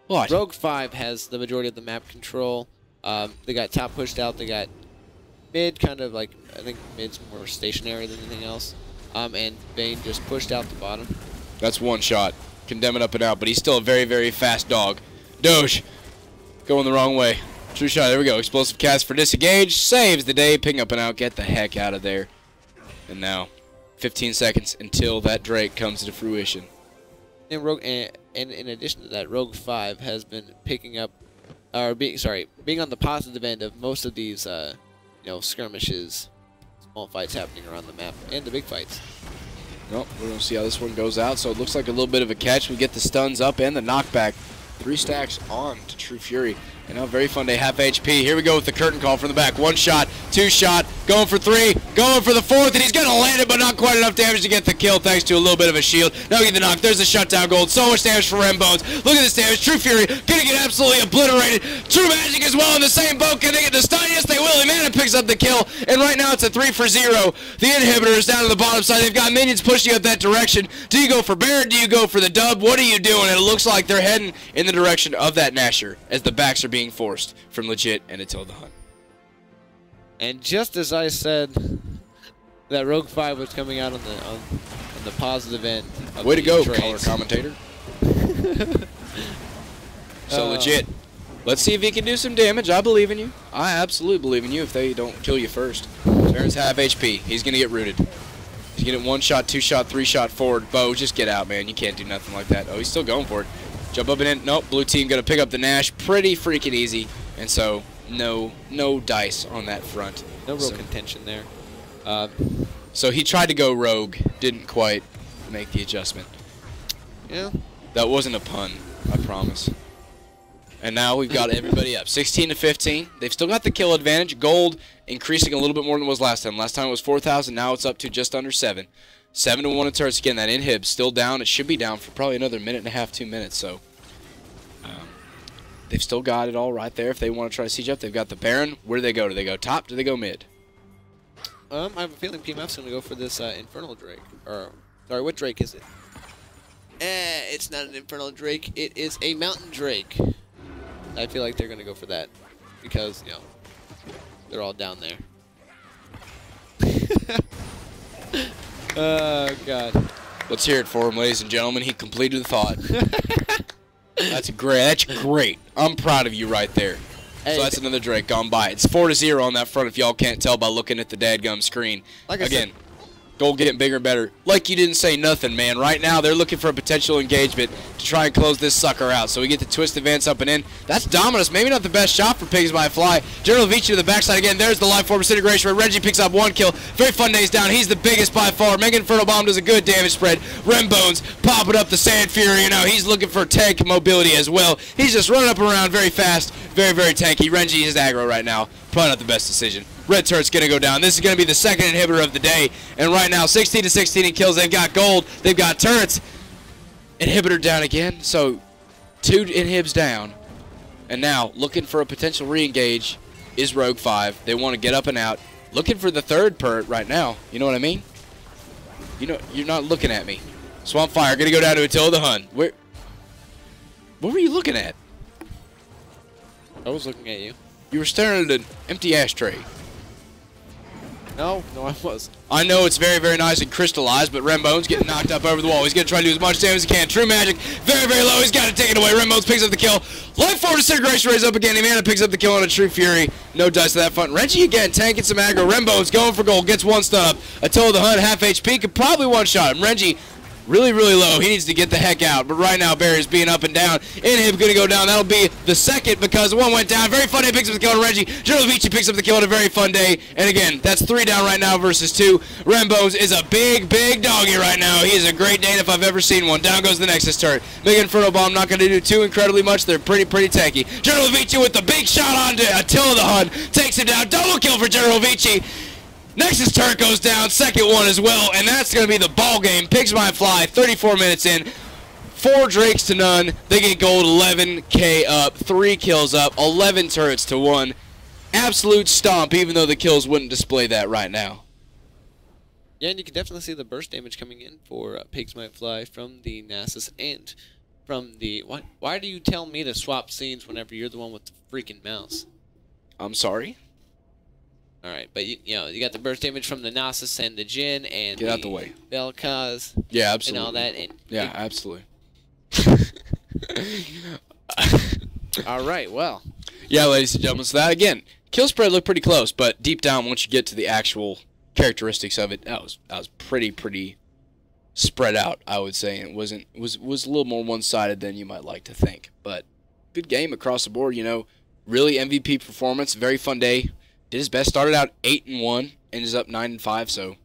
What? Rogue 5 has the majority of the map control. They got top pushed out. They got mid, kind of like, I think mid's more stationary than anything else. And Bane just pushed out the bottom. That's one shot. Condemn it up and out, but he's still a very, very fast dog. Doge, going the wrong way. True shot, there we go. Explosive cast for disengage. Saves the day. Ping up and out. Get the heck out of there. And now, 15 seconds until that Drake comes to fruition. And in addition to that, Rogue 5 has been picking up, or being on the positive end of most of these, skirmishes, small fights happening around the map, and the big fights. Well, we're going to see how this one goes out. So it looks like a little bit of a catch. We get the stuns up and the knockback. 3 stacks on to True Fury. And now very fun day, half HP. Here we go with the curtain call from the back. 1 shot, 2 shot, going for 3, going for the 4th, and he's going to land it, but not quite enough damage to get the kill thanks to a little bit of a shield. Now we get the knock. There's the shutdown gold. So much damage for Rembones. Look at this damage. True Fury going to get absolutely obliterated. True Magic as well in the same boat. Can they get the stun? Yes, they will. Mana picks up the kill, and right now it's a 3 for 0. The inhibitor is down to the bottom side. They've got minions pushing up that direction. Do you go for Baron? Do you go for the dub? What are you doing? And it looks like they're heading in the direction of that Nasher as the backs are being forced from Legit and Attila the Hun. And just as I said that Rogue 5 was coming out on the positive end of Way to go, trades. color commentator. So Legit, let's see if he can do some damage. I believe in you. I absolutely believe in you if they don't kill you first. Baron's half HP. He's going to get rooted. He's getting 1 shot, 2 shot, 3 shot forward. Bo, just get out, man. You can't do nothing like that. Oh, he's still going for it. Jump up and in. Nope, blue team going to pick up the Nash. Pretty freaking easy. And so, no dice on that front. No real contention there. So he tried to go rogue. Didn't quite make the adjustment. Yeah. That wasn't a pun, I promise. And now we've got everybody up. 16-15. They've still got the kill advantage. Gold increasing a little bit more than it was last time. Last time it was 4,000. Now it's up to just under 7. 7-1 in turrets. Again, that inhib still down. It should be down for probably another minute and a half, 2 minutes. So they've still got it all right there. If they want to try to siege up, they've got the Baron. Where do they go? Do they go top? Do they go mid? I have a feeling PMF's going to go for this Infernal Drake. Or, sorry, what Drake is it? It's not an Infernal Drake. It is a Mountain Drake. I feel like they're going to go for that. Because, they're all down there. Oh, God. Let's hear it for him, ladies and gentlemen. He completed the thought. That's great. That's great. I'm proud of you right there. Hey, so that's another Drake gone by. It's 4-0 on that front if y'all can't tell by looking at the dadgum screen. Like I Again, gold getting bigger and better. Like you didn't say nothing, man. Right now they're looking for a potential engagement to try and close this sucker out. So we get the twist advance up and in. That's Dominus. Maybe not the best shot for Pigs Might Fly. General Vici to the backside again. There's the life form disintegration where Reggie picks up 1 kill. Very fun days down. He's the biggest by far. Mega Inferno Bomb does a good damage spread. Rembones popping up the Sand Fury. He's looking for tank mobility as well. He's just running up around very fast. Very, very tanky. Renji is aggro right now. Probably not the best decision. Red turret's going to go down. This is going to be the second inhibitor of the day. And right now, 16-16 in kills. They've got gold. They've got turrets. Inhibitor down again. So, 2 inhibs down. And now, looking for a potential re-engage is Rogue 5. They want to get up and out. Looking for the 3rd turret right now. You know what I mean? You're not looking at me. Swamp Fire going to go down to Attila the Hun. What were you looking at? I was looking at you. You were staring at an empty ashtray. No, I was. I know it's very, very nice and crystallized, but Rembone's getting knocked up over the wall. He's going to try to do as much damage as he can. True Magic, very, very low. He's got to take it away. Rembone's picks up the kill. Life Force Disintegration raise up again. Amanda picks up the kill on a True Fury. No dice to that front. Reggie again, tanking some aggro. Rembone's going for gold. Gets one stun up. Attila the Hunt, half HP. Could probably one-shot him. Reggie really, really low. He needs to get the heck out. But right now, Barry's being up and down. Inhib going to go down. That'll be the second because one went down. Very fun day. Picks up the kill on Reggie. General Vici picks up the kill on a very fun day. And again, that's 3 down right now versus 2. Rembones is a big, big doggy right now. He is a great Dane if I've ever seen one. Down goes the Nexus turret. Big Inferno Bomb not going to do too incredibly much. They're pretty tanky. General Vici with the big shot on Attila the Hun. Takes him down. Double kill for General Vici. Nexus turret goes down, second one as well, and that's going to be the ball game. Pigs might fly, 34 minutes in, 4 Drakes to none. They get gold, 11k up, 3 kills up, 11 turrets to 1. Absolute stomp, even though the kills wouldn't display that right now. Yeah, and you can definitely see the burst damage coming in for Pigs Might Fly from the Nasus and from the... Why do you tell me to swap scenes whenever you're the one with the freaking mouse? I'm sorry? Alright, but you know, you got the burst damage from the Nasus and the Jhin and Get out the way. Vel'Koz. Yeah, absolutely. And all that. And yeah, absolutely. Alright, well. Yeah, ladies and gentlemen, so that, again, kill spread looked pretty close, but deep down, once you get to the actual characteristics of it, that was pretty spread out, I would say. And it was a little more one-sided than you might like to think. But good game across the board, you know. Really MVP performance, very fun day. Did his best, started out 8-1, ended up 9-5, so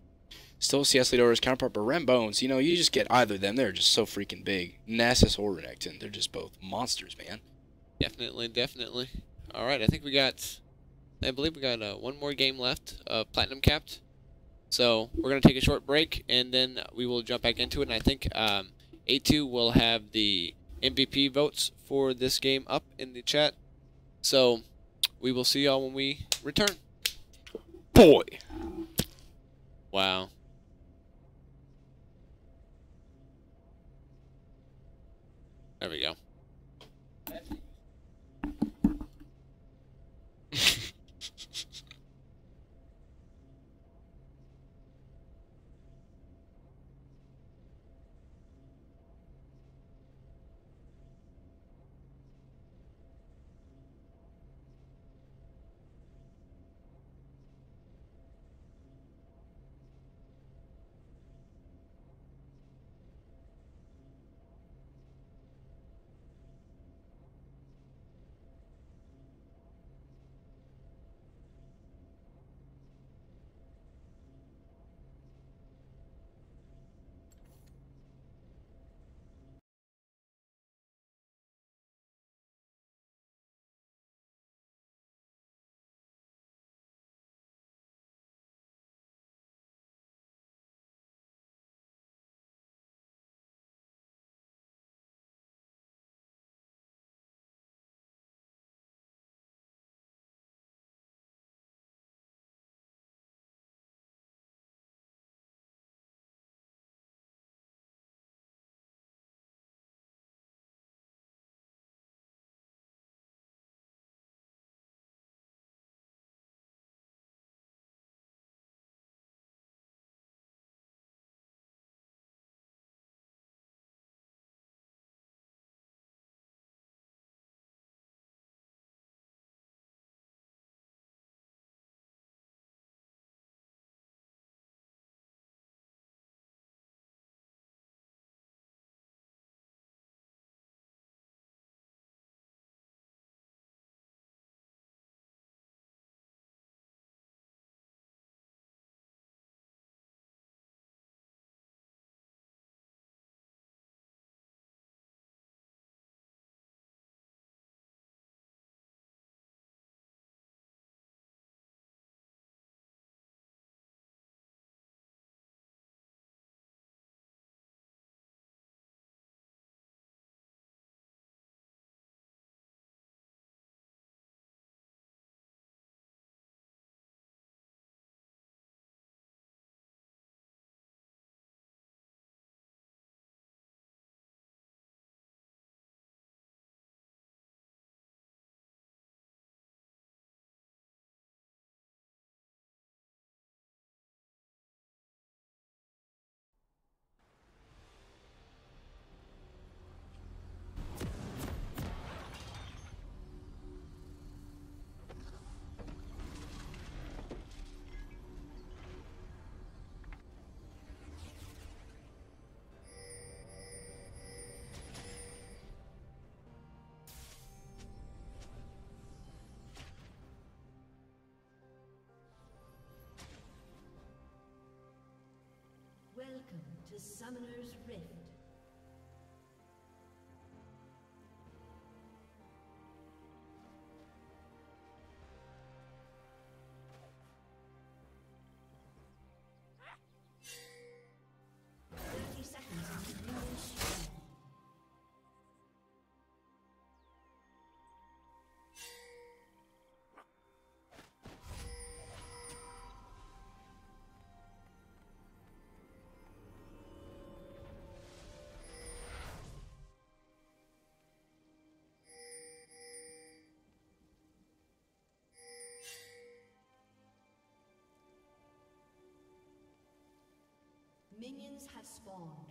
still CS leader over his counterpart. But Rembones, you know, you just get either of them. They're just so freaking big. Nasus or Renekton, they're just both monsters, man. Definitely. Alright, I believe we got one more game left of Platinum Capped. So we're going to take a short break, and then we will jump back into it. And I think A2 will have the MVP votes for this game up in the chat. So we will see y'all when we return. Boy. Wow. There we go. Welcome to Summoner's Rift. Minions have spawned.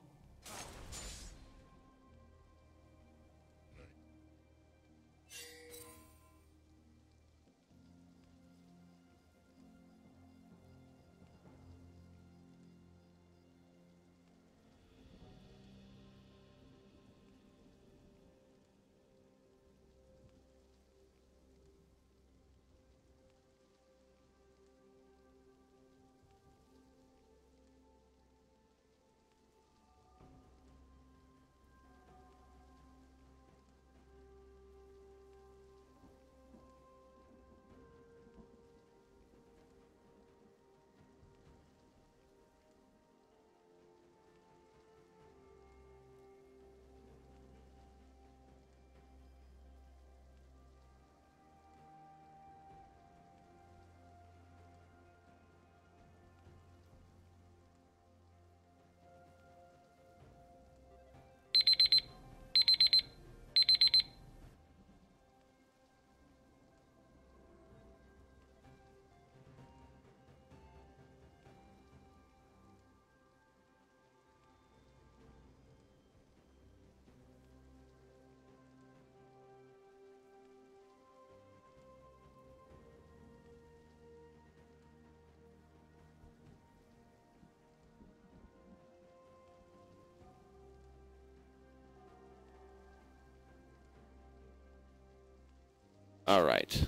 All right.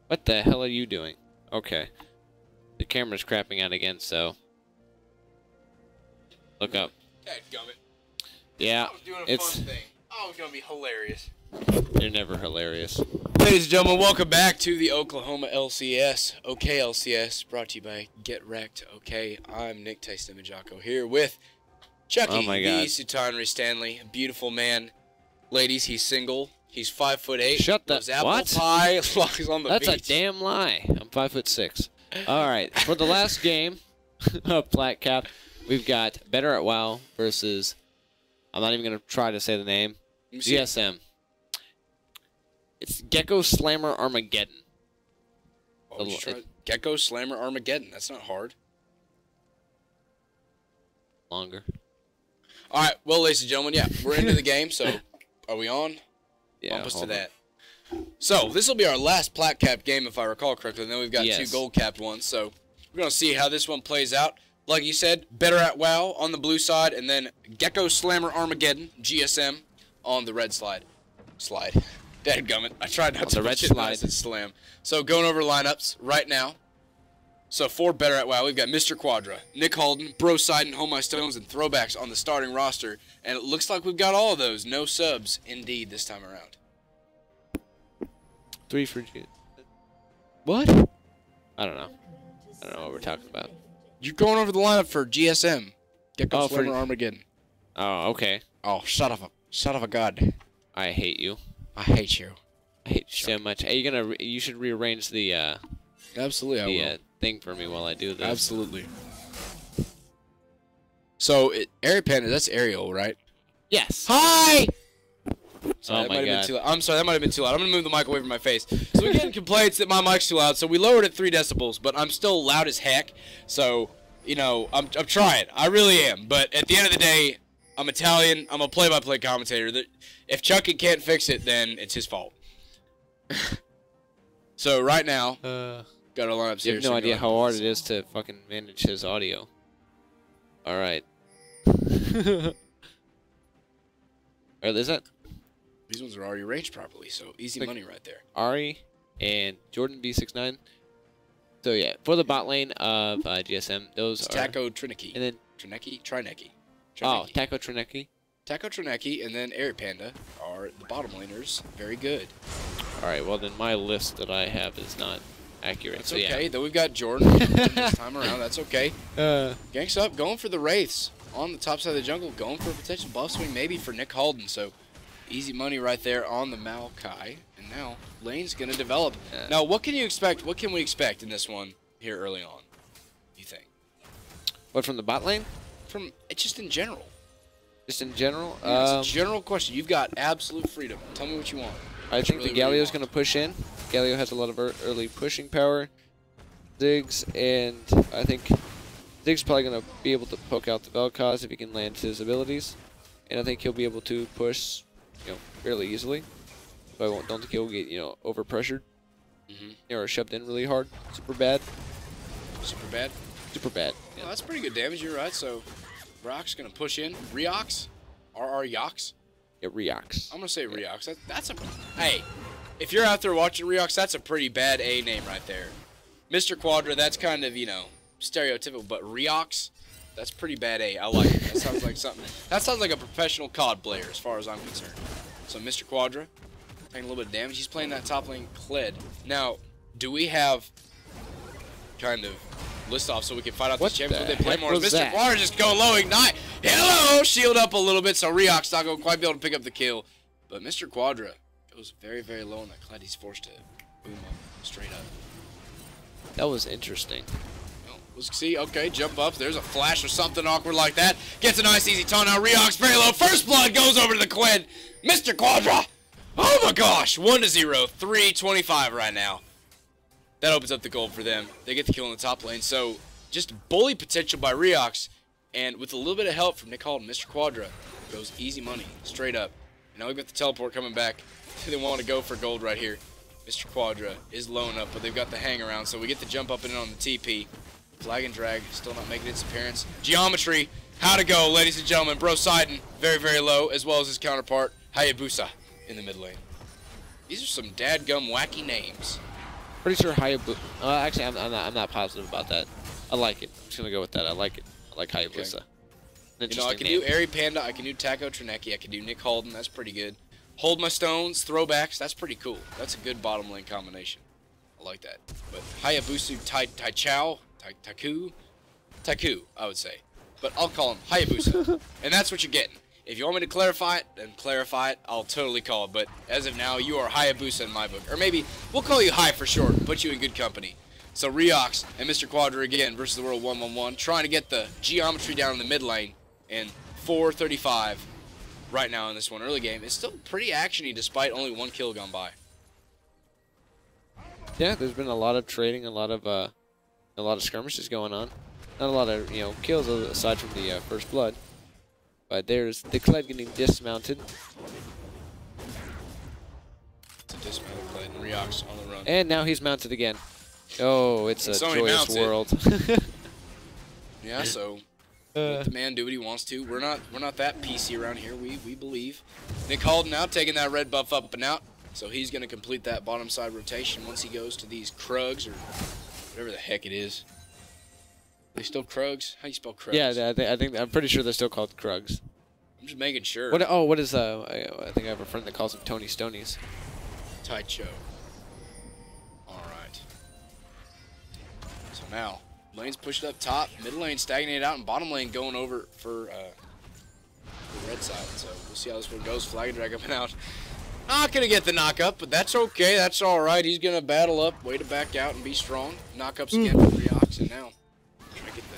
What the hell are you doing? Okay. The camera's crapping out again, so look up. Dadgummit. Yeah, I was doing a it's fun thing. Oh, it was gonna be hilarious. you're never hilarious. Ladies and gentlemen, welcome back to the Oklahoma LCS, OKLCS, brought to you by Get Wrecked. Okay, I'm Nick Taste-Nimajako here with Chucky, Oh my God. the Sutanri Stanley, a beautiful man. Ladies, he's single. He's 5'8". Shut the- loves apple what? pie. Lies on the That's a beach. damn lie. I'm 5'6". All right, for the last game of Plat Cap, we've got Better at WoW versus. I'm not even gonna try to say the name. Let me see it. GSM. It's Gecko Slammer Armageddon. Oh, just try it. Gecko Slammer Armageddon. That's not hard. Longer. All right, well, ladies and gentlemen, yeah, we're into the game. So, are we on? Yeah. Bump us to hold on. that. So, this will be our last plat cap game, if I recall correctly. And then we've got Yes. 2 gold capped ones. So, we're going to see how this one plays out. Like you said, Better at WoW on the blue side, and then Gecko Slammer Armageddon, GSM, on the red slide. Dadgummit. I tried not On to the red mention that I slide. said slam. So, going over lineups right now. So, for Better at WoW, we've got Mr. Quadra, Nick Holden, Bro Sidon, Home My Stones, and Throwbacks on the starting roster. And it looks like we've got all of those. No subs, indeed, this time around. 3 for G. What? I don't know. I don't know what we're talking about. You're going over the lineup for GSM. Gecko Oh, Slammer for- Armageddon. Oh, okay. Oh, son of a god. I hate you. I hate you. I hate you so much. Hey, you should rearrange the Absolutely, I will. thing for me while I do this. Absolutely. So, Airy Panda, that's Ariel, right? Yes. Hi! Oh that my might have been God. too loud. I'm sorry, that might have been too loud. I'm going to move the mic away from my face. So, we're getting complaints that my mic's too loud, so we lowered it 3 decibels, but I'm still loud as heck. So, you know, I'm trying. I really am. But at the end of the day, I'm Italian. I'm a play-by-play commentator. If Chucky can't fix it, then it's his fault. So, right now, got our lineups You here. have so no go idea ahead. how hard it is to fucking manage his audio. All right. Or is that These ones are already arranged properly, so easy Like- money right there. Ari and Jordan B69? So yeah, for the bot lane of GSM, those It's are Taco Trineki. and then Trineki. Taco Trineki. Taco Trineki and then Air Panda are the bottom laners. Very good. All right, well then my list that I have is not accurate. That's so okay. Yeah. Then we've got Jordan this time around. That's okay. Ganks up, going for the Wraiths on the top side of the jungle, going for a potential buff swing maybe for Nick Halden. So easy money right there on the Maokai. And now lane's going to develop. Now, what can you expect? What can we expect in this one here early on, you think? What, from the bot lane? From just in general. Just in general? Yeah, it's a general question. You've got absolute freedom. Tell me what you want. I think the Galio's going to push in. Galio has a lot of early pushing power. Ziggs, and I think Ziggs probably going to be able to poke out the Vel'Koz if he can land his abilities. And I think he'll be able to push, fairly easily. But I don't think he'll get, over pressured. Or shoved in really hard. Super bad. Super bad? Super bad. Yeah, that's pretty good damage. You're right. So Brock's going to push in. Riox? RR Yox? It reacts. I'm going to say Riox. That's a... Hey, if you're out there watching Riox, that's a pretty bad A name right there. Mr. Quadra, that's kind of, stereotypical. But Riox, that's pretty bad A. I like it. That sounds like something... That sounds like a professional COD player as far as I'm concerned. So Mr. Quadra, taking a little bit of damage. He's playing that top lane Kled. Now, do we have kind of list off so we can fight out these champions? Would they play more? Mr. Quadra just go low, ignite. Hello! Shield up a little bit, so Riox not going to quite be able to pick up the kill. But Mr. Quadra goes very, very low on that Kled. He's forced to boom up straight up. That was interesting. Let's see. Okay, jump up. There's a flash or something awkward like that. Gets a nice easy taunt. Now Riox very low. First blood goes over to the Kled. Mr. Quadra. Oh my gosh. 1-0. 3:25 right now. That opens up the gold for them. They get the kill in the top lane. So just bully potential by Riox. And with a little bit of help from Nick Halden, Mr. Quadra goes easy money straight up. And now we've got the teleport coming back. They want to go for gold right here. Mr. Quadra is low enough, but they've got the hang around. So we get the jump up and in on the TP. Flag and drag still not making its appearance. Geometry, how to go, ladies and gentlemen. Bro Sidon, very, very low, as well as his counterpart, Hayabusa, in the mid lane. These are some dadgum wacky names. Pretty sure Hayabusa. Actually, I'm not positive about that. I like it. I'm just gonna go with that. I like it. I like Hayabusa. Okay. I can do Airy Panda. I can do Taco Trineki. I can do Nick Halden. That's pretty good. Hold my stones, throwbacks. That's pretty cool. That's a good bottom lane combination. I like that. But Hayabusa, Taku, I would say. But I'll call him Hayabusa. And that's what you're getting. If you want me to clarify it, then clarify it. I'll totally call it. But as of now, you are Hayabusa in my book. Or maybe we'll call you Hai for short and put you in good company. So Riox and Mr. Quadra again versus the world 1-1-1. Trying to get the geometry down in the mid lane. And 4:35 right now in this one early game. It's still pretty actiony despite only one kill gone by. Yeah, there's been a lot of trading, a lot of skirmishes going on. Not a lot of kills aside from the first blood. But there's the Kled getting dismounted. It's a dismounted Kled and Riox on the run. And now he's mounted again. Oh, it's a joyous world. Yeah, so let the man do what he wants to. We're not that PC around here. We believe. Nick Halden now taking that red buff up and out. So he's going to complete that bottom side rotation once he goes to these Krugs or whatever the heck it is. Are they still Krugs? How do you spell Krugs? Yeah, I'm pretty sure they're still called Krugs. I'm just making sure. What is I think I have a friend that calls them Tony Stonies. Taicho. Alright. So now, lane's pushed up top, middle lane stagnated out, and bottom lane going over for the red side. So we'll see how this one goes. Flag and drag up and out. Not going to get the knock-up, but that's okay. That's all right. He's going to battle up, way to back out, and be strong. Knock-ups again for Riox, and now trying to get the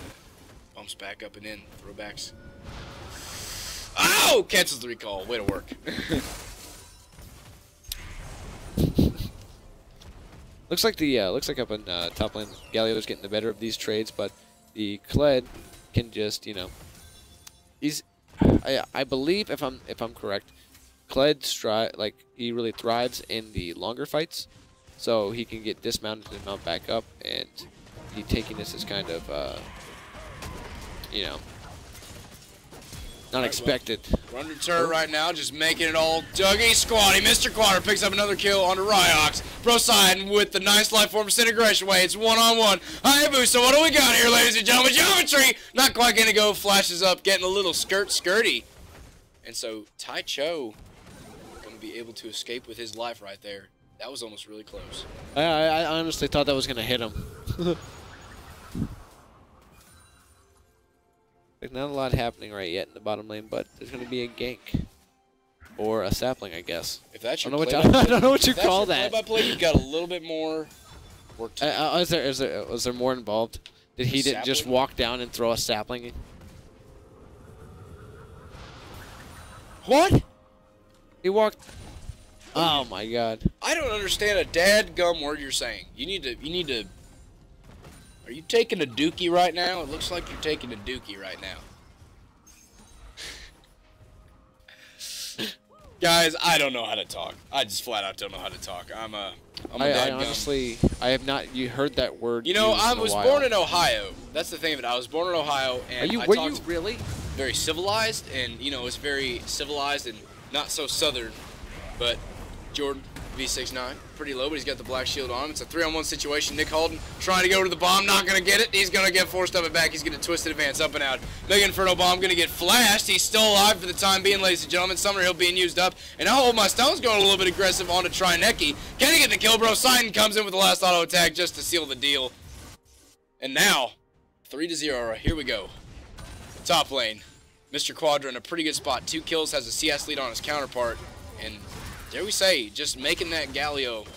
bumps back up and in. Throwbacks. Oh! Cancels the recall. Way to work. Looks like up in top lane, Galio's getting the better of these trades, but the Kled can just, he's, I believe if I'm correct, Kled he really thrives in the longer fights, so he can get dismounted and mount back up, and the taking this is kind of, Not expected. We're under turret right now, just making it all Dougie squatty. Mr. Quadra picks up another kill onto Ryox. Procyon with the nice life form disintegration way. It's one-on-one. Hayabusa, what do we got here, ladies and gentlemen? Geometry! Not quite gonna go. Flashes up, getting a little skirty. And so Tai Cho gonna be able to escape with his life right there. That was almost really close. I honestly thought that was gonna hit him. Like, not a lot happening right yet in the bottom lane, but there's going to be a gank. Or a sapling, I guess. If that's your I don't know what you call that. Play-by-play, you've got a little bit more work to do. Was there more involved? Did he just walk down and throw a sapling? What? He walked... Oh my god. I don't understand a dadgum word you're saying. You need to... Are you taking a dookie right now? It looks like you're taking a dookie right now. Guys, I don't know how to talk. I just flat out don't know how to talk. I'm a dadgum. Honestly, I have not. You heard that word? You know, I was born born in Ohio. That's the thing of it. I was born in Ohio, and were you really? Very civilized, and you know, it's very civilized and not so southern. But Jordan V69, pretty low, but he's got the black shield on him. It's a 3-on-1 situation. Nick Holden trying to go to the bomb, not going to get it. He's going to get forced up and back. He's going to twist it, advance up and out. Big Inferno bomb going to get flashed. He's still alive for the time being, ladies and gentlemen. Summoner Hill being used up. And now Hold My Stone's going a little bit aggressive onto Trineki. Can he get the kill, bro? Sidon comes in with the last auto attack just to seal the deal. And now, 3-0. Here we go. Top lane. Mr. Quadra in a pretty good spot. 2 kills, has a CS lead on his counterpart. And dare we say, just making that Galio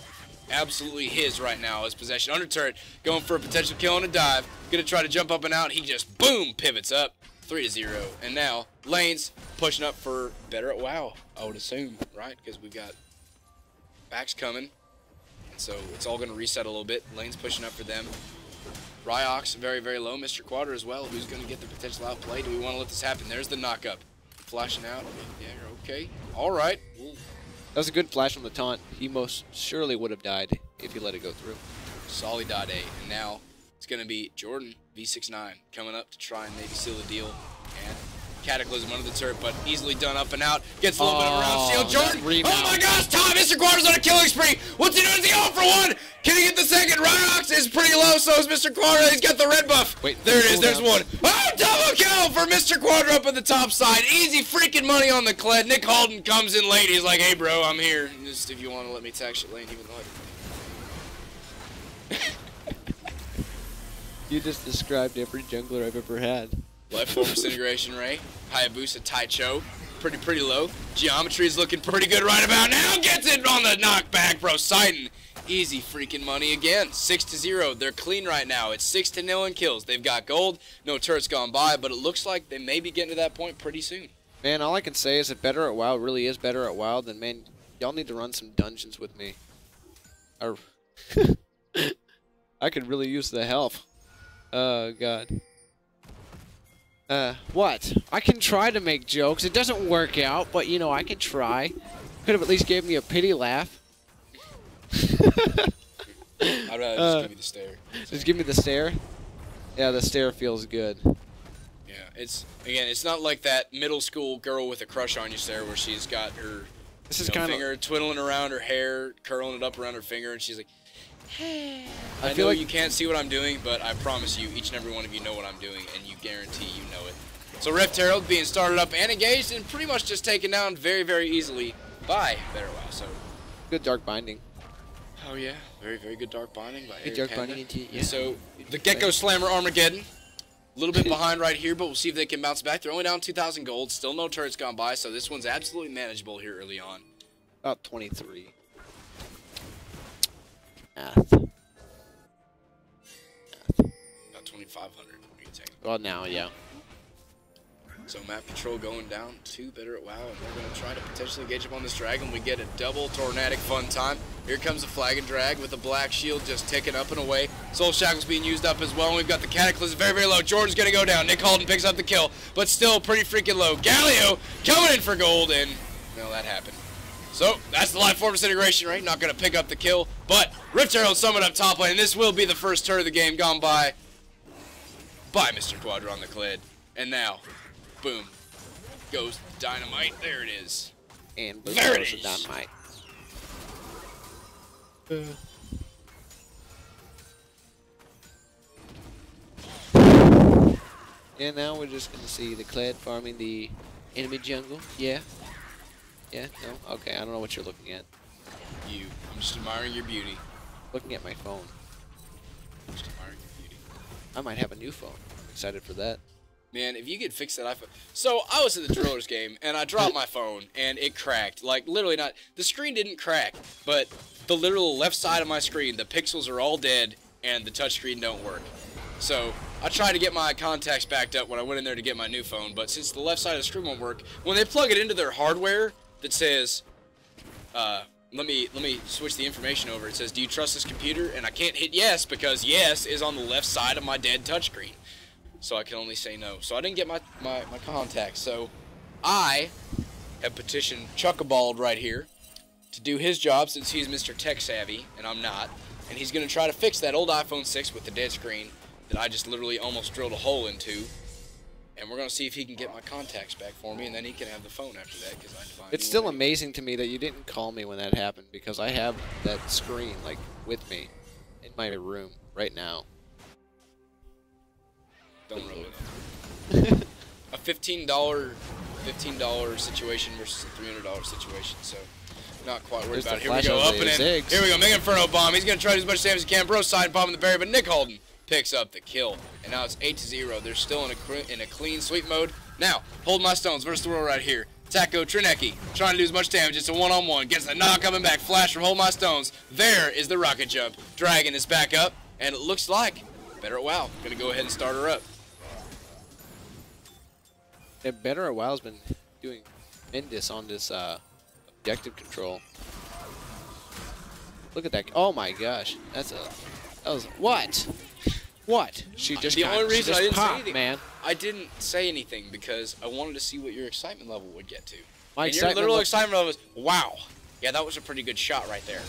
absolutely his right now, his possession. Under turret, going for a potential kill on a dive. Gonna try to jump up and out. He just, boom, pivots up. 3-0. And now, lanes pushing up for better at WoW, I would assume, right? Because we've got backs coming. And so it's all gonna reset a little bit. Lanes pushing up for them. Ryox, very, very low. Mr. Quadra as well. Who's gonna get the potential outplay? Do we want to let this happen? There's the knock-up. Flashing out. Yeah, okay. All right. That was a good flash on the taunt. He most surely would have died if he let it go through. Solid dot A. And now it's going to be Jordan V69 coming up to try and maybe seal the deal. And Cataclysm under the turret, but easily done up and out. Gets a little bit of around steal. Jordan! Oh my gosh, Tom! Mr. Quadra's on a killing spree! What's he doing? Is he going for one? Can he get the second? Ryox is pretty low, so is Mr. Quadra. He's got the red buff. Wait, there it is. There's one. Oh, double kill for Mr. Quadra up at the top side. Easy freaking money on the Kled. Nick Holden comes in late. He's like, hey, bro, I'm here. Just if you want to let me tax your lane, even though You just described every jungler I've ever had. Life form disintegration ray. Hayabusa Tai Cho. Pretty low. Geometry is looking pretty good right about now. Gets it on the knockback, bro. Sidon. Easy freaking money again. 6-0. They're clean right now. It's 6-0 in kills. They've got gold. No turrets gone by, but it looks like they may be getting to that point pretty soon. Man, all I can say is that better at WoW really is better at WoW. Then, man, y'all need to run some dungeons with me. Or I could really use the help. Oh, God. What? I can try to make jokes. It doesn't work out, but, you know, I can try. Could have at least gave me a pity laugh. I'd rather just give you the stare. Just give me the stare? Yeah, the stare feels good. Yeah, it's not like that middle school girl with a crush on you stare where she's got her finger twiddling around her hair, curling it up around her finger, and she's like, I feel like you can't see what I'm doing, but I promise you, each and every one of you know what I'm doing, and you guarantee you know it. So Rift Herald being started up and engaged, and pretty much just taken down very, very easily by Better WoW. So good Dark Binding. Oh yeah, very, very good Dark Binding by Good Dark Binding into yeah. So the Gecko Slammer Armageddon, a little bit behind right here, but we'll see if they can bounce back. They're only down 2,000 gold, still no turrets gone by, so this one's absolutely manageable here early on. About 23. Math. About 2,500. Well, now, yeah. So map control going down to Better at WoW, and we're going to try to potentially engage up on this dragon. We get a double tornadic fun time. Here comes the flag and drag with the black shield just ticking up and away. Soul Shackle's being used up as well, and we've got the Cataclysm very, very low. Jordan's going to go down. Nick Holden picks up the kill, but still pretty freaking low. Galio coming in for gold, and well, that happened. So that's the life form disintegration rate. Not going to pick up the kill, but Rift Herald summoned up top lane, and this will be the first turn of the game gone by Mr. Quadra on the Kled. And now, boom. goes dynamite. There it is. And blue There it goes the is. dynamite. And now we're just gonna see the Kled farming the enemy jungle. Yeah. Yeah. No. Okay. I don't know what you're looking at. I'm just admiring your beauty. Looking at my phone. I'm just admiring your beauty. I might have a new phone. I'm excited for that. Man, if you could fix that iPhone. So, I was at the Drillers game, and I dropped my phone, and it cracked. Like, literally not. The screen didn't crack, but the literal left side of my screen, the pixels are all dead, and the touchscreen don't work. So, I tried to get my contacts backed up when I went in there to get my new phone, but since the left side of the screen won't work, when they plug it into their hardware that says, let me switch the information over. It says, do you trust this computer? And I can't hit yes because yes is on the left side of my dead touchscreen. So I can only say no. So I didn't get my contacts. So I have petitioned Chuckabald right here to do his job since he's Mr. Tech Savvy and I'm not. And he's going to try to fix that old iPhone 6 with the dead screen that I just literally almost drilled a hole into. And we're going to see if he can get my contacts back for me, and then he can have the phone after that. Cause it's still amazing to me that you didn't call me when that happened, because I have that screen, like, with me in my room right now. Don't roll it. A $15 situation versus a $300 situation, so not quite worried about it. Here we go, up and in. Here we go, Mega Inferno bomb. He's going to try to do as much damage as he can. Bro side bombing the berry, but Nick Holden picks up the kill. And now it's 8-0. They're still in a clean sweep mode. Now, hold my stones versus the world right here. Taco Trinecki trying to do as much damage. It's a one-on-one. Gets the knock coming back. Flash from Hold My Stones. There is the rocket jump. Dragon is back up. And it looks like Better at WoW. Gonna go ahead and start her up. Yeah, Better at WoW's been doing tremendous on this objective control. Look at that. Oh my gosh. That was what? What? She just the only reason I didn't popped, say anything, man. I didn't say anything because I wanted to see what your excitement level would get to. My and your literal excitement level was, wow. Yeah, that was a pretty good shot right there.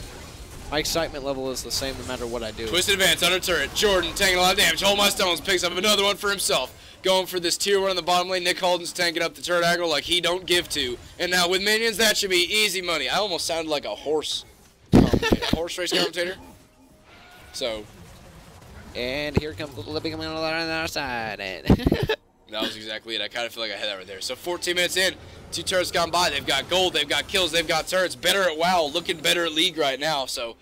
My excitement level is the same no matter what I do. Twisted advance, under turret. Jordan taking a lot of damage. Hold My Stones picks up another one for himself. Going for this tier 1 on the bottom lane. Nick Holden's tanking up the turret aggro like he don't give to. And now with minions, that should be easy money. I almost sounded like a horse horse race commentator. So. And here comes the living on the other side. And that was exactly it. I kind of feel like I had that right there. So 14 minutes in, 2 turrets gone by. They've got gold, they've got kills, they've got turrets. Better at WoW, looking better at League right now. So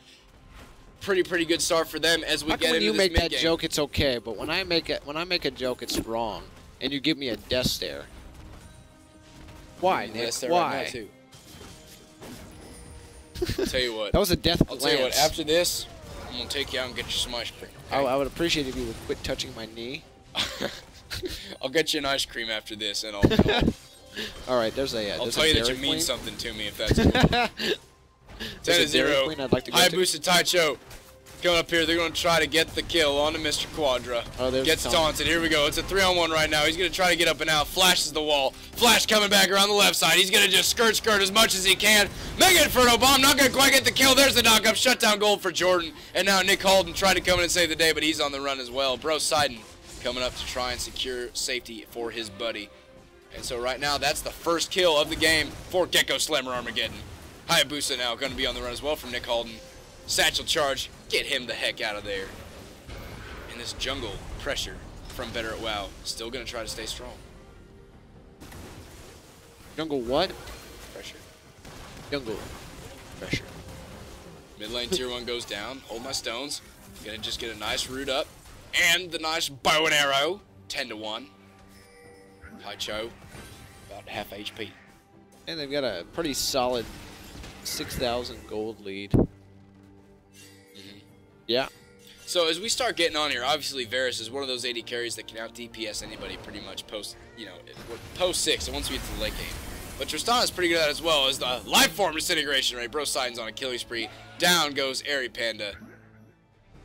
pretty good start for them as we get into this mid-game. When you make that joke, it's okay, but when I make a joke, it's wrong, and you give me a death stare. Why, Nick? Why? Right now too. I'll tell you what. That was a death glance. I'll tell you what. After this, I'm gonna take you out and get you some ice cream. Okay? I would appreciate if you would quit touching my knee. I'll get you an ice cream after this, and I'll all right, there's a. I'll tell you that you mean something to me if that's cool. 10-0. Like High boosted Taicho coming up here. They're going to try to get the kill on to Mr. Quadra. Oh, gets taunted. Here we go. It's a 3-on-1 right now. He's going to try to get up and out. Flashes the wall. Flash coming back around the left side. He's going to just skirt as much as he can. Mega Inferno bomb. Not going to quite get the kill. There's the knock up. Shutdown gold for Jordan. And now Nick Holden tried to come in and save the day, but he's on the run as well. Bro Sidon coming up to try and secure safety for his buddy. And so right now, that's the first kill of the game for Gecko Slammer Armageddon. Hayabusa now going to be on the run as well from Nick Holden. Satchel charge, get him the heck out of there. And this jungle pressure from Better at WoW, still going to try to stay strong. Jungle what? Pressure. Jungle pressure. Mid lane tier 1 goes down. Hold My Stones. Going to just get a nice root up. And the nice bow and arrow. 10-1. Taicho, about half HP. And they've got a pretty solid 6,000 gold lead. Yeah. So as we start getting on here, obviously Varus is one of those AD carries that can out DPS anybody pretty much post 6 and once we get to the late game. But Tristana's pretty good at that as well as the life form disintegration rate. Bro Sidon's on a killing spree. Down goes Airy Panda.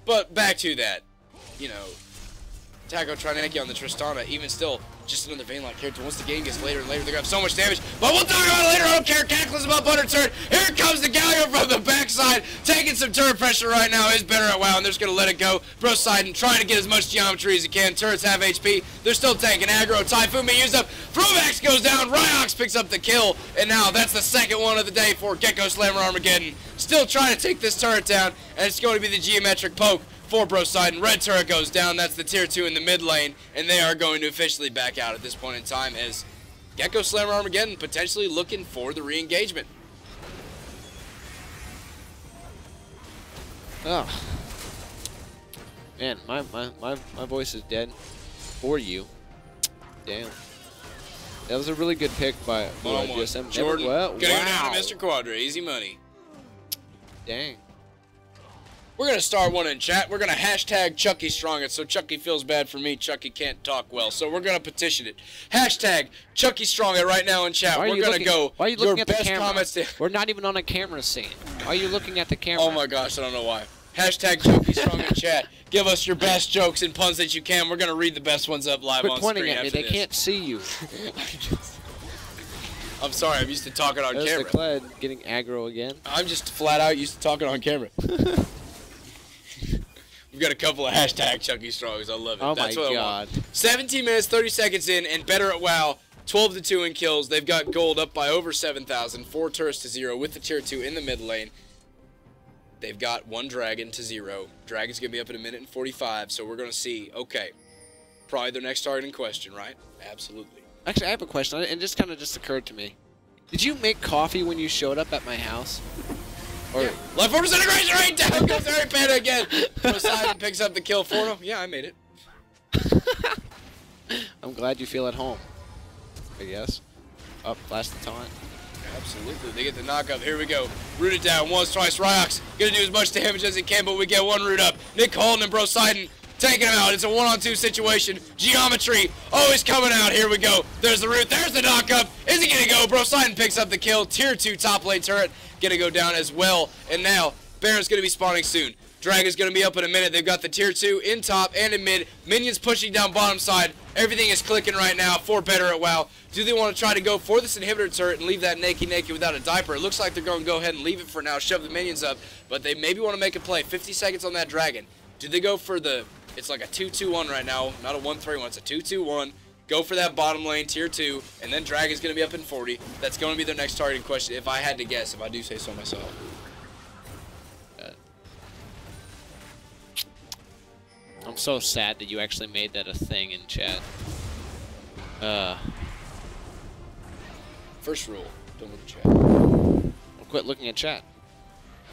But back to that, Taco Trinecki on the Tristana, even still Just another vein like character. Once the game gets later and later, they're gonna have so much damage. But we'll talk about it later. I don't care. Cataclysm up under turret. Here comes the Galio from the backside, taking some turret pressure right now. Is better at WoW, and they're just gonna let it go. Poseidon trying to get as much geometry as he can. Turrets have HP. They're still tanking aggro. Typhoon being used up. Throwax goes down. Ryox picks up the kill, and now that's the second one of the day for Gecko Slammer Armageddon. Still trying to take this turret down, and it's going to be the geometric poke for Poseidon. Red turret goes down. That's the tier 2 in the mid lane, and they are going to officially back out at this point in time as Gecko Slammer Armageddon potentially looking for the re-engagement. Oh. Man, my voice is dead for you. Damn. That was a really good pick by GSM. Jordan, Wow. gonna go down to Mr. Quadra. Easy money. Dang. We're going to start one in chat. We're going to hashtag Chucky Strongest, so Chucky feels bad for me. Chucky can't talk well, so we're going to petition it. Hashtag Chucky Strongest right now in chat. We're going to go why are you looking your at the best camera? comments. To We're not even on a camera scene. Why are you looking at the camera? Oh my gosh, I don't know why. Hashtag Chucky Strong in chat. Give us your best jokes and puns that you can. We're going to read the best ones up live Quit on pointing screen at me. after They this. can't see you. I'm sorry, I'm used to talking on There's camera. the Kled getting aggro again. I'm just flat out used to talking on camera. We've got a couple of hashtag Chucky Strongs. I love it. Oh That's my what god. I want. 17 minutes, 30 seconds in, and better at WoW. 12-2 in kills. They've got gold up by over 7,000. 4 turrets to 0 with the tier 2 in the mid lane. They've got 1 dragon to 0. Dragon's going to be up in a minute and 45, so we're going to see. Okay. Probably their next target in question, right? Absolutely. Actually, I have a question, and this kind of just occurred to me. Did you make coffee when you showed up at my house? Or Yeah. Left 4% integration rate down goes Harry Panda again. Poseidon picks up the kill for him. Yeah, I made it. I'm glad you feel at home. I guess. Up, last the taunt. Absolutely. They get the knockup. Here we go. Root it down once, twice. Ryox gonna do as much damage as he can, but we get 1 root up. Nick Holden and Poseidon taking him out. It's a 1-on-2 situation. Geometry always coming out. Here we go. There's the root. There's the knockup. Is he gonna go? Poseidon picks up the kill. Tier 2 top lane turret gonna go down as well. And now Baron's gonna be spawning soon. Dragon's gonna be up in a minute. They've got the tier 2 in top and in mid. Minions pushing down bottom side. Everything is clicking right now for better at WoW. Do they want to try to go for this inhibitor turret and leave that naked without a diaper? It looks like they're going to go ahead and leave it for now, shove the minions up, but they maybe want to make a play. 50 seconds on that dragon. Do they go for the, it's like a 2-2-1 right now, not a 1-3-1, it's a 2-2-1. Go for that bottom lane, tier 2, and then Dragon's going to be up in 40. That's going to be their next targeting question, if I had to guess, if I do say so myself. I'm so sad that you actually made that a thing in chat. First rule, don't look at chat. Well, quit looking at chat.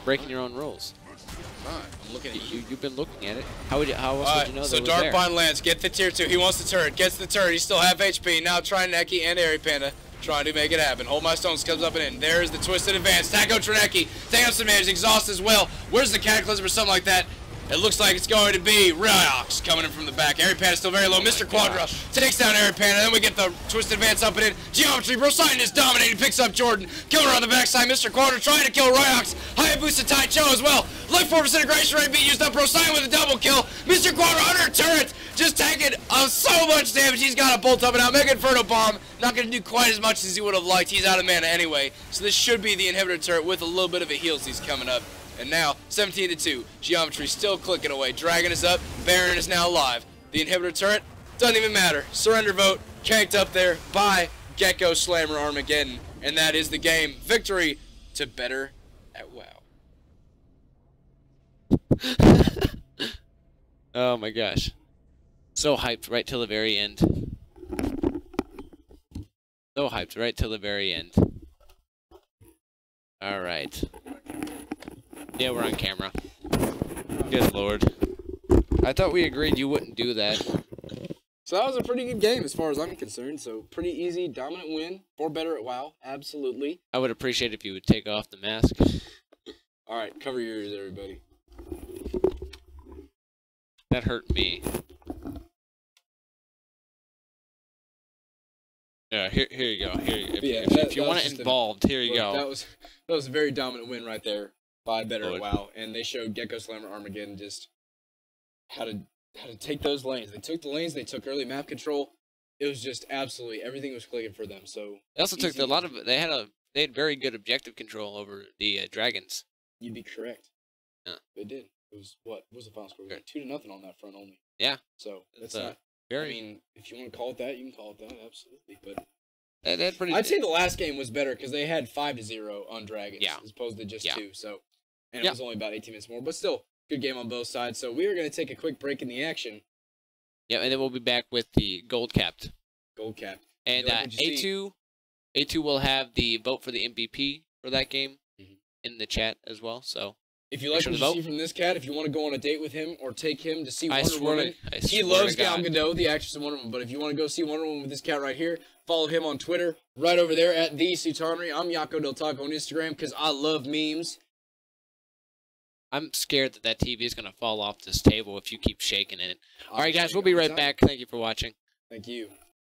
Breaking your own rules. Fine, I'm looking at you. You've been looking at it. How else would you know so that was there? Darkbind lands, get the tier 2. He wants the turret, gets the turret. He still have HP. Now trying Neki and Airy Panda, trying to make it happen. Hold My Stones comes up and in. There's the twisted advance. Taco Trineki, take up some damage. Exhaust as well. Where's the Cataclysm or something like that? It looks like it's going to be Ryox coming in from the back. Airy Panda still very low. Mr. Quadra takes down Airy Panda. Then we get the twisted advance up and in. Geometry, Poseidon is dominating. Picks up Jordan. Killer on the backside. Mr. Quadra trying to kill Ryox. Hayabusa Taicho as well. Look for disintegration rate being used up. Poseidon with a double kill. Mr. Quadra under turret. Just taking so much damage. He's got a bolt up and out. Mega Inferno Bomb. Not going to do quite as much as he would have liked. He's out of mana anyway. So this should be the inhibitor turret with a little bit of a heals he's coming up. And now, 17-2. Geometry still clicking away. Dragon is up. Baron is now live. The inhibitor turret doesn't even matter. Surrender vote canked up there by Gecko Slammer Armageddon. And that is the game. Victory to better at WoW. Oh my gosh. So hyped right till the very end. So hyped right till the very end. Alright. Yeah, we're on camera. Good lord. I thought we agreed you wouldn't do that. So that was a pretty good game as far as I'm concerned. So pretty easy, dominant win for better at WoW. Absolutely. I would appreciate if you would take off the mask. All right, cover your ears, everybody. That hurt me. Yeah, here you go. If you want it involved, here you go. That was a very dominant win right there by better at WoW, and they showed Gecko Slammer Armageddon just how to take those lanes. They took the lanes, they took early map control. it was just absolutely everything was clicking for them. So They also took easy. a lot of. They had very good objective control over the Dragons. You'd be correct. Yeah. They did. It was what was the final score? 2-0 on that front only. Yeah. So that's It's, not. Very. I mean, if you want to call it that, you can call it that. Absolutely, but They had pretty. I'd say the last game was better because they had 5-0 on Dragons, Yeah. as opposed to just Yeah. 2. So, and it Yeah. was only about 18 minutes more, but still good game on both sides. So we are going to take a quick break in the action. Yeah, and then we'll be back with the gold capped. Gold cap. And You like what you see? A2 will have the vote for the MVP for that game Mhm. in the chat as well. So If you Make like sure what to you vote. see from this cat, if you want to go on a date with him or take him to see I Wonder swear, Woman, I he swear loves to Gal God. Gadot, the actress in Wonder Woman. But if you want to go see Wonder Woman with this cat right here, follow him on Twitter, right over there at the Sutanri. I'm Yako Del Taco on Instagram because I love memes. I'm scared that TV is gonna fall off this table if you keep shaking it. All right, guys, we'll be right back. Thank you for watching. Thank you.